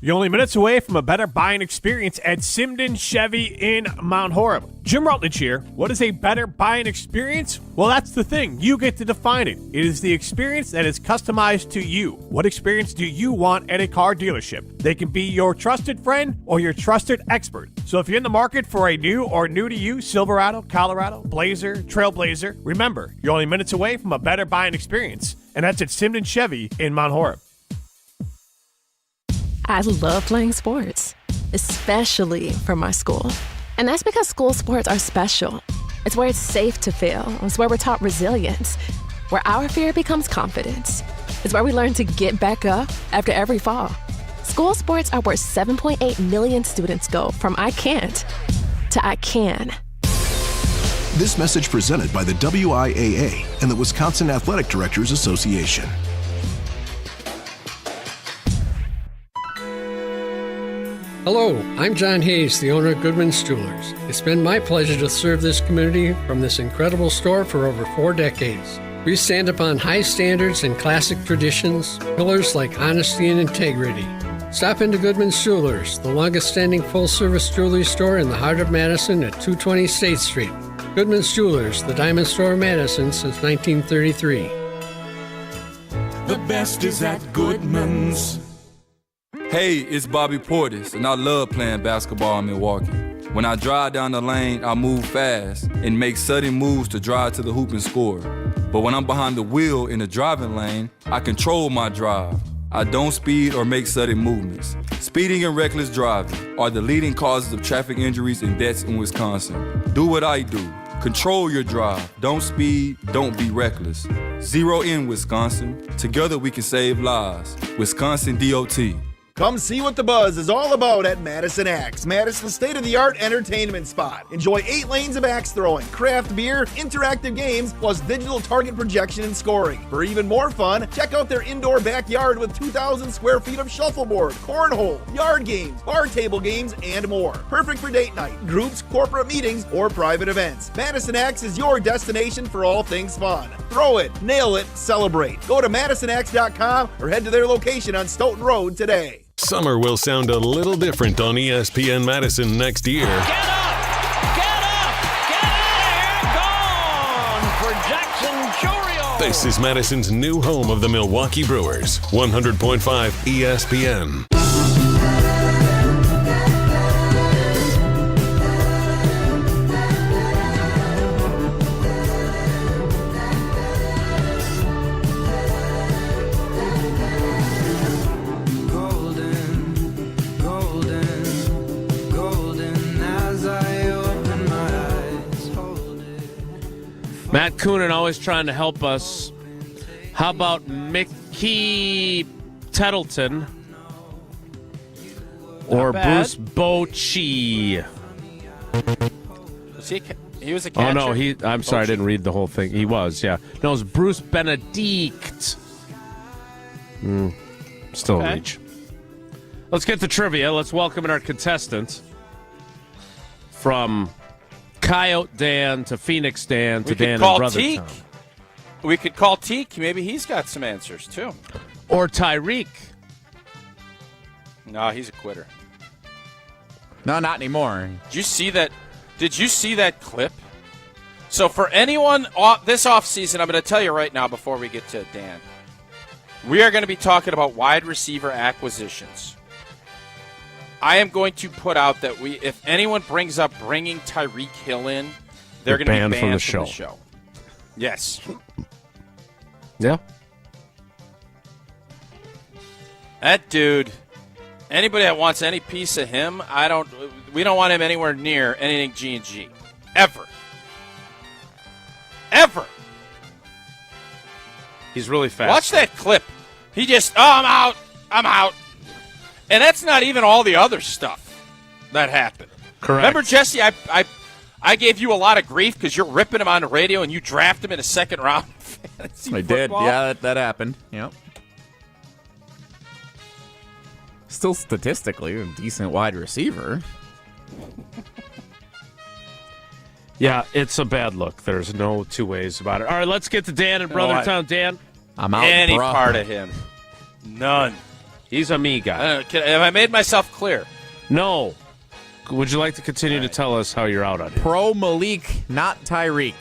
You're only minutes away from a better buying experience at Simden Chevy in Mount Horeb. Jim Rutledge here. What is a better buying experience? Well, that's the thing. You get to define it. It is the experience that is customized to you. What experience do you want at a car dealership? They can be your trusted friend or your trusted expert. So if you're in the market for a new or new-to-you Silverado, Colorado, Blazer, Trailblazer, remember, you're only minutes away from a better buying experience. And that's at Simden Chevy in Mount Horeb. I love playing sports, especially for my school. And that's because school sports are special. It's where it's safe to fail. It's where we're taught resilience, where our fear becomes confidence. It's where we learn to get back up after every fall. School sports are where 7.8 million students go from I can't to I can. This message presented by the WIAA and the Wisconsin Athletic Directors Association. Hello, I'm John Hayes, the owner of Goodman's Jewelers. It's been my pleasure to serve this community from this incredible store for over 4 decades. We stand upon high standards and classic traditions, pillars like honesty and integrity. Stop into Goodman's Jewelers, the longest-standing full-service jewelry store in the heart of Madison at 220 State Street. Goodman's Jewelers, the diamond store of Madison since 1933. The best is at Goodman's. Hey, it's Bobby Portis, and I love playing basketball in Milwaukee. When I drive down the lane, I move fast and make sudden moves to drive to the hoop and score. But when I'm behind the wheel in the driving lane, I control my drive. I don't speed or make sudden movements. Speeding and reckless driving are the leading causes of traffic injuries and deaths in Wisconsin. Do what I do. Control your drive. Don't speed. Don't be reckless. Zero in Wisconsin. Together we can save lives. Wisconsin DOT. Come see what the buzz is all about at Madison Axe, Madison's state-of-the-art entertainment spot. Enjoy 8 lanes of axe throwing, craft beer, interactive games, plus digital target projection and scoring. For even more fun, check out their indoor backyard with 2,000 square feet of shuffleboard, cornhole, yard games, bar table games, and more. Perfect for date night, groups, corporate meetings, or private events. Madison Axe is your destination for all things fun. Throw it, nail it, celebrate. Go to MadisonAxe.com or head to their location on Stoughton Road today. Summer will sound a little different on ESPN Madison next year. Get out of here, gone for Jackson Chorio. This is Madison's new home of the Milwaukee Brewers, 100.5 ESPN. Matt Coonan always trying to help us. How about Mickey Tettleton or Bruce Bochy? He was a catcher? Oh, no, I'm sorry, I didn't read the whole thing. He was, yeah. No, it was Bruce Benedict. Still a reach. Let's get to trivia. Let's welcome in our contestants. From Coyote Dan to Phoenix Dan to Dan and Brother Tom. We could call Teak. Maybe he's got some answers, too. Or Tyreek. No, he's a quitter. No, not anymore. Did you see that clip? So for anyone this offseason, I'm going to tell you right now before we get to Dan, we are going to be talking about wide receiver acquisitions. I am going to put out that if anyone brings up bringing Tyreek Hill in, they're going to be banned from the show. Yes. Yeah. That dude, anybody that wants any piece of him, we don't want him anywhere near anything G&G. Ever. He's really fast. Watch that clip. He just, I'm out. And that's not even all the other stuff that happened. Correct. Remember, Jesse, I gave you a lot of grief because you're ripping him on the radio and you draft him in a second round fantasy I football? did. Yeah, that happened. Yep. Still statistically a decent wide receiver. Yeah, it's a bad look. There's no two ways about it. All right, let's get to Dan and Brothertown. Dan? I'm out. Any part of him. None. He's a me guy. Have I made myself clear? No. Would you like to continue to tell us how you're out on him? Pro Malik, not Tyreek.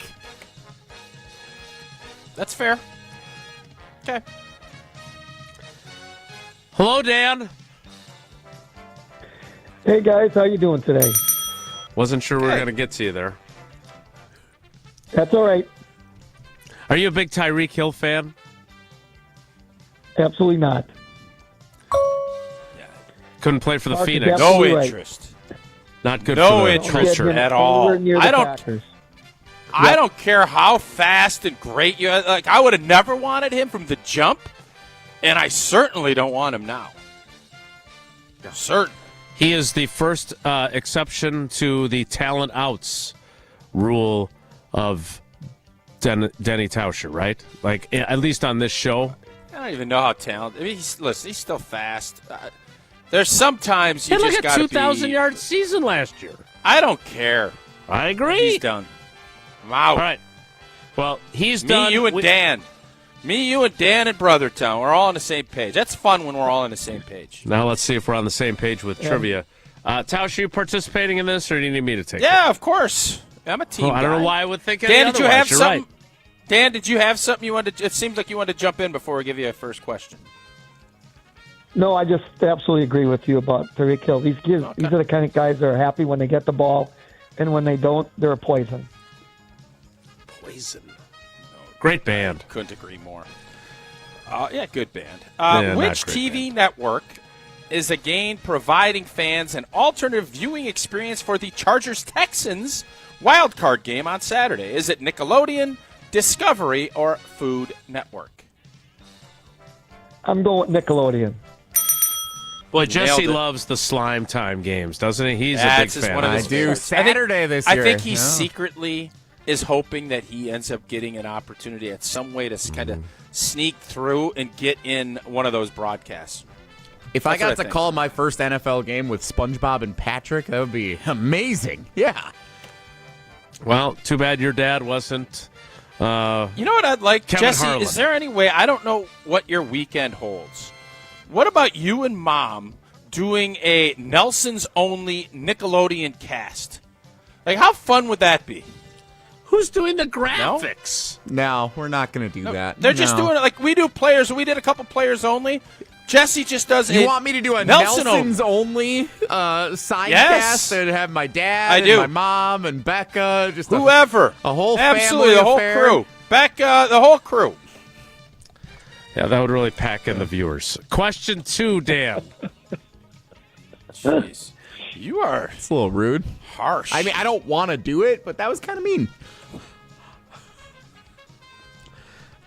That's fair. Okay. Hello, Dan. Hey, guys. How you doing today? Wasn't sure we were going to get to you there. That's all right. Are you a big Tyreek Hill fan? Absolutely not. Couldn't play for the Mark, Phoenix. No interest. Right. Not good no for the interest culture at all. I don't care how fast and great you are. Like, I would have never wanted him from the jump, and I certainly don't want him now. Certain. He is the first exception to the talent outs rule of Denny Tauscher, right? Like, at least on this show. I don't even know how talented. I mean, he's still fast. There's sometimes you just got to be. He had a 2,000-yard season last year. I don't care. I agree. He's done. I'm out. All right. Well, he's done. Me, you, and Dan. Me, you, and Dan and Brothertown. We're all on the same page. That's fun when we're all on the same page. Now let's see if we're on the same page with trivia. Tausch, are you participating in this, or do you need me to take it? Yeah, of course. I'm a team guy. I don't know why I would think Dan, did you have something? Right. Dan, did you have something you wanted to? It seems like you wanted to jump in before we give you a first question. No, I just absolutely agree with you about Tyreek Hill. These are the kind of guys that are happy when they get the ball, and when they don't, they're a poison. Poison. Great band. Couldn't agree more. Yeah, good band. Which TV network is again providing fans an alternative viewing experience for the Chargers-Texans wild card game on Saturday? Is it Nickelodeon, Discovery, or Food Network? I'm going with Nickelodeon. Boy, Jesse loves the slime time games, doesn't he? He's a big fan. I do. Saturday this year. I think he secretly is hoping that he ends up getting an opportunity at some way to kind of sneak through and get in one of those broadcasts. If I got to call my first NFL game with SpongeBob and Patrick, that would be amazing. Yeah. Well, too bad your dad wasn't. You know what I'd like, Kevin Jesse? Harlan. Is there any way? I don't know what your weekend holds. What about you and Mom doing a Nelson's Only Nickelodeon cast? Like, how fun would that be? Who's doing the graphics? No, we're not going to do that. They're just doing it like we do players. We did a couple players only. Jesse just does it. You want me to do a Nelson's Only side cast and have my dad and my mom and Becca, just whoever, a whole absolutely family the whole affair. crew, Becca, the whole crew. Yeah, that would really pack in the viewers. Question 2, Dan. Jeez, you are. It's a little rude, harsh. I mean, I don't want to do it, but that was kind of mean.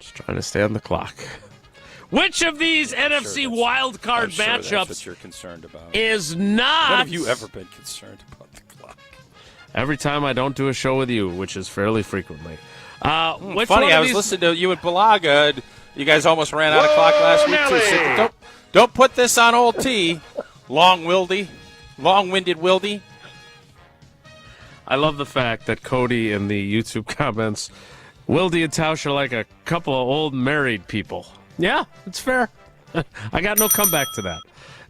Just trying to stay on the clock. Which of these NFC wild card matchups that's what you're concerned about. is not? When have you ever been concerned about the clock? Every time I don't do a show with you, which is fairly frequently. Funny, I was listening to you at Balaga. And you guys almost ran out of clock last week, too. So Don't put this on old T, long-winded Wildy. I love the fact that Cody in the YouTube comments, Wilde and Tausch are like a couple of old married people. Yeah, it's fair. I got no comeback to that.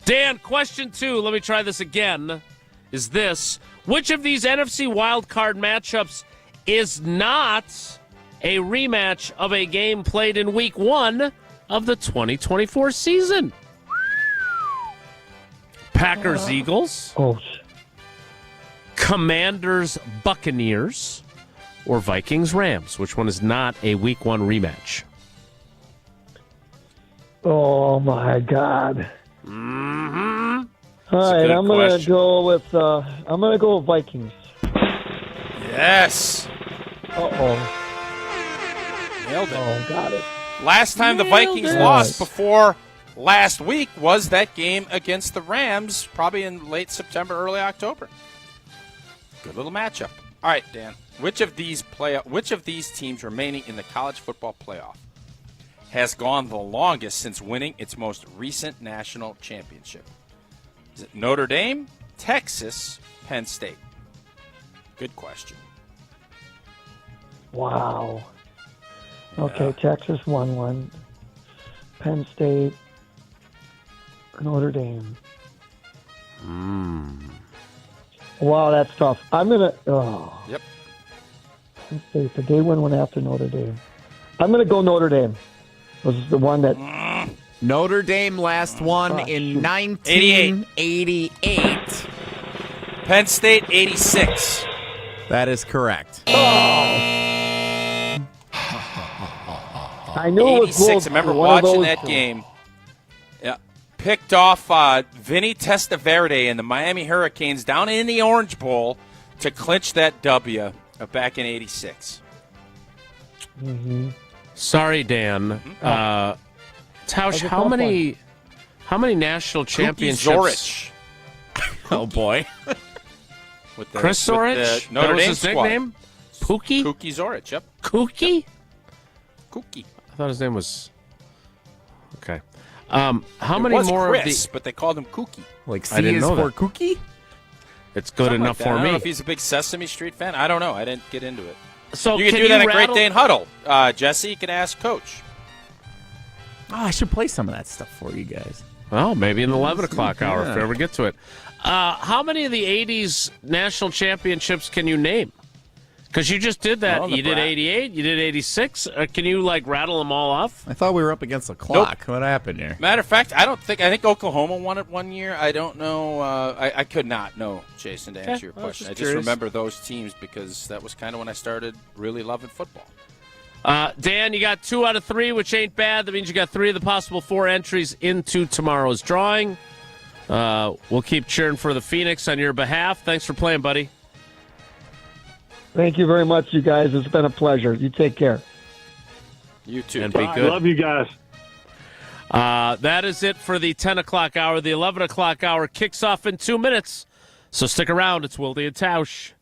Dan, question 2, let me try this again, is this. Which of these NFC wildcard matchups is not a rematch of a game played in Week 1 of the 2024 season? Packers-Eagles, Commanders-Buccaneers, or Vikings-Rams? Which one is not a Week 1 rematch? Oh, my God. Mm-hmm. All right, I'm going to go with Vikings. Yes. Uh-oh. Nailed it. Oh, got it. Last time the Vikings lost before last week was that game against the Rams, probably in late September, early October. Good little matchup. All right, Dan. Which of these teams remaining in the college football playoff has gone the longest since winning its most recent national championship? Is it Notre Dame, Texas, Penn State? Good question. Wow. Okay, Texas won one. Penn State, Notre Dame. Wow, that's tough. I'm going to... Yep. Penn State, did they win one after Notre Dame? I'm going to go Notre Dame. Was the one that... Notre Dame last won in 1988. Penn State, 86. That is correct. I knew 86. it was I remember watching that game. Yeah, picked off Vinny Testaverde and the Miami Hurricanes down in the Orange Bowl to clinch that W back in 86. Mm-hmm. Sorry, Dan. Tausch, how many national championships? Oh boy, with Chris Zorich. Notre that was Dame his squad. nickname. Pookie. Kookie Zorich. Yep. Kookie. Kookie. I thought his name was. Okay. How many was more Chris, of the? but they called him Kookie. Like I didn't C is know for that. Kookie. It's good Something enough like that. for I me. don't know if he's a big Sesame Street fan. I don't know. I didn't get into it. So you can do that at Great Dane Huddle. Jesse, you can ask Coach. Oh, I should play some of that stuff for you guys. Well, maybe in the 11 o'clock hour if we ever get to it. How many of the 80s national championships can you name? Because you just did that. You did 88, you did 86. Can you, rattle them all off? I thought we were up against the clock. Nope. What happened here? Matter of fact, I think Oklahoma won it one year. I don't know. I could not know, Jason, to answer your question. I just remember those teams because that was kind of when I started really loving football. Dan, you got 2 out of 3, which ain't bad. That means you got 3 of the possible 4 entries into tomorrow's drawing. We'll keep cheering for the Phoenix on your behalf. Thanks for playing, buddy. Thank you very much, you guys. It's been a pleasure. You take care. You too. And be good. Love you guys. That is it for the 10 o'clock hour. The 11 o'clock hour kicks off in 2 minutes. So stick around. It's Wilde and Tausch.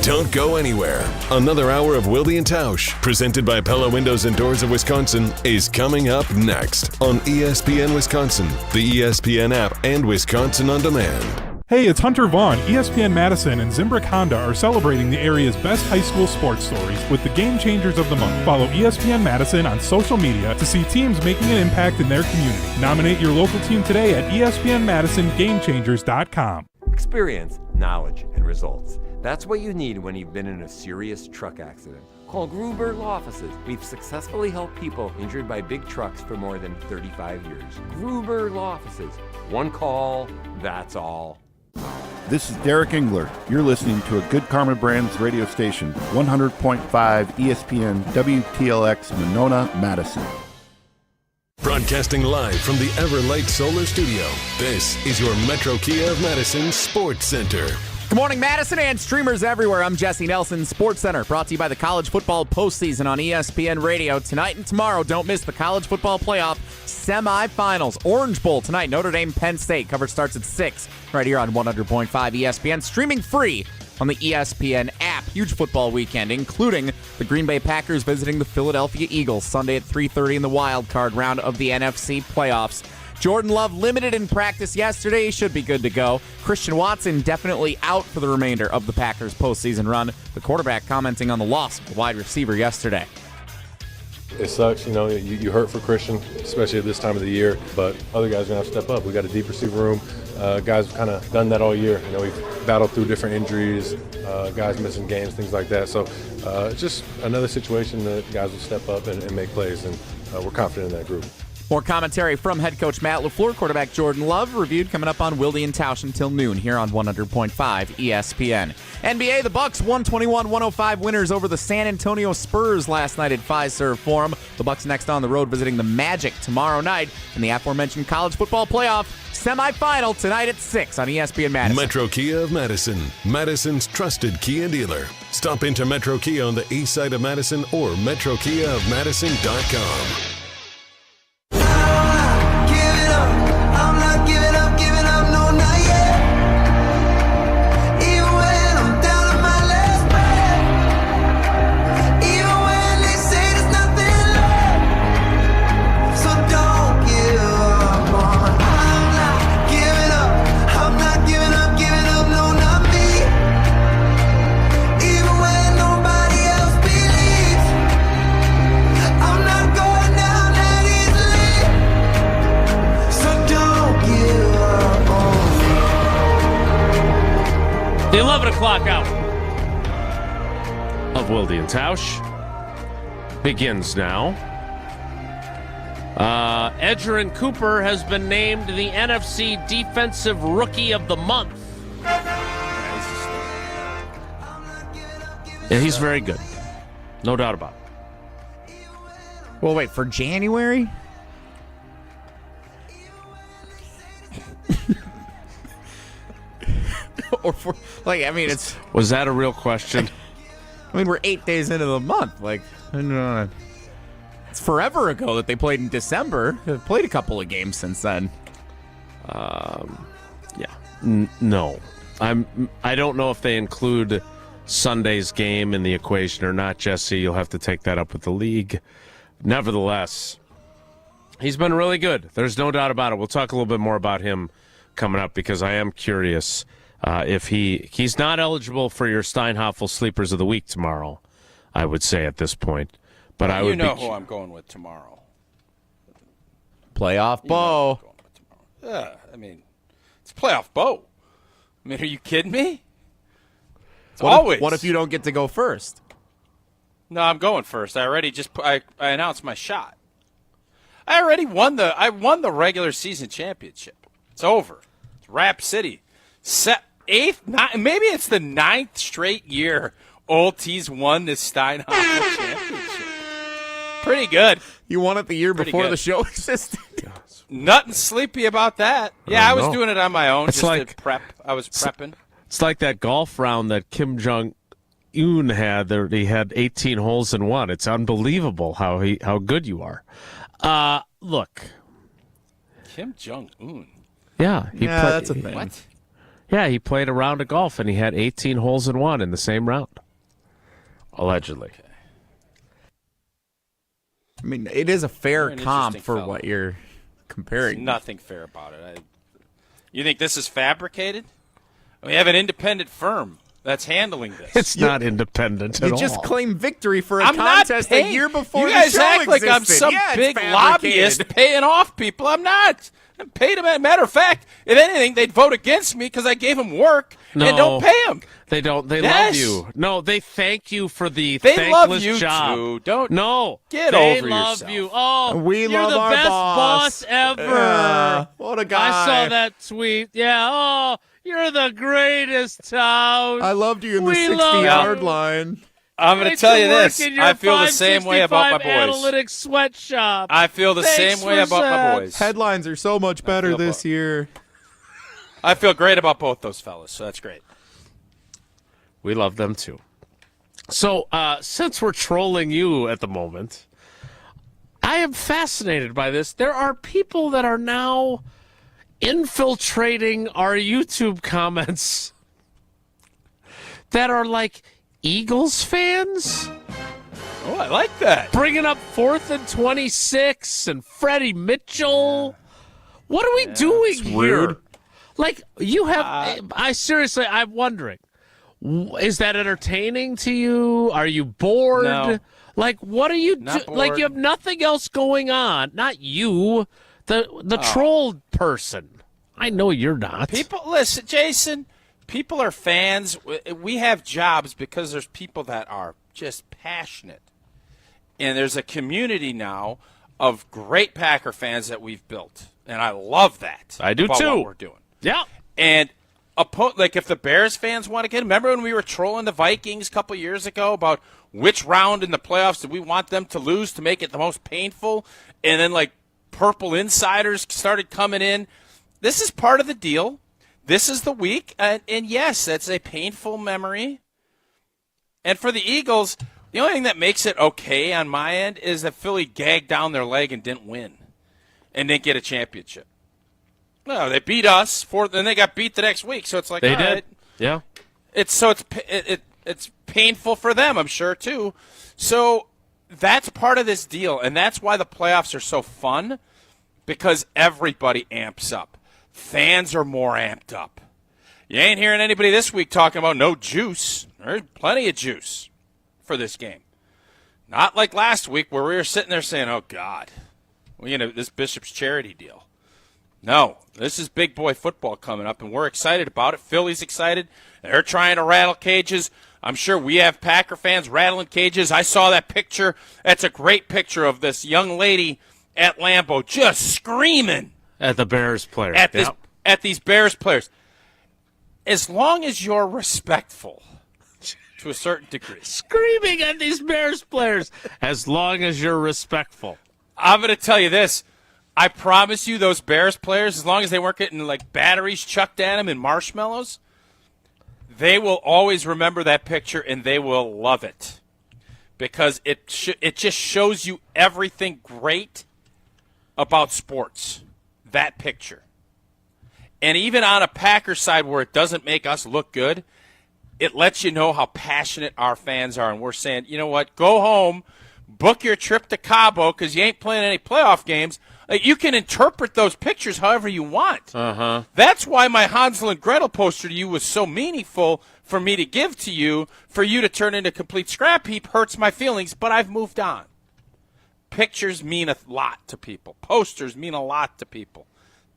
Don't go anywhere. Another hour of Wilde and Tausch, presented by Pella Windows and Doors of Wisconsin, is coming up next on ESPN Wisconsin, the ESPN app, and Wisconsin On Demand. Hey, it's Hunter Vaughn. ESPN Madison and Zimbrick Honda are celebrating the area's best high school sports stories with the Game Changers of the Month. Follow ESPN Madison on social media to see teams making an impact in their community. Nominate your local team today at ESPNMadisonGameChangers.com. Experience, knowledge, and results. That's what you need when you've been in a serious truck accident. Call Gruber Law Offices. We've successfully helped people injured by big trucks for more than 35 years. Gruber Law Offices. One call, that's all. This is Derek Engler. You're listening to a Good Karma Brands radio station, 100.5 ESPN WTLX Monona, Madison. Broadcasting live from the Everlight Solar Studio, this is your Metro Kia of Madison Sports Center. Good morning, Madison and streamers everywhere. I'm Jesse Nelson, Sports Center, brought to you by the college football postseason on ESPN Radio. Tonight and tomorrow, don't miss the college football playoff semifinals. Orange Bowl tonight, Notre Dame, Penn State. Coverage starts at 6 right here on 100.5 ESPN. Streaming free on the ESPN app. Huge football weekend, including the Green Bay Packers visiting the Philadelphia Eagles Sunday at 3:30 in the wild card round of the NFC playoffs. Jordan Love limited in practice yesterday. He should be good to go. Christian Watson definitely out for the remainder of the Packers' postseason run. The quarterback commenting on the loss of the wide receiver yesterday. It sucks, you hurt for Christian, especially at this time of the year, but other guys are going to have to step up. We got a deep receiver room. Guys have kind of done that all year. We've battled through different injuries, guys missing games, things like that. So it's just another situation that guys will step up and make plays, and we're confident in that group. More commentary from head coach Matt Lafleur, quarterback Jordan Love, reviewed coming up on Wilde and Tausch until noon here on 100.5 ESPN. NBA, the Bucks 121-105 winners over the San Antonio Spurs last night at Fiserv Forum. The Bucks next on the road visiting the Magic tomorrow night in the aforementioned college football playoff semifinal tonight at 6 on ESPN Madison. Metro Kia of Madison, Madison's trusted Kia dealer. Stop into Metro Kia on the east side of Madison or metrokiaofmadison.com. The 11 o'clock hour of Wilde and Tausch begins now. Edgerrin Cooper has been named the NFC Defensive Rookie of the Month. Yeah, he's very good. No doubt about it. Well, wait, for January? Or for, it's... Was that a real question? We're 8 days into the month. It's forever ago that they played in December. They've played a couple of games since then. Yeah. No. I don't know if they include Sunday's game in the equation or not, Jesse. You'll have to take that up with the league. Nevertheless, he's been really good. There's no doubt about it. We'll talk a little bit more about him coming up because I am curious if he's not eligible for your Steinhoffel Sleepers of the Week tomorrow, I would say at this point. But I would who I'm going with tomorrow. Playoff Bo. Yeah, it's playoff Bo. Are you kidding me? What if you don't get to go first? No, I'm going first. I already I announced my shot. I already won the regular season championship. It's over. It's Rap City. Maybe it's the 9th straight year Old T's won this Steinhoffel championship. Pretty good. You won it the year before the show existed. Nothing sleepy about that. Yeah, I was doing it on my own. It's just to prep. I was prepping. It's like that golf round that Kim Jong-un had. He had 18 holes in one. It's unbelievable how good you are. Look. Kim Jong-un. Yeah. That's a thing. What? Yeah, he played a round of golf, and he had 18 holes in one in the same round. Allegedly. Okay. It is a fair comp for what you're comparing. There's nothing fair about it. You think this is fabricated? We have an independent firm that's handling this. It's not independent at all. You just claimed victory for a contest a year before the show existed. You guys act like I'm some big lobbyist paying off people. I'm not. I'm paid them. Matter of fact, if anything, they'd vote against me because I gave them work and don't pay them. They don't. They love you. No, they thank you for the thankless job. Too. Don't. No, get over yourself. They love you. Oh, we love you're the best boss ever. What a guy! I saw that tweet. Yeah. Oh, you're the greatest, Tausch. I loved you in the 60-yard line. I'm going to tell you this. I feel the same way about my boys. Analytics sweatshop. I feel the same way about my boys. Headlines are so much better this year. I feel great about both those fellas, so that's great. We love them too. So, since we're trolling you at the moment, I am fascinated by this. There are people that are now infiltrating our YouTube comments that are like Eagles fans. Oh, I like that. Bringing up 4th and 26 and Freddie Mitchell. What are we doing here? Rude. Like, you have... I'm wondering. Is that entertaining to you? Are you bored? No. Like, what are you doing? Like, you have nothing else going on. Not you, the troll person. I know you're not. Listen, Jason, people are fans. We have jobs because there's people that are just passionate. And there's a community now of great Packer fans that we've built. And I love that. I do, too. What we're doing. Yeah. And like if the Bears fans want to get, remember when we were trolling the Vikings a couple years ago about which round in the playoffs did we want them to lose to make it the most painful? And then like purple insiders started coming in. This is part of the deal. This is the week. And yes, that's a painful memory. And for the Eagles, the only thing that makes it okay on my end is that Philly gagged down their leg and didn't win and didn't get a championship. No, they beat us, and they got beat the next week. So it's like, they all did. right. Yeah. It's painful for them, I'm sure, too. So that's part of this deal, and that's why the playoffs are so fun, because everybody amps up. Fans are more amped up. You ain't hearing anybody this week talking about no juice. There's plenty of juice for this game. Not like last week where we were sitting there saying, oh, God, this Bishop's charity deal. No, this is big boy football coming up, and we're excited about it. Philly's excited. They're trying to rattle cages. I'm sure we have Packer fans rattling cages. I saw that picture. That's a great picture of this young lady at Lambeau just screaming. At the Bears players. At these Bears players. As long as you're respectful to a certain degree. Screaming at these Bears players. As long as you're respectful. I'm going to tell you this. I promise you those Bears players, as long as they weren't getting like batteries chucked at them and marshmallows, they will always remember that picture and they will love it because it just shows you everything great about sports, that picture. And even on a Packers side where it doesn't make us look good, it lets you know how passionate our fans are. And we're saying, you know what, go home, book your trip to Cabo because you ain't playing any playoff games. You can interpret those pictures however you want. Uh-huh. That's why my Hansel and Gretel poster to you was so meaningful for me to give to you. For you to turn into a complete scrap heap hurts my feelings, but I've moved on. Pictures mean a lot to people. Posters mean a lot to people.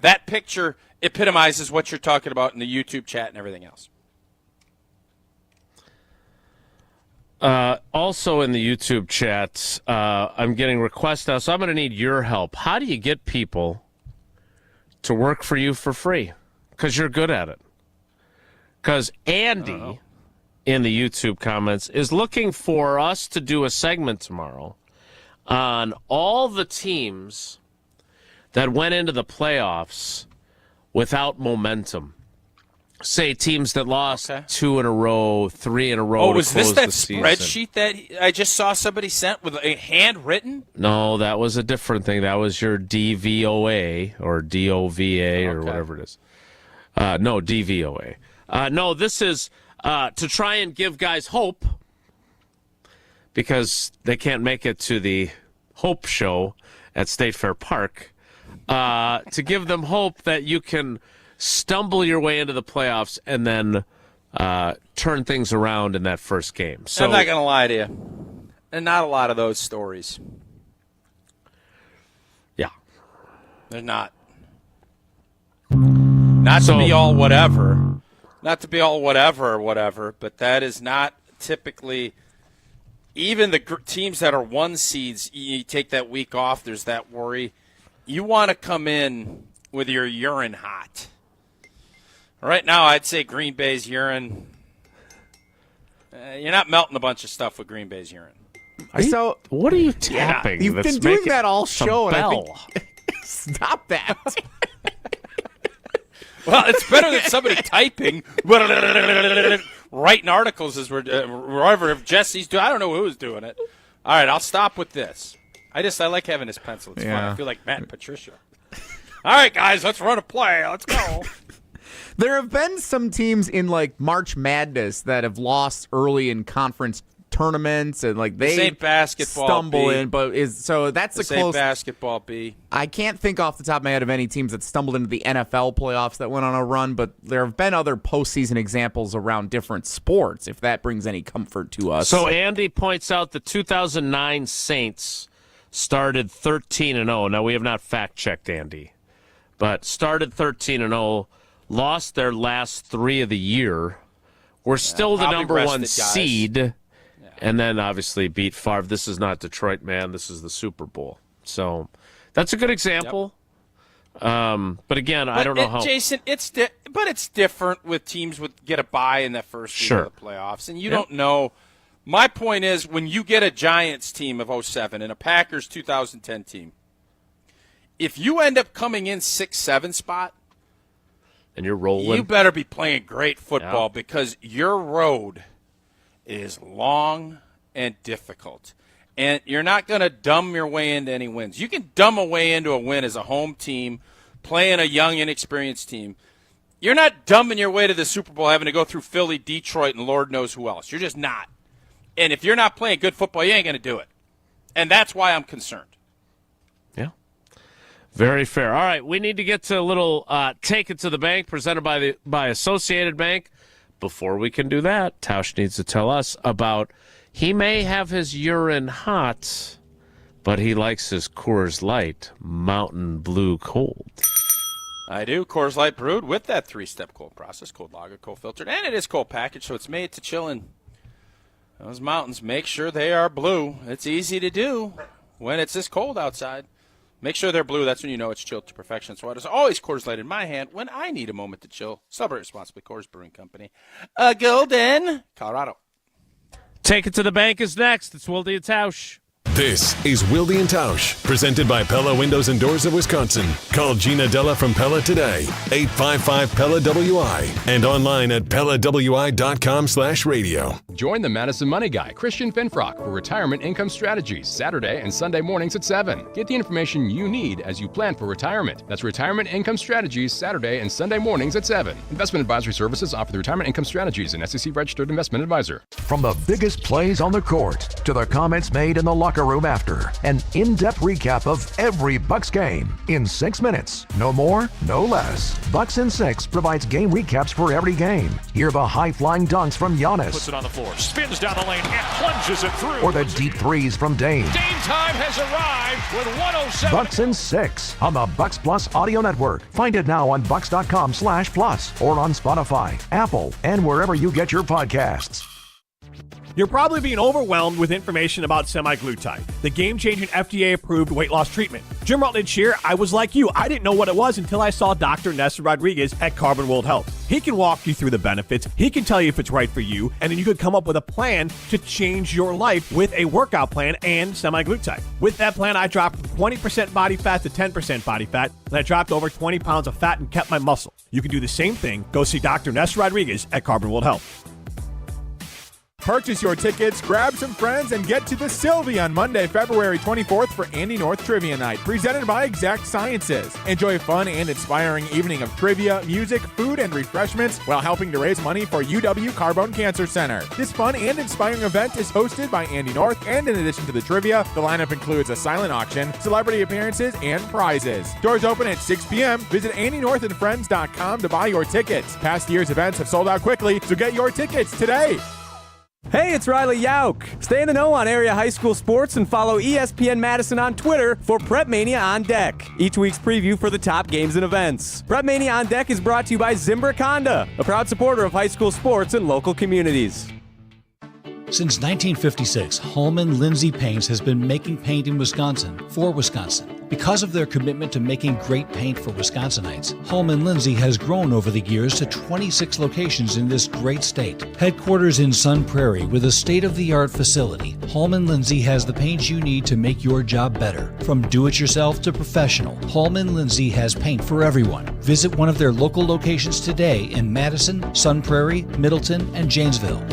That picture epitomizes what you're talking about in the YouTube chat and everything else. Also in the YouTube chat, I'm getting requests now, so I'm going to need your help. How do you get people to work for you for free? Because you're good at it. Because Andy, in the YouTube comments, is looking for us to do a segment tomorrow on all the teams that went into the playoffs without momentum. Say teams that lost 2 in a row, 3 in a row. Oh, was this that season. spreadsheet that I just saw somebody sent with a handwritten? No, that was a different thing. That was your DVOA or DOVA or whatever it is. No, DVOA. No, this is to try and give guys hope because they can't make it to the Hope Show at State Fair Park. To give them hope that you can stumble your way into the playoffs and then turn things around in that first game. So I'm not going to lie to you. And not a lot of those stories. Yeah. They're not. Not to be all whatever. Not to be all whatever or whatever, but that is not typically – even the teams that are 1 seeds, you take that week off, there's that worry. You want to come in with your urine hot. Right now, I'd say Green Bay's urine. You're not melting a bunch of stuff with Green Bay's urine. So what are you tapping? You've been doing that all show. And I think, stop that. Well, it's better than somebody typing, writing articles as wherever if Jesse's doing. I don't know who's doing it. All right, I'll stop with this. I like having this pencil. It's fun. I feel like Matt and Patricia. All right, guys, let's run a play. Let's go. There have been some teams in like March Madness that have lost early in conference tournaments and like they basketball stumble B. in, but that's the close basketball B. I can't think off the top of my head of any teams that stumbled into the NFL playoffs that went on a run, but there have been other postseason examples around different sports, if that brings any comfort to us. So Andy points out the 2009 Saints started 13-0. Now, we have not fact-checked Andy, but started 13-0, lost their last 3 of the year, were still the number 1 seed, and then obviously beat Favre. This is not Detroit, man. This is the Super Bowl. So that's a good example. But again, I don't know how. Jason, it's different with teams get a bye in that first week of the playoffs, and you don't know. My point is, when you get a Giants team of 2007 and a Packers 2010 team, if you end up coming in 6-7 spot, and you're rolling, you better be playing great football because your road is long and difficult. And you're not going to dumb your way into any wins. You can dumb a way into a win as a home team, playing a young, inexperienced team. You're not dumbing your way to the Super Bowl having to go through Philly, Detroit, and Lord knows who else. You're just not. And if you're not playing good football, you ain't going to do it. And that's why I'm concerned. Yeah. Very fair. All right, we need to get to a little Take It to the Bank presented by Associated Bank. Before we can do that, Tausch needs to tell us about he may have his urine hot, but he likes his Coors Light Mountain Blue cold. I do. Coors Light brewed with that 3-step cold process, cold lager, cold filtered, and it is cold packaged, so it's made to chill in those mountains. Make sure they are blue. It's easy to do when it's this cold outside. Make sure they're blue. That's when you know it's chilled to perfection. So there's always Coors Light in my hand when I need a moment to chill. Celebrate responsibly. Coors Brewing Company. Golden, Colorado. Take It to the Bank is next. It's Wilde and Tausch. This is Wilde and Tausch, presented by Pella Windows and Doors of Wisconsin. Call Gina Della from Pella today, 855-PELLA-WI, and online at PellaWI.com/radio. Join the Madison Money Guy, Christian Finfrock, for Retirement Income Strategies, Saturday and Sunday mornings at 7. Get the information you need as you plan for retirement. That's Retirement Income Strategies, Saturday and Sunday mornings at 7. Investment advisory services offered through Retirement Income Strategies, an SEC-registered investment advisor. From the biggest plays on the court to the comments made in the locker room after, an in-depth recap of every Bucks game in 6 minutes. No more, no less. Bucks in 6 provides game recaps for every game. Hear the high-flying dunks from Giannis. Puts it on the floor, spins down the lane, and plunges it through. Or the deep threes from Dame. Dame time has arrived with 107. Bucks in 6 on the Bucks Plus Audio Network. Find it now on bucks.com/plus or on Spotify, Apple, and wherever you get your podcasts. You're probably being overwhelmed with information about semaglutide, the game-changing FDA-approved weight loss treatment. Jim Rutledge here. I was like you. I didn't know what it was until I saw Dr. Nessa Rodriguez at Carbon World Health. He can walk you through the benefits. He can tell you if it's right for you, and then you could come up with a plan to change your life with a workout plan and semaglutide. With that plan, I dropped from 20% body fat to 10% body fat, and I dropped over 20 pounds of fat and kept my muscle. You can do the same thing. Go see Dr. Nessa Rodriguez at Carbon World Health. Purchase your tickets, grab some friends, and get to the Sylvie on Monday, February 24th for Andy North Trivia Night, presented by Exact Sciences. Enjoy a fun and inspiring evening of trivia, music, food, and refreshments while helping to raise money for UW Carbone Cancer Center. This fun and inspiring event is hosted by Andy North, and in addition to the trivia, the lineup includes a silent auction, celebrity appearances, and prizes. Doors open at 6 p.m. Visit AndyNorthandFriends.com to buy your tickets. Past year's events have sold out quickly, so get your tickets today. Hey, it's Riley Yauk. Stay in the know on area high school sports and follow ESPN Madison on Twitter for Prep Mania on Deck, each week's preview for the top games and events. Prep Mania on Deck is brought to you by Zimbrick Honda, a proud supporter of high school sports and local communities. Since 1956, Holman Lindsay Paints has been making paint in Wisconsin for Wisconsin. Because of their commitment to making great paint for Wisconsinites, Holman Lindsay has grown over the years to 26 locations in this great state. Headquarters in Sun Prairie with a state-of-the-art facility, Holman Lindsay has the paint you need to make your job better. From do-it-yourself to professional, Holman Lindsay has paint for everyone. Visit one of their local locations today in Madison, Sun Prairie, Middleton, and Janesville.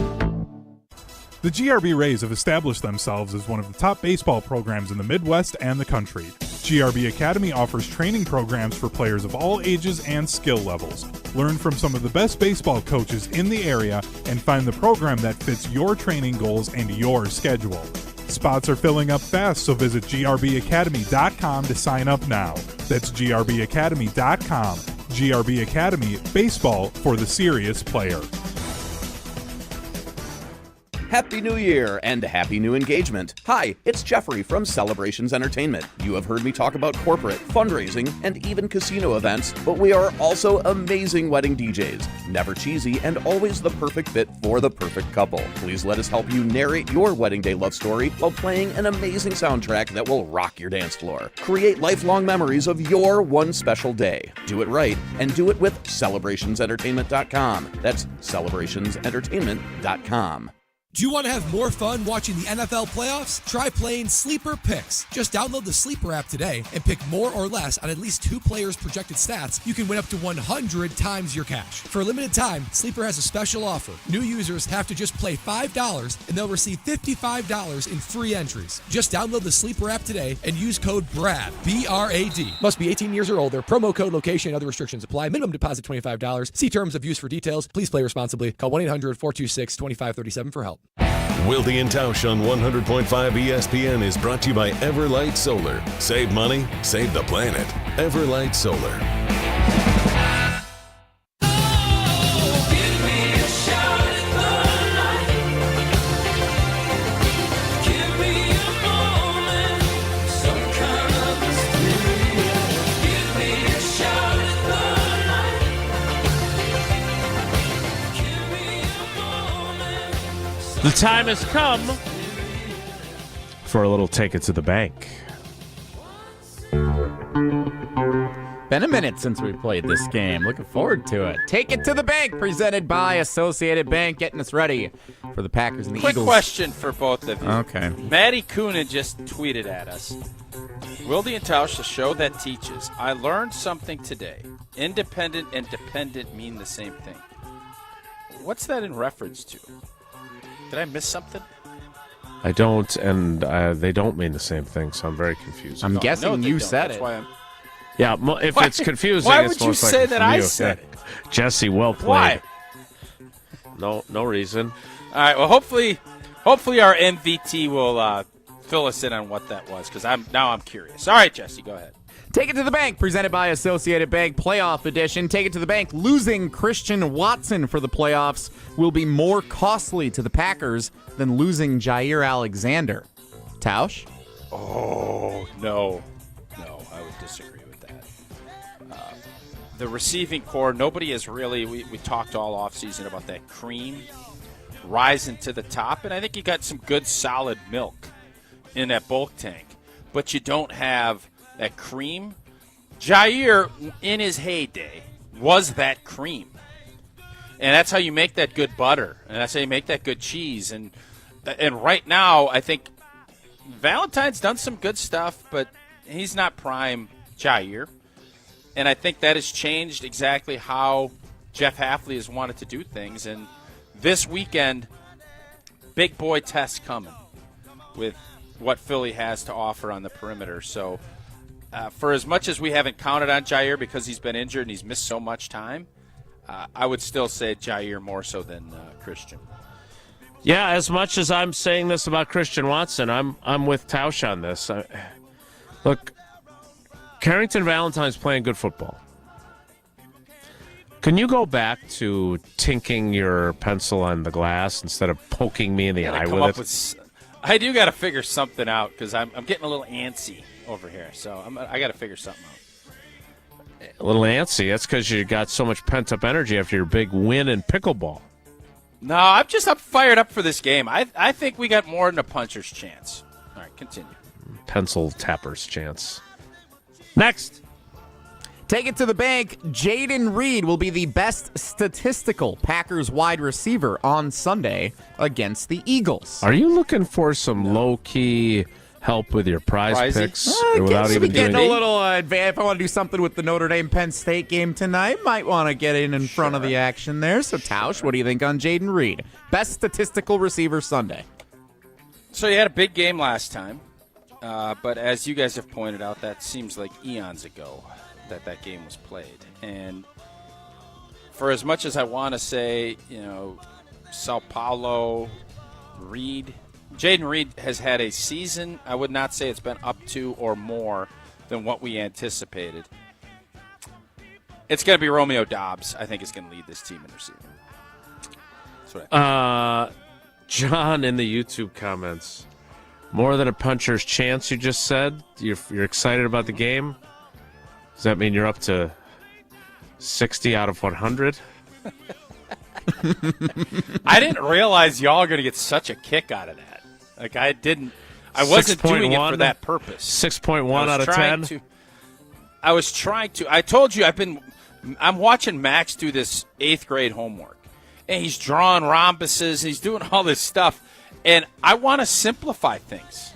The GRB Rays have established themselves as one of the top baseball programs in the Midwest and the country. GRB Academy offers training programs for players of all ages and skill levels. Learn from some of the best baseball coaches in the area and find the program that fits your training goals and your schedule. Spots are filling up fast, so visit grbacademy.com to sign up now. That's grbacademy.com. GRB Academy, baseball for the serious player. Happy New Year and happy new engagement. Hi, it's Jeffrey from Celebrations Entertainment. You have heard me talk about corporate, fundraising, and even casino events, but we are also amazing wedding DJs. Never cheesy and always the perfect fit for the perfect couple. Please let us help you narrate your wedding day love story while playing an amazing soundtrack that will rock your dance floor. Create lifelong memories of your one special day. Do it right and do it with celebrationsentertainment.com. That's celebrationsentertainment.com. Do you want to have more fun watching the NFL playoffs? Try playing Sleeper Picks. Just download the Sleeper app today and pick more or less on at least 2 players' projected stats. You can win up to 100 times your cash. For a limited time, Sleeper has a special offer. New users have to just play $5 and they'll receive $55 in free entries. Just download the Sleeper app today and use code BRAD, B-R-A-D. Must be 18 years or older. Promo code, location, and other restrictions apply. Minimum deposit $25. See terms of use for details. Please play responsibly. Call 1-800-426-2537 for help. Wilde and Tausch on 100.5 ESPN is brought to you by Everlight Solar. Save money, save the planet. Everlight Solar. The time has come for a little Take It to the Bank. Been a minute since we played this game. Looking forward to it. Take It to the Bank, presented by Associated Bank, getting us ready for the Packers and the Eagles. Quick question for both of you. Okay. Maddie Coonan just tweeted at us. Wilde and Tausch, the show that teaches. I learned something today. Independent and dependent mean the same thing. What's that in reference to? Did I miss something? I don't, and they don't mean the same thing, so I'm very confused. I'm guessing you said it. Yeah, if it's confusing, why it's would you say that I said it? Jesse, well played. Why? No reason. All right, well, hopefully our MVT will fill us in on what that was, because I'm curious. All right, Jesse, go ahead. Take It to the Bank, presented by Associated Bank, playoff edition. Take It to the Bank. Losing Christian Watson for the playoffs will be more costly to the Packers than losing Jair Alexander. Tausch? Oh, no, I would disagree with that. The receiving core, nobody has really, we talked all offseason about that cream rising to the top, and I think you got some good solid milk in that bulk tank, but you don't have that cream. Jair, in his heyday, was that cream. And that's how you make that good butter. And that's how you make that good cheese. And right now, I think Valentine's done some good stuff, but he's not prime Jair. And I think that has changed exactly how Jeff Hafley has wanted to do things. And this weekend, big boy test coming with what Philly has to offer on the perimeter. So, for as much as we haven't counted on Jair because he's been injured and he's missed so much time, I would still say Jair more so than Christian. Yeah, as much as I'm saying this about Christian Watson, I'm with Tausch on this. Look, Carrington Valentine's playing good football. Can you go back to tinking your pencil on the glass instead of poking me in the eye with it? I do got to figure something out because I'm getting a little antsy over here, so I got to figure something out. A little antsy. That's because you got so much pent-up energy after your big win in pickleball. No, I'm fired up for this game. I think we got more than a puncher's chance. All right, continue. Pencil tapper's chance. Next. Take It to the Bank. Jaden Reed will be the best statistical Packers wide receiver on Sunday against the Eagles. Are you looking for some low-key help with your prize picks? Without even getting a little advanced. If I want to do something with the Notre Dame-Penn State game tonight, might want to get in front of the action there. So, Tausch, what do you think on Jaden Reed? Best statistical receiver Sunday. So you had a big game last time, but as you guys have pointed out, that seems like eons ago that game was played. And for as much as I want to say, Sao Paulo, Jaden Reed has had a season. I would not say it's been up to or more than what we anticipated. It's going to be Romeo Dobbs. I think is going to lead this team in receiving. That's what I think. John in the YouTube comments. More than a puncher's chance, you just said? You're excited about the game? Does that mean you're up to 60 out of 100? I didn't realize y'all are going to get such a kick out of that. Like, I wasn't doing it for that purpose. 6.1 out of 10? I was trying to. I told you I'm watching Max do this 8th grade homework. And he's drawing rhombuses. He's doing all this stuff. And I want to simplify things.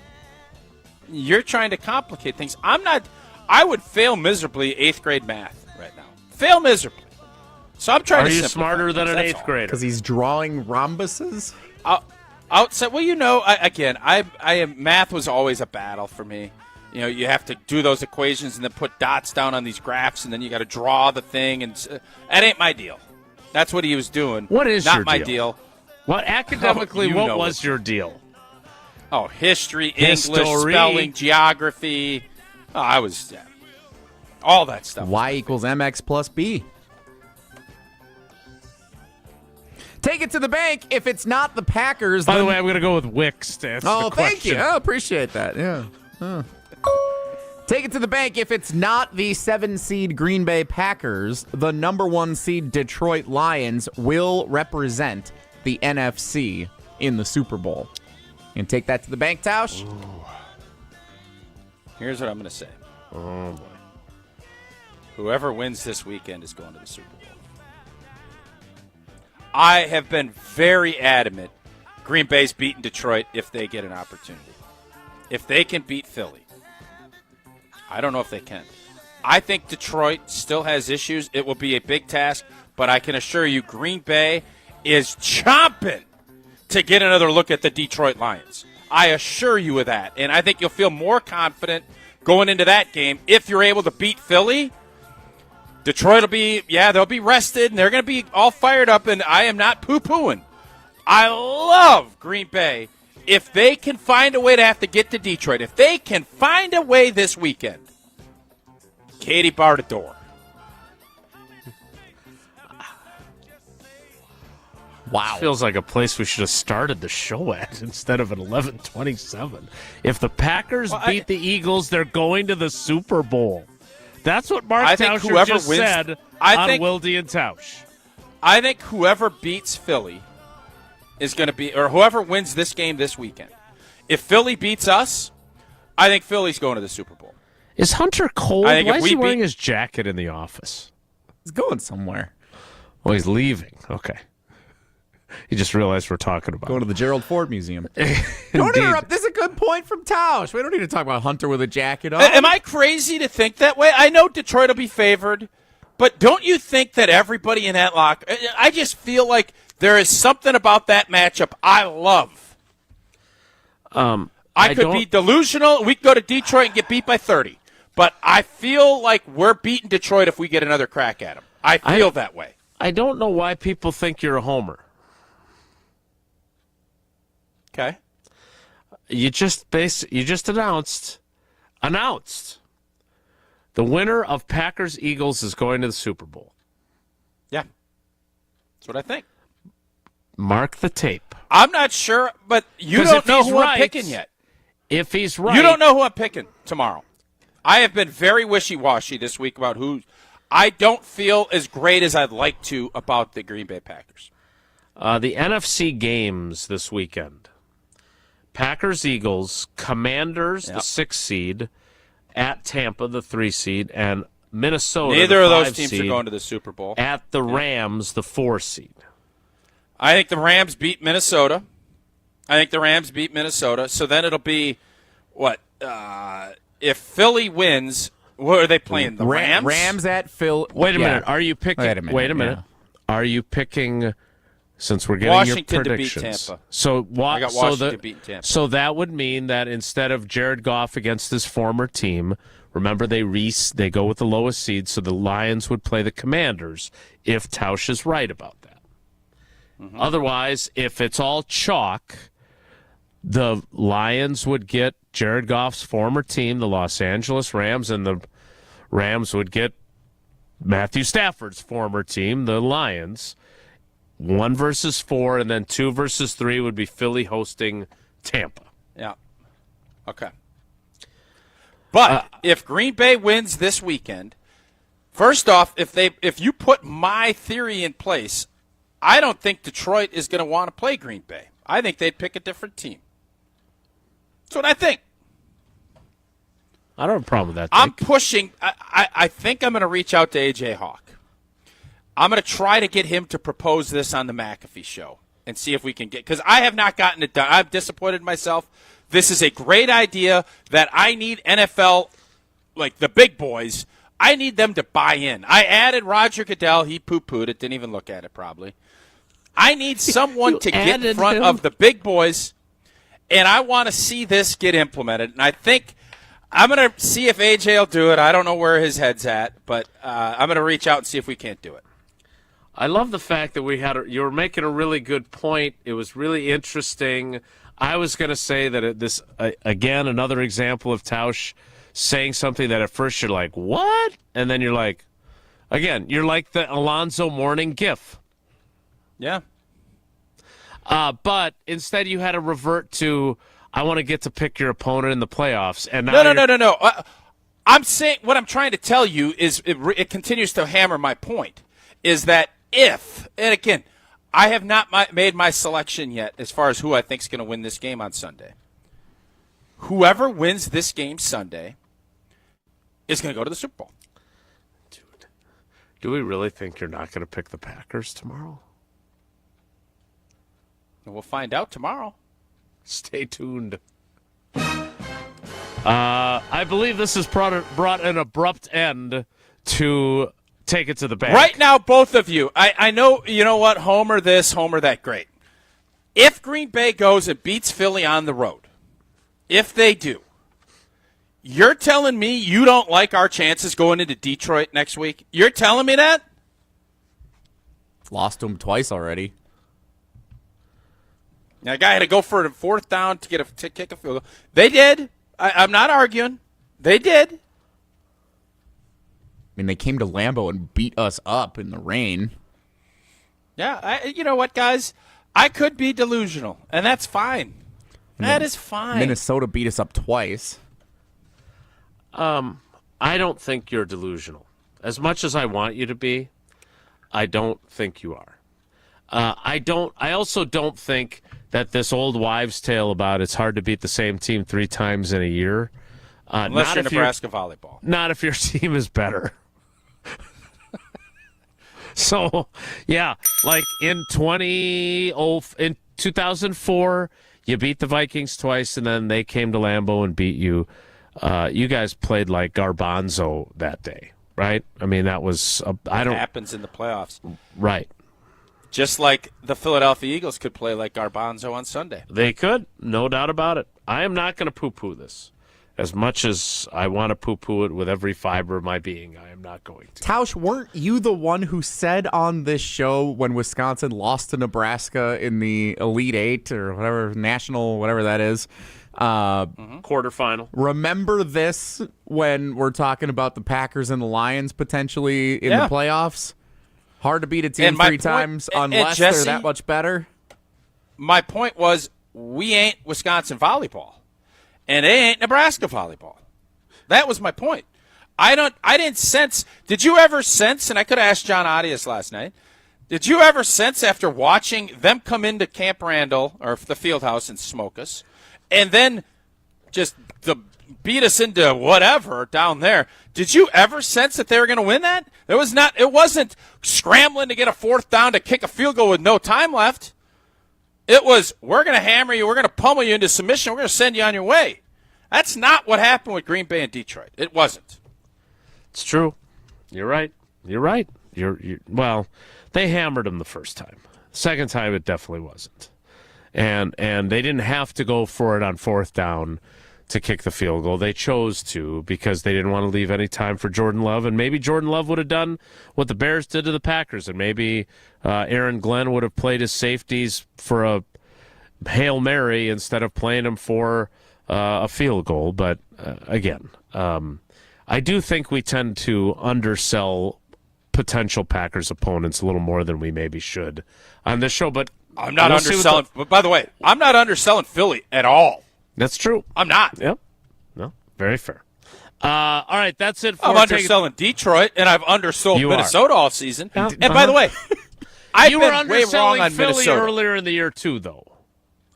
You're trying to complicate things. I would fail miserably 8th grade math right now. Fail miserably. So I'm trying to simplify. Are you smarter than an 8th grader? Because he's drawing rhombuses? Outside, math was always a battle for me. You have to do those equations and then put dots down on these graphs, and then you got to draw the thing. And that ain't my deal. That's what he was doing. What is not your my deal? deal? What academically? What was your deal? Oh, history, English, spelling, geography. Oh, I was all that stuff. Y equals mx plus b. Take it to the bank if it's not the Packers. By the way, I'm going to go with Wicks to answer the question. Thank you. I appreciate that. Yeah. Take it to the bank if it's not the 7-seed Green Bay Packers. The number 1 seed Detroit Lions will represent the NFC in the Super Bowl. And take that to the bank, Tausch? Ooh. Here's what I'm going to say. Oh, boy. Whoever wins this weekend is going to the Super Bowl. I have been very adamant Green Bay's beating Detroit if they get an opportunity. If they can beat Philly. I don't know if they can. I think Detroit still has issues. It will be a big task, but I can assure you Green Bay is chomping to get another look at the Detroit Lions. I assure you of that. And I think you'll feel more confident going into that game if you're able to beat Philly. Detroit will be, they'll be rested, and they're going to be all fired up, and I am not poo-pooing. I love Green Bay. If they can find a way to have to get to Detroit, if they can find a way this weekend, Katie bar the door. Wow. Feels like a place we should have started the show at instead of at 11:27. If the Packers beat the Eagles, they're going to the Super Bowl. That's what Mark Tauscher just said on Wilde and Tausch. I think whoever beats Philly is going to be, or whoever wins this game this weekend. If Philly beats us, I think Philly's going to the Super Bowl. Is Hunter cold? Why is he wearing his jacket in the office? He's going somewhere. Well, he's leaving. Okay. He just realized we're talking about going to the Gerald Ford Museum. Don't interrupt. This is a good point from Tausch. We don't need to talk about Hunter with a jacket on. Am I crazy to think that way? I know Detroit will be favored, but don't you think that everybody in that locker? I just feel like there is something about that matchup I love. I could be delusional. We could go to Detroit and get beat by 30, but I feel like we're beating Detroit if we get another crack at them. I feel that way. I don't know why people think you're a homer. Okay. You just announced the winner of Packers-Eagles is going to the Super Bowl. Yeah. That's what I think. Mark the tape. I'm not sure, but you don't know who I'm picking yet. If he's right. You don't know who I'm picking tomorrow. I have been very wishy-washy this week about who. I don't feel as great as I'd like to about the Green Bay Packers. The NFC games this weekend. Packers-Eagles, Commanders, the 6th seed, at Tampa, the 3 seed, and Minnesota, Neither the 5 of those teams seed, are going to the Super Bowl. At the Rams, the 4 seed. I think the Rams beat Minnesota. So then it'll be, what, if Philly wins, what are they playing, the Rams? Rams at Phil. Wait a minute. Are you picking? Wait a minute. Yeah. Are you picking... Since we're getting Washington your predictions, to beat Tampa. So I got Washington to beat Tampa. So that would mean that instead of Jared Goff against his former team, Remember, they go with the lowest seed, so the Lions would play the Commanders if Tausch is right about that. Mm-hmm. Otherwise, if it's all chalk, the Lions would get Jared Goff's former team, the Los Angeles Rams, and the Rams would get Matthew Stafford's former team, the Lions. 1 versus 4, and then 2 versus 3 would be Philly hosting Tampa. Yeah. Okay. But if Green Bay wins this weekend, first off, if you put my theory in place, I don't think Detroit is going to want to play Green Bay. I think they'd pick a different team. That's what I think. I don't have a problem with that. I'm pushing. I think I'm going to reach out to A.J. Hawk. I'm going to try to get him to propose this on the McAfee show and see if we can get – because I have not gotten it done. I'm disappointed in myself. This is a great idea that I need NFL, like the big boys, I need them to buy in. I added Roger Goodell. He poo-pooed it, didn't even look at it probably. I need someone to get in front of the big boys, and I want to see this get implemented. And I think I'm going to see if AJ will do it. I don't know where his head's at, but I'm going to reach out and see if we can't do it. I love the fact that you were making a really good point. It was really interesting. I was going to say that again, another example of Tausch saying something that at first you're like, what? And then you're like, again, you're like the Alonzo Mourning gif. Yeah. But instead you had to revert to, I want to get to pick your opponent in the playoffs. And No. I'm saying, what I'm trying to tell you is it continues to hammer my point, is that and again, I have not made my selection yet as far as who I think is going to win this game on Sunday. Whoever wins this game Sunday is going to go to the Super Bowl. Dude, do we really think you're not going to pick the Packers tomorrow? We'll find out tomorrow. Stay tuned. I believe this has brought an abrupt end to Take It to the Bank. Right now, both of you. I know, you know what, homer this, homer that, great. If Green Bay goes and beats Philly on the road, if they do, you're telling me you don't like our chances going into Detroit next week? You're telling me that? Lost to him twice already. Now, a guy had to go for a 4th down to kick a field goal. They did. I'm not arguing. They did. I mean, they came to Lambeau and beat us up in the rain. Yeah, you know what, guys? I could be delusional, and that's fine. That is fine. Minnesota beat us up twice. I don't think you're delusional. As much as I want you to be, I don't think you are. I also don't think that this old wives' tale about it's hard to beat the same team 3 times in a year. Unless you're Nebraska volleyball. Not if your team is better. So, yeah, like in 2004, you beat the Vikings twice, and then they came to Lambeau and beat you. You guys played like Garbanzo that day, right? I mean, that was It happens in the playoffs. Right. Just like the Philadelphia Eagles could play like Garbanzo on Sunday. They could, no doubt about it. I am not going to poo-poo this. As much as I want to poo-poo it with every fiber of my being, I am not going to. Tausch, weren't you the one who said on this show when Wisconsin lost to Nebraska in the Elite Eight or whatever, national, whatever that is, quarterfinal? Remember this when we're talking about the Packers and the Lions potentially in the playoffs? Hard to beat a team 3 times unless Jesse, they're that much better. My point was, we ain't Wisconsin volleyball. And they ain't Nebraska volleyball. That was my point. I didn't sense. Did you ever sense, and I could have asked John Audius last night, did you ever sense after watching them come into Camp Randall or the Fieldhouse and smoke us, and then just beat us into whatever down there, did you ever sense that they were going to win that? It wasn't scrambling to get a 4th down to kick a field goal with no time left. It was, we're going to hammer you, we're going to pummel you into submission, we're going to send you on your way. That's not what happened with Green Bay and Detroit. It wasn't. It's true. You're right. Well, they hammered them the first time. Second time, it definitely wasn't. And they didn't have to go for it on 4th down to kick the field goal. They chose to because they didn't want to leave any time for Jordan Love, and maybe Jordan Love would have done what the Bears did to the Packers, and maybe Aaron Glenn would have played his safeties for a Hail Mary instead of playing him for a field goal. But again, I do think we tend to undersell potential Packers opponents a little more than we maybe should on this show. But I'm not underselling. But by the way, I'm not underselling Philly at all. That's true. I'm not. Yep. No, very fair. All right, that's it. I'm underselling Detroit, and I've undersold Minnesota all season. Yeah. And by the way, you were underselling Philly Minnesota earlier in the year too, though.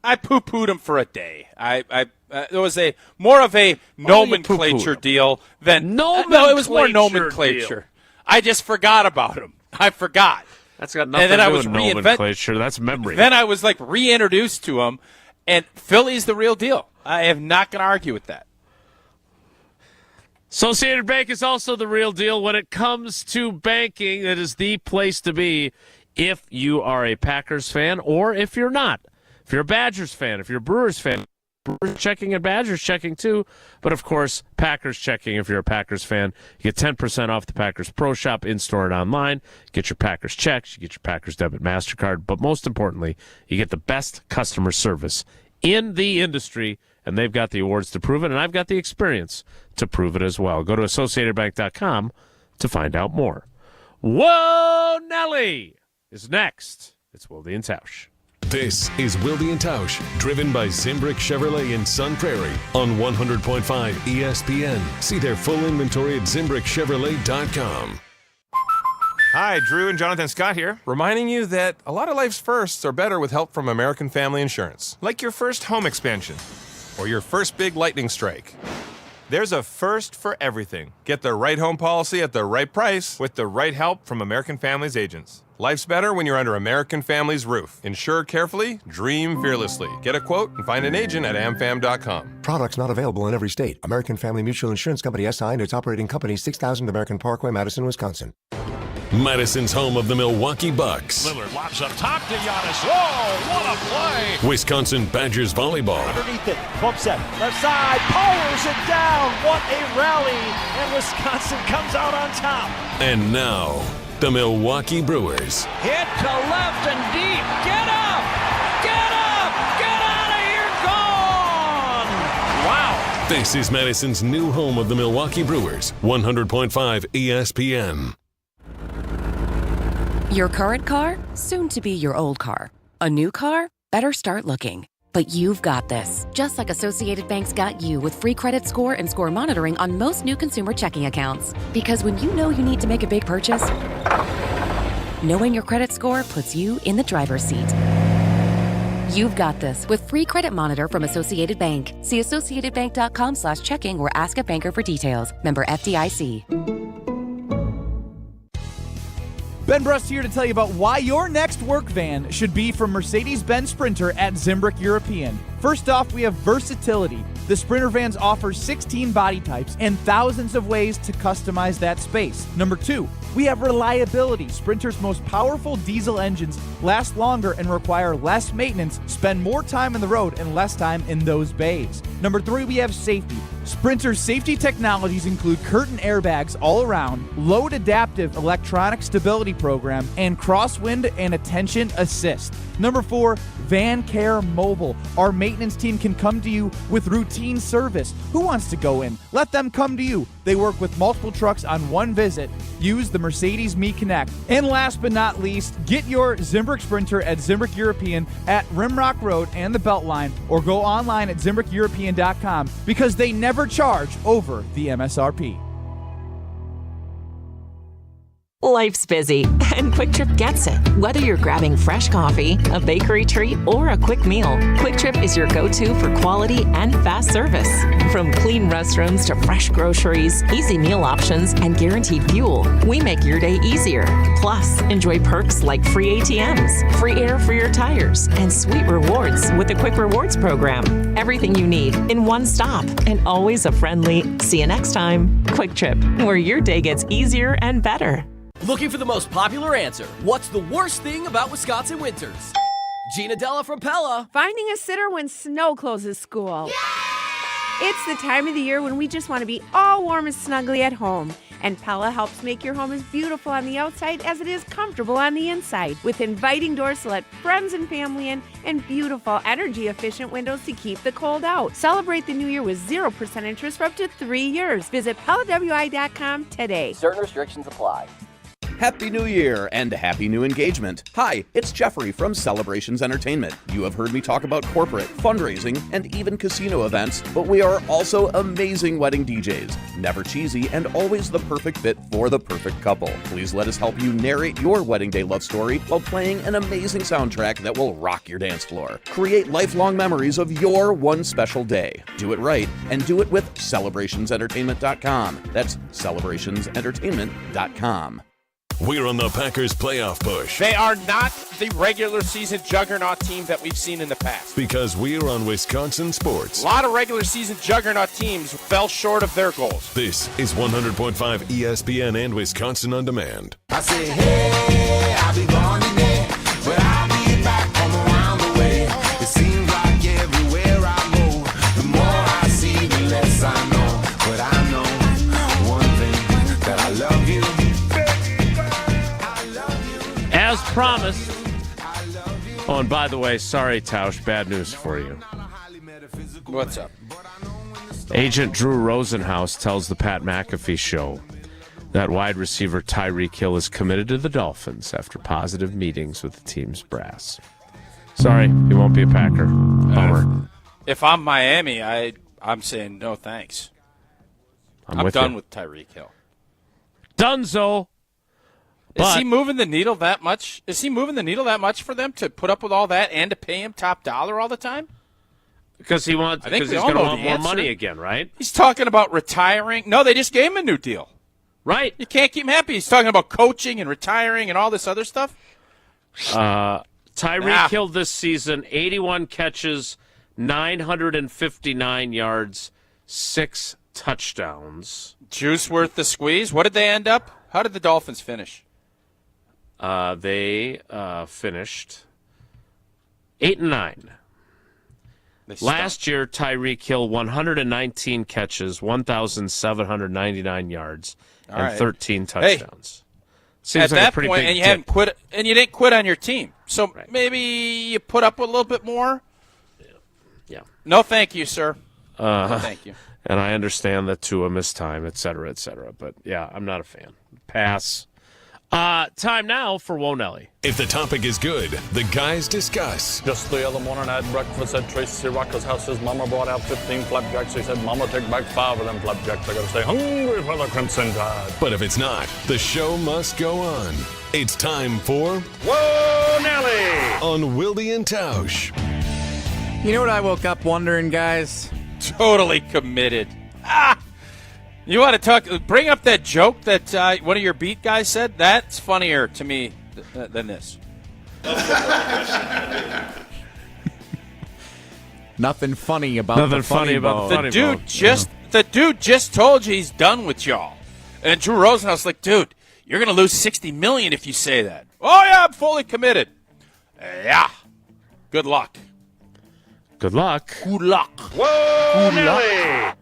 I poo-pooed him for a day. There was more of a nomenclature deal than no. It was more nomenclature. Deal. I just forgot about him. I forgot. That's got nothing to do with nomenclature. That's memory. Then I was reintroduced to him, and Philly's the real deal. I am not going to argue with that. Associated Bank is also the real deal when it comes to banking. It is the place to be if you are a Packers fan or if you're not. If you're a Badgers fan, if you're a Brewers fan, Brewers checking and Badgers checking too. But, of course, Packers checking if you're a Packers fan. You get 10% off the Packers Pro Shop in-store and online. You get your Packers checks. You get your Packers Debit MasterCard. But most importantly, you get the best customer service in the industry, and they've got the awards to prove it, and I've got the experience to prove it as well. Go to AssociatedBank.com to find out more. Whoa, Nelly is next. It's Wilde and Tausch. This is Wilde and Tausch, driven by Zimbrick Chevrolet in Sun Prairie on 100.5 ESPN. See their full inventory at ZimbrickChevrolet.com. Hi, Drew and Jonathan Scott here, reminding you that a lot of life's firsts are better with help from American Family Insurance. Like your first home expansion or your first big lightning strike. There's a first for everything. Get the right home policy at the right price with the right help from American Family's agents. Life's better when you're under American Family's roof. Insure carefully, dream fearlessly. Get a quote and find an agent at amfam.com. Products not available in every state. American Family Mutual Insurance Company SI and its operating company 6000 American Parkway, Madison, Wisconsin. Madison's home of the Milwaukee Bucks. Lillard lobs up top to Giannis. Oh, what a play! Wisconsin Badgers volleyball. Underneath it, bump set, left side, powers it down. What a rally! And Wisconsin comes out on top. And now, the Milwaukee Brewers. Hit to left and deep. Get up! Get up! Get out of here! Gone! Wow! This is Madison's new home of the Milwaukee Brewers. 100.5 ESPN. Your current car, soon to be your old car. A new car, better start looking. But you've got this, just like Associated Bank's got you with free credit score and score monitoring on most new consumer checking accounts. Because when you know you need to make a big purchase, knowing your credit score puts you in the driver's seat. You've got this with free credit monitor from Associated Bank. See AssociatedBank.com/checking or ask a banker for details. Member FDIC. Ben Brust here to tell you about why your next work van should be from Mercedes-Benz Sprinter at Zimbrick European. First off, we have versatility. The Sprinter vans offer 16 body types and thousands of ways to customize that space. Number 2, we have reliability. Sprinter's most powerful diesel engines last longer and require less maintenance, spend more time on the road and less time in those bays. Number 3, we have safety. Sprinter's safety technologies include curtain airbags all around, load adaptive electronic stability program, and crosswind and attention assist. Number 4, Van Care Mobile. Our maintenance team can come to you with routine service. Who wants to go in? Let them come to you. They work with multiple trucks on one visit. Use the Mercedes Me Connect. And last but not least, get your Zimbrick Sprinter at Zimbrick European at Rimrock Road and the Beltline, or go online at ZimbrickEuropean.com because they never charge over the MSRP. Life's busy, and Quick Trip gets it. Whether you're grabbing fresh coffee, a bakery treat, or a quick meal, Quick Trip is your go-to for quality and fast service. From clean restrooms to fresh groceries, easy meal options, and guaranteed fuel, we make your day easier. Plus, enjoy perks like free ATMs, free air for your tires, and sweet rewards with the Quick Rewards program. Everything you need in one stop, and always a friendly, see you next time, Quick Trip, where your day gets easier and better. Looking for the most popular answer. What's the worst thing about Wisconsin winters? Gina Della from Pella. Finding a sitter when snow closes school. It's the time of the year when we just want to be all warm and snuggly at home. And Pella helps make your home as beautiful on the outside as it is comfortable on the inside. With inviting doors to let friends and family in and beautiful, energy-efficient windows to keep the cold out. Celebrate the new year with 0% interest for up to 3 years. Visit PellaWI.com today. Certain restrictions apply. Happy New Year and happy new engagement. Hi, it's Jeffrey from Celebrations Entertainment. You have heard me talk about corporate, fundraising, and even casino events, but we are also amazing wedding DJs. Never cheesy and always the perfect fit for the perfect couple. Please let us help you narrate your wedding day love story while playing an amazing soundtrack that will rock your dance floor. Create lifelong memories of your one special day. Do it right and do it with celebrationsentertainment.com. That's celebrationsentertainment.com. We're on the Packers playoff push. They are not the regular season juggernaut team that we've seen in the past. Because we're on Wisconsin sports. A lot of regular season juggernaut teams fell short of their goals. This is 100.5 ESPN and Wisconsin On Demand. I say, hey, I'll be gone today, but I'll be back from around the way. It seems like everywhere I go, the more I see, the less I know. But I know one thing, that I love you. As promised. Oh, and by the way, sorry, Tausch, bad news for you. What's up? Agent Drew Rosenhaus tells the Pat McAfee Show that wide receiver Tyreek Hill is committed to the Dolphins after positive meetings with the team's brass. Sorry, he won't be a Packer. Bummer. If I'm Miami, I'm saying no thanks. I'm done with Tyreek Hill. Donezo. Is he moving the needle that much? Is he moving the needle that much for them to put up with all that and to pay him top dollar all the time? Because he's going to want more money again, right? He's talking about retiring. No, they just gave him a new deal. Right. You can't keep him happy. He's talking about coaching and retiring and all this other stuff. Tyreek Hill this season, 81 catches, 959 yards, 6 touchdowns. Juice worth the squeeze. What did they end up? How did the Dolphins finish? They finished 8-9. Last year, Tyreek Hill 119 catches, 1,799 yards, and 13 touchdowns. Seems at like that point, and you haven't quit, and you didn't quit on your team, so maybe you put up a little bit more. Yeah. No, thank you, sir. No, thank you. And I understand that Tua missed time, et cetera, but yeah, I'm not a fan. Pass. Time now for Wonelli. If the topic is good, the guys discuss. Just the other morning I had breakfast at Tracy Rocker's house. His mama brought out 15 flapjacks. He said, Mama, take back 5 of them flapjacks. I got to stay hungry for the Crimson Tide. But if it's not, the show must go on. It's time for Wonelli on Wilde and Tausch. You know what I woke up wondering, guys? Totally committed. You want to talk? Bring up that joke that one of your beat guys said. That's funnier to me than this. Nothing funny about the funny bone. The dude just told you he's done with y'all. And Drew Rosenhaus like, dude, you're gonna lose $60 million if you say that. Oh yeah, I'm fully committed. Yeah. Good luck. Good luck. Good luck. Whoa, Nelly.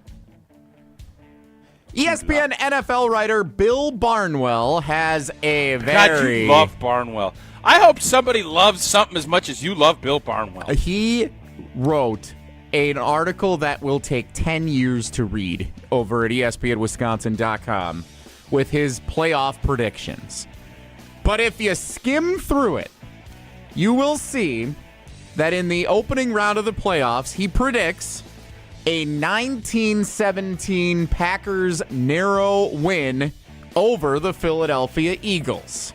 ESPN NFL writer Bill Barnwell has a God, you love Barnwell. I hope somebody loves something as much as you love Bill Barnwell. He wrote an article that will take 10 years to read over at ESPNWisconsin.com with his playoff predictions. But if you skim through it, you will see that in the opening round of the playoffs, he predicts a 19-17 Packers narrow win over the Philadelphia Eagles.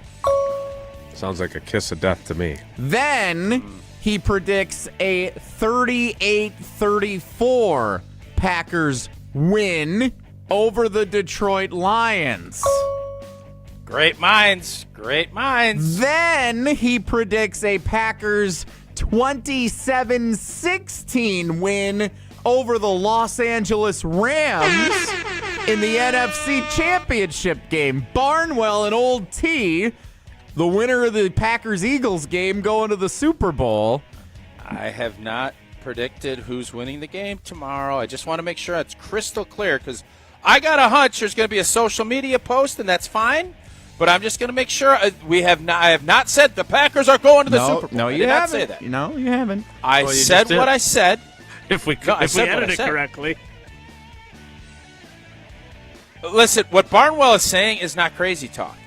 Sounds like a kiss of death to me. Then he predicts a 38-34 Packers win over the Detroit Lions. Great minds. Great minds. Then he predicts a Packers 27-16 win over the Los Angeles Rams in the NFC Championship game. Barnwell and Old T, the winner of the Packers-Eagles game, going to the Super Bowl. I have not predicted who's winning the game tomorrow. I just want to make sure it's crystal clear because I got a hunch there's going to be a social media post, and that's fine. But I'm just going to make sure I have not said the Packers are going to the Super Bowl. No, you haven't. Say that. No, you haven't. I said what I said. If we edit it correctly. Listen, what Barnwell is saying is not crazy talk.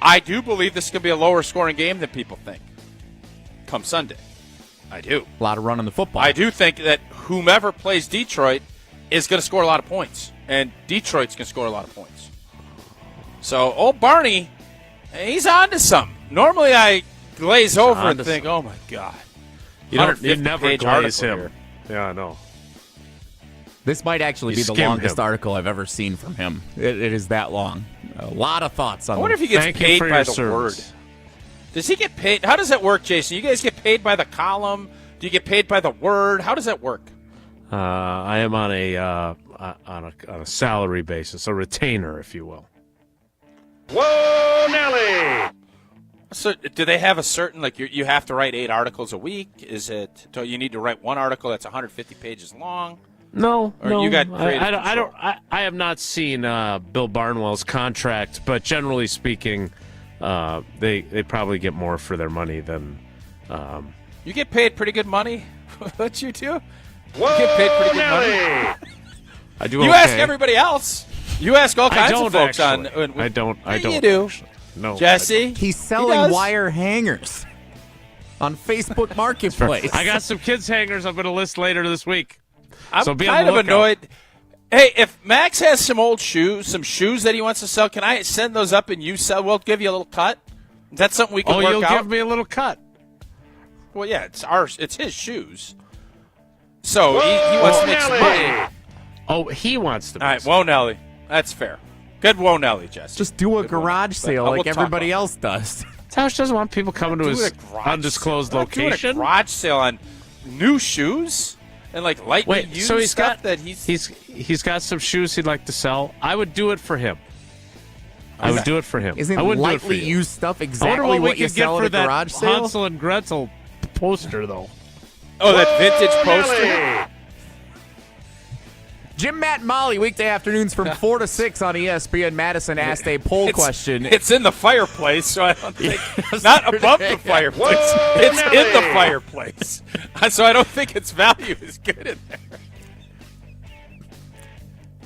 I do believe this is going to be a lower scoring game than people think come Sunday. I do. A lot of running the football. I do think that whomever plays Detroit is going to score a lot of points, and Detroit's going to score a lot of points. So, old Barney, he's on to something. Normally I glaze over and think, oh, my God. You never glaze him. Here. Yeah, I know. This might actually be the longest article I've ever seen from him. It is that long. A lot of thoughts on it. I wonder if he gets paid by the word. Does he get paid? How does that work, Jason? You guys get paid by the column? Do you get paid by the word? How does that work? I am on a salary basis, a retainer, if you will. Whoa, Nelly! So, do they have a certain you have to write 8 articles a week? Is it you need to write one article that's 150 pages long? No, or you got I have not seen Bill Barnwell's contract, but generally speaking, they probably get more for their money than. You get paid pretty good money. What you do? Whoa, you get paid pretty good money. I do. You ask everybody else. You ask all kinds of folks actually. on. I don't. You do. Actually. No, Jesse. He's selling wire hangers on Facebook Marketplace. I got some kids hangers I'm going to list later this week. I'm so be kind of annoyed. Hey, if Max has some old shoes, some shoes that he wants to sell, can I send those up and you sell? We'll give you a little cut. Is that something we can work out? Oh, you'll give me a little cut. Well, yeah, it's his shoes. So he wants to make some money. Oh, he wants to. All right, whoa, Nelly. That's fair. Good whoa, Nelly, Jesse. Just do a garage sale like everybody else does. Tausch doesn't want people coming to his undisclosed location. Doing a garage sale on new shoes and lightning used so stuff that he's got some shoes he'd like to sell. I would do it for him. I would do it for him. Isn't I wouldn't lightly do it for used stuff exactly I wonder what you sell at a garage sale? Hansel and Gretel poster, though. Oh, that vintage poster. Jim, Matt, and Molly, weekday afternoons from 4 to 6 on ESPN Madison asked a poll question. It's in the fireplace, so I don't think not above the fireplace. It's in the fireplace, so I don't think its value is good in there.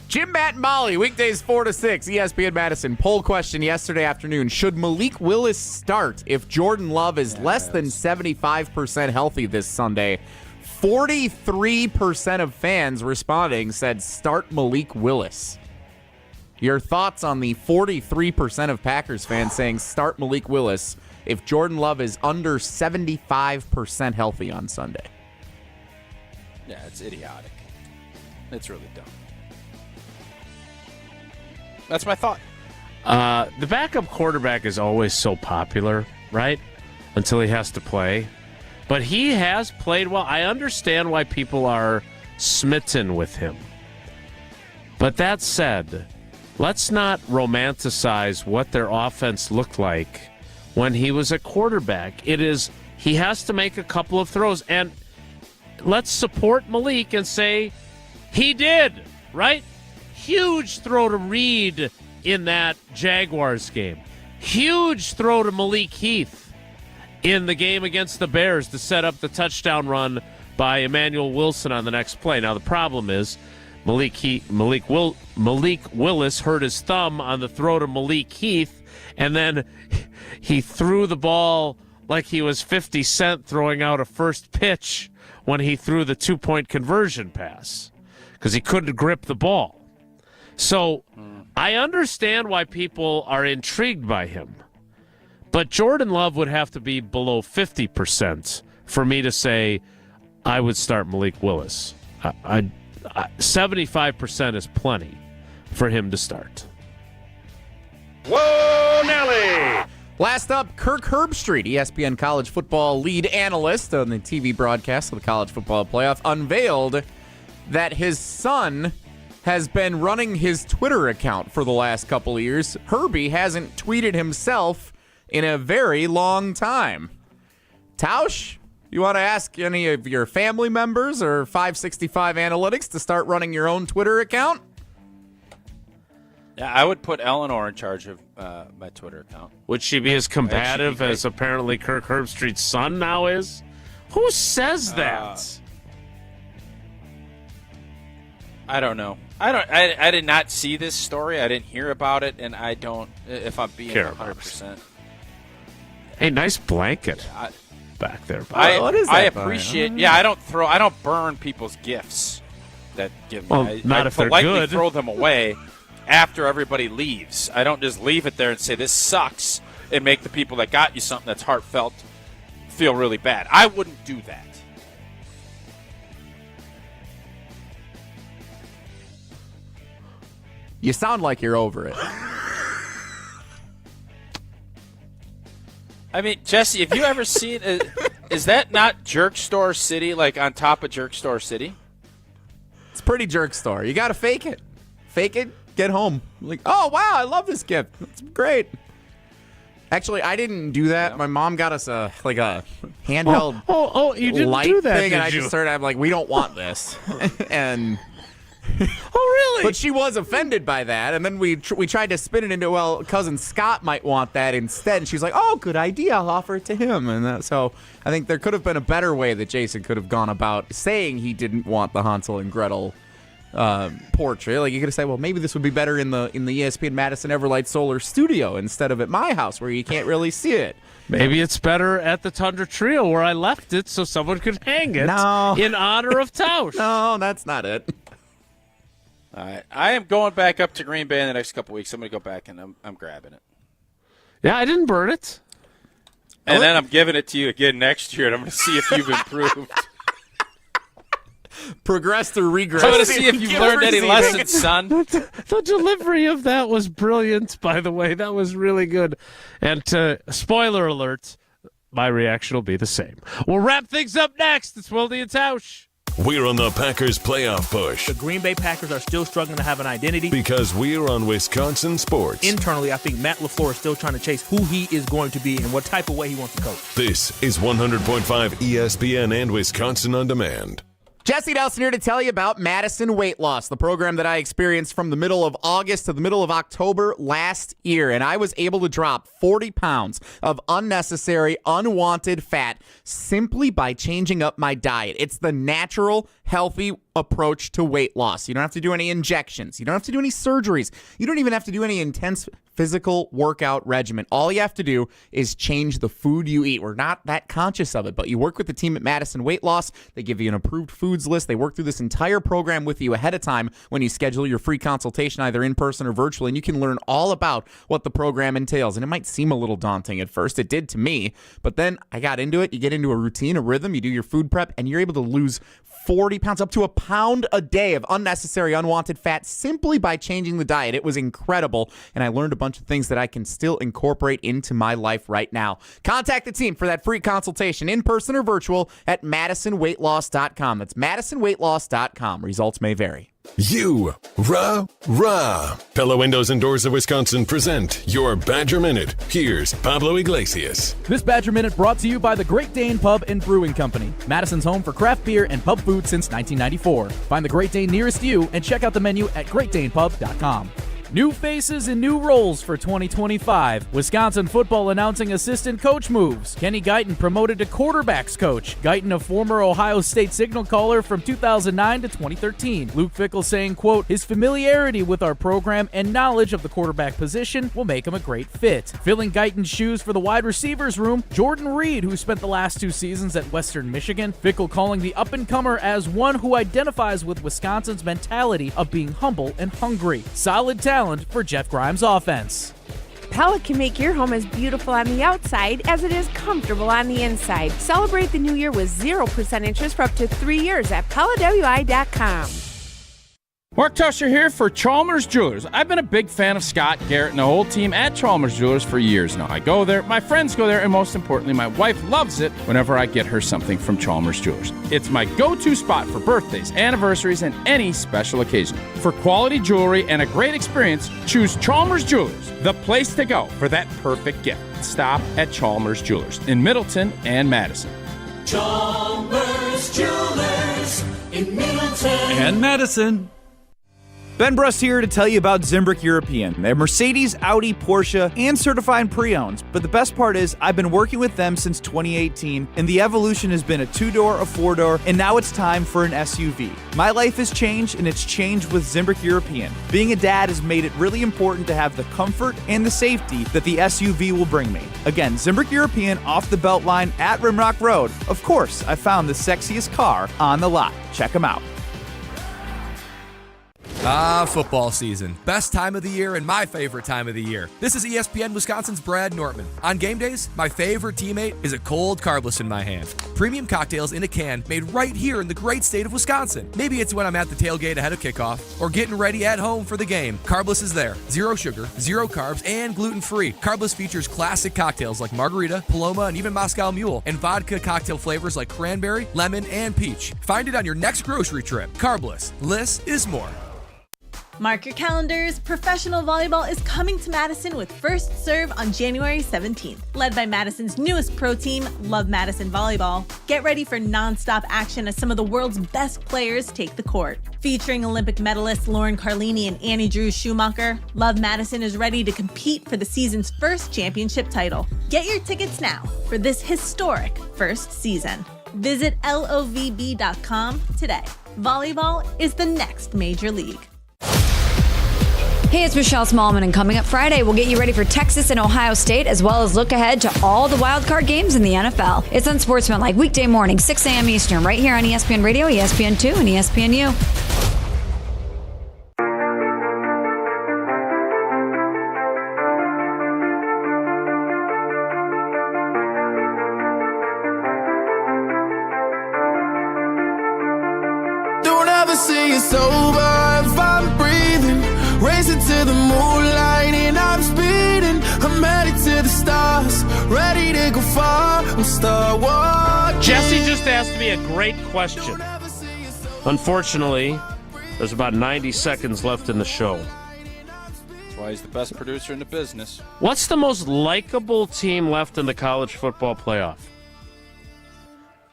Jim, Matt, and Molly, weekdays 4 to 6, ESPN Madison. Poll question yesterday afternoon. Should Malik Willis start if Jordan Love is less than 75% healthy this Sunday? 43% of fans responding said start Malik Willis. Your thoughts on the 43% of Packers fans saying start Malik Willis if Jordan Love is under 75% healthy on Sunday? Yeah, it's idiotic. It's really dumb. That's my thought. The backup quarterback is always so popular, right? Until he has to play. But he has played well. I understand why people are smitten with him. But that said, let's not romanticize what their offense looked like when he was a quarterback. He has to make a couple of throws. And let's support Malik and say he did, right? Huge throw to Reed in that Jaguars game. Huge throw to Malik Heath in the game against the Bears to set up the touchdown run by Emmanuel Wilson on the next play. Now, the problem is Malik Willis hurt his thumb on the throw to Malik Heath, and then he threw the ball like he was 50 Cent throwing out a first pitch when he threw the 2-point conversion pass because he couldn't grip the ball. So I understand why people are intrigued by him. But Jordan Love would have to be below 50% for me to say I would start Malik Willis. 75% is plenty for him to start. Whoa, Nelly! Last up, Kirk Herbstreit, ESPN college football lead analyst on the TV broadcast of the college football playoff, unveiled that his son has been running his Twitter account for the last couple of years. Herbie hasn't tweeted himself in a very long time. Tausch, You want to ask any of your family members or 565 Analytics to start running your own Twitter account? Yeah, I would put Eleanor in charge of my Twitter account. Would she be as combative as apparently Kirk Herbstreit's son now is? Who says that? I don't know. I did not see this story. I didn't hear about it, and I don't. If I'm being 100%. Hey, nice blanket back there. What is that? I appreciate. Yeah, I don't burn people's gifts that give me. Well, not if they're politely good. Throw them away after everybody leaves. I don't just leave it there and say this sucks and make the people that got you something that's heartfelt feel really bad. I wouldn't do that. You sound like you're over it. I mean, Jesse, have you ever seen? Is that not Jerk Store City? Like on top of Jerk Store City? It's pretty Jerk Store. You got to fake it. Fake it. Get home. Like, oh wow, I love this gift. It's great. Actually, I didn't do that. My mom got us a handheld you didn't light do that, thing, and I did you? just started. I'm like, we don't want this, and. Oh, really? But she was offended by that, and then we tried to spin it into, well, cousin Scott might want that instead, and she's like, oh, good idea, I'll offer it to him. And so I think there could have been a better way that Jason could have gone about saying he didn't want the Hansel and Gretel portrait. Like, you could have said, well, maybe this would be better in the ESPN Madison Everlight Solar Studio instead of at my house where you can't really see it. Maybe it's better at the Tundra Trio where I left it so someone could hang it in honor of Tausch. No, that's not it. All right, I am going back up to Green Bay in the next couple weeks. I'm going to go back and I'm grabbing it. Yeah, I didn't burn it. And then I'm giving it to you again next year, and I'm going to see if you've improved. Progressed or regressed. I'm going to see if you've learned any lessons, son. The delivery of that was brilliant, by the way. That was really good. And spoiler alert, my reaction will be the same. We'll wrap things up next. It's Wilde and Tausch. We're on the Packers playoff push. The Green Bay Packers are still struggling to have an identity. Because we're on Wisconsin sports. Internally, I think Matt Lafleur is still trying to chase who he is going to be and what type of way he wants to coach. This is 100.5 ESPN and Wisconsin On Demand. Jesse Nelson here to tell you about Madison Weight Loss, the program that I experienced from the middle of August to the middle of October last year. And I was able to drop 40 pounds of unnecessary, unwanted fat simply by changing up my diet. It's the natural, healthy approach to weight loss. You don't have to do any injections. You don't have to do any surgeries. You don't even have to do any intense physical workout regimen. All you have to do is change the food you eat. We're not that conscious of it, but you work with the team at Madison Weight Loss. They give you an approved foods list. They work through this entire program with you ahead of time when you schedule your free consultation, either in person or virtually, and you can learn all about what the program entails. And it might seem a little daunting at first. It did to me, but then I got into it. You get into a routine, a rhythm, you do your food prep, and you're able to lose 40 pounds, up to a pound a day of unnecessary, unwanted fat simply by changing the diet. It was incredible, and I learned a bunch of things that I can still incorporate into my life right now. Contact the team for that free consultation, in person or virtual, at MadisonWeightLoss.com. That's MadisonWeightLoss.com. Results may vary. Rah. Pella Windows and Doors of Wisconsin present your Badger Minute. Here's Pablo Iglesias. This Badger Minute brought to you by the Great Dane Pub and Brewing Company, Madison's home for craft beer and pub food since 1994. Find the Great Dane nearest you and check out the menu at GreatDanePub.com. New faces and new roles for 2025. Wisconsin football announcing assistant coach moves. Kenny Guyton promoted to quarterbacks coach. Guyton, a former Ohio State signal caller from 2009 to 2013. Luke Fickell saying, quote, his familiarity with our program and knowledge of the quarterback position will make him a great fit. Filling Guyton's shoes for the wide receivers room, Jordan Reed, who spent the last 2 seasons at Western Michigan. Fickell calling the up-and-comer as one who identifies with Wisconsin's mentality of being humble and hungry. Solid talent for Jeff Grimes' offense. Pella can make your home as beautiful on the outside as it is comfortable on the inside. Celebrate the new year with 0% interest for up to 3 years at PellaWI.com. Mark Tusher here for Chalmers Jewelers. I've been a big fan of Scott, Garrett, and the whole team at Chalmers Jewelers for years now. I go there, my friends go there, and most importantly, my wife loves it whenever I get her something from Chalmers Jewelers. It's my go-to spot for birthdays, anniversaries, and any special occasion. For quality jewelry and a great experience, choose Chalmers Jewelers, the place to go for that perfect gift. Stop at Chalmers Jewelers in Middleton and Madison. Chalmers Jewelers in Middleton and Madison. Ben Brust here to tell you about Zimbrick European. They're Mercedes, Audi, Porsche, and certified pre-owned. But the best part is I've been working with them since 2018, and the evolution has been a 2-door, a 4-door, and now it's time for an SUV. My life has changed, and it's changed with Zimbrick European. Being a dad has made it really important to have the comfort and the safety that the SUV will bring me. Again, Zimbrick European off the Beltline at Rimrock Road. Of course, I found the sexiest car on the lot. Check them out. Football season. Best time of the year and my favorite time of the year. This is ESPN Wisconsin's Brad Nortman. On game days, my favorite teammate is a cold carbless in my hand. Premium cocktails in a can made right here in the great state of Wisconsin. Maybe it's when I'm at the tailgate ahead of kickoff or getting ready at home for the game. Carbless is there. 0 sugar, 0 carbs, and gluten-free. Carbless features classic cocktails like margarita, Paloma, and even Moscow Mule, and vodka cocktail flavors like cranberry, lemon, and peach. Find it on your next grocery trip. Carbless. Less is more. Mark your calendars. Professional volleyball is coming to Madison with First Serve on January 17th. Led by Madison's newest pro team, Love Madison Volleyball. Get ready for nonstop action as some of the world's best players take the court. Featuring Olympic medalists Lauren Carlini and Annie Drew Schumacher, Love Madison is ready to compete for the season's first championship title. Get your tickets now for this historic first season. Visit lovb.com today. Volleyball is the next major league. Hey, it's Michelle Smallman, and coming up Friday, we'll get you ready for Texas and Ohio State, as well as look ahead to all the wild card games in the NFL. It's Unsportsmanlike, weekday morning, 6 a.m. Eastern, right here on ESPN Radio, ESPN2, and ESPNU. Don't ever say it's over if I'm breathing. Racing to the moonlight and I'm speeding. I'm headed to the stars, ready to go far. I'm Star Wars. Jesse just asked me a great question. Unfortunately, there's about 90 seconds left in the show. That's why he's the best producer in the business. What's the most likable team left in the college football playoff?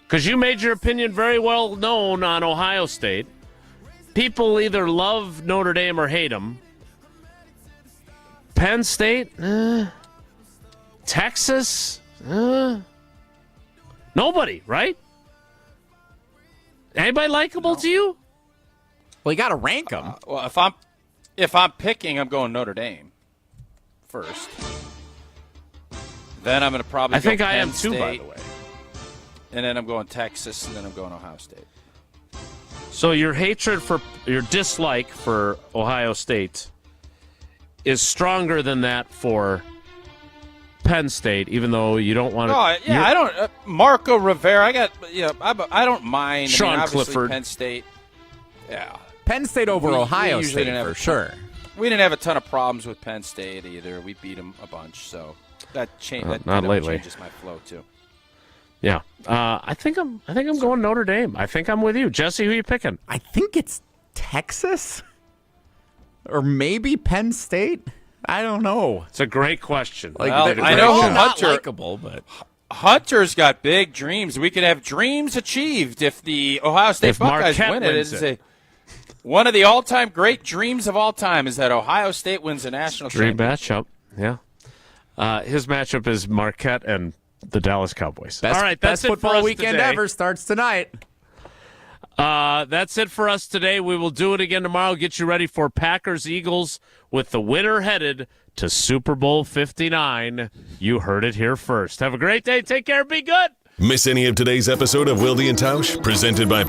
Because you made your opinion very well known on Ohio State. People either love Notre Dame or hate them. Penn State? Texas? Nobody, right? Anybody likable to you? Well, you got to rank them. Well, if I'm picking, I'm going Notre Dame first. Then I'm going to probably I think go I Penn am too, State, by the way. And then I'm going Texas, and then I'm going Ohio State. So your dislike for Ohio State is stronger than that for Penn State, even though you don't want to. Oh, yeah, I don't. Marco Rivera, I don't mind. Sean Clifford. Penn State. Yeah. Penn State over Ohio State for sure. We didn't have a ton of problems with Penn State either. We beat them a bunch, so that changed. Not lately. Changes my flow too. Yeah, I think I'm going Notre Dame. I think I'm with you, Jesse. Who are you picking? I think it's Texas, or maybe Penn State. I don't know. It's a great question. I know not likable, but Hunter's got big dreams. We could have dreams achieved if the Ohio State Buckeyes win it. It's one of the all-time great dreams of all time is that Ohio State wins a national championship. Dream matchup. Yeah, his matchup is Marquette and the Dallas Cowboys. All right, that's best it football for us weekend today. ever starts tonight. That's it for us today. We will do it again tomorrow. Get you ready for Packers-Eagles with the winner headed to Super Bowl 59. You heard it here first. Have a great day. Take care. Be good. Miss any of today's episode of Wilde and Tausch? Presented by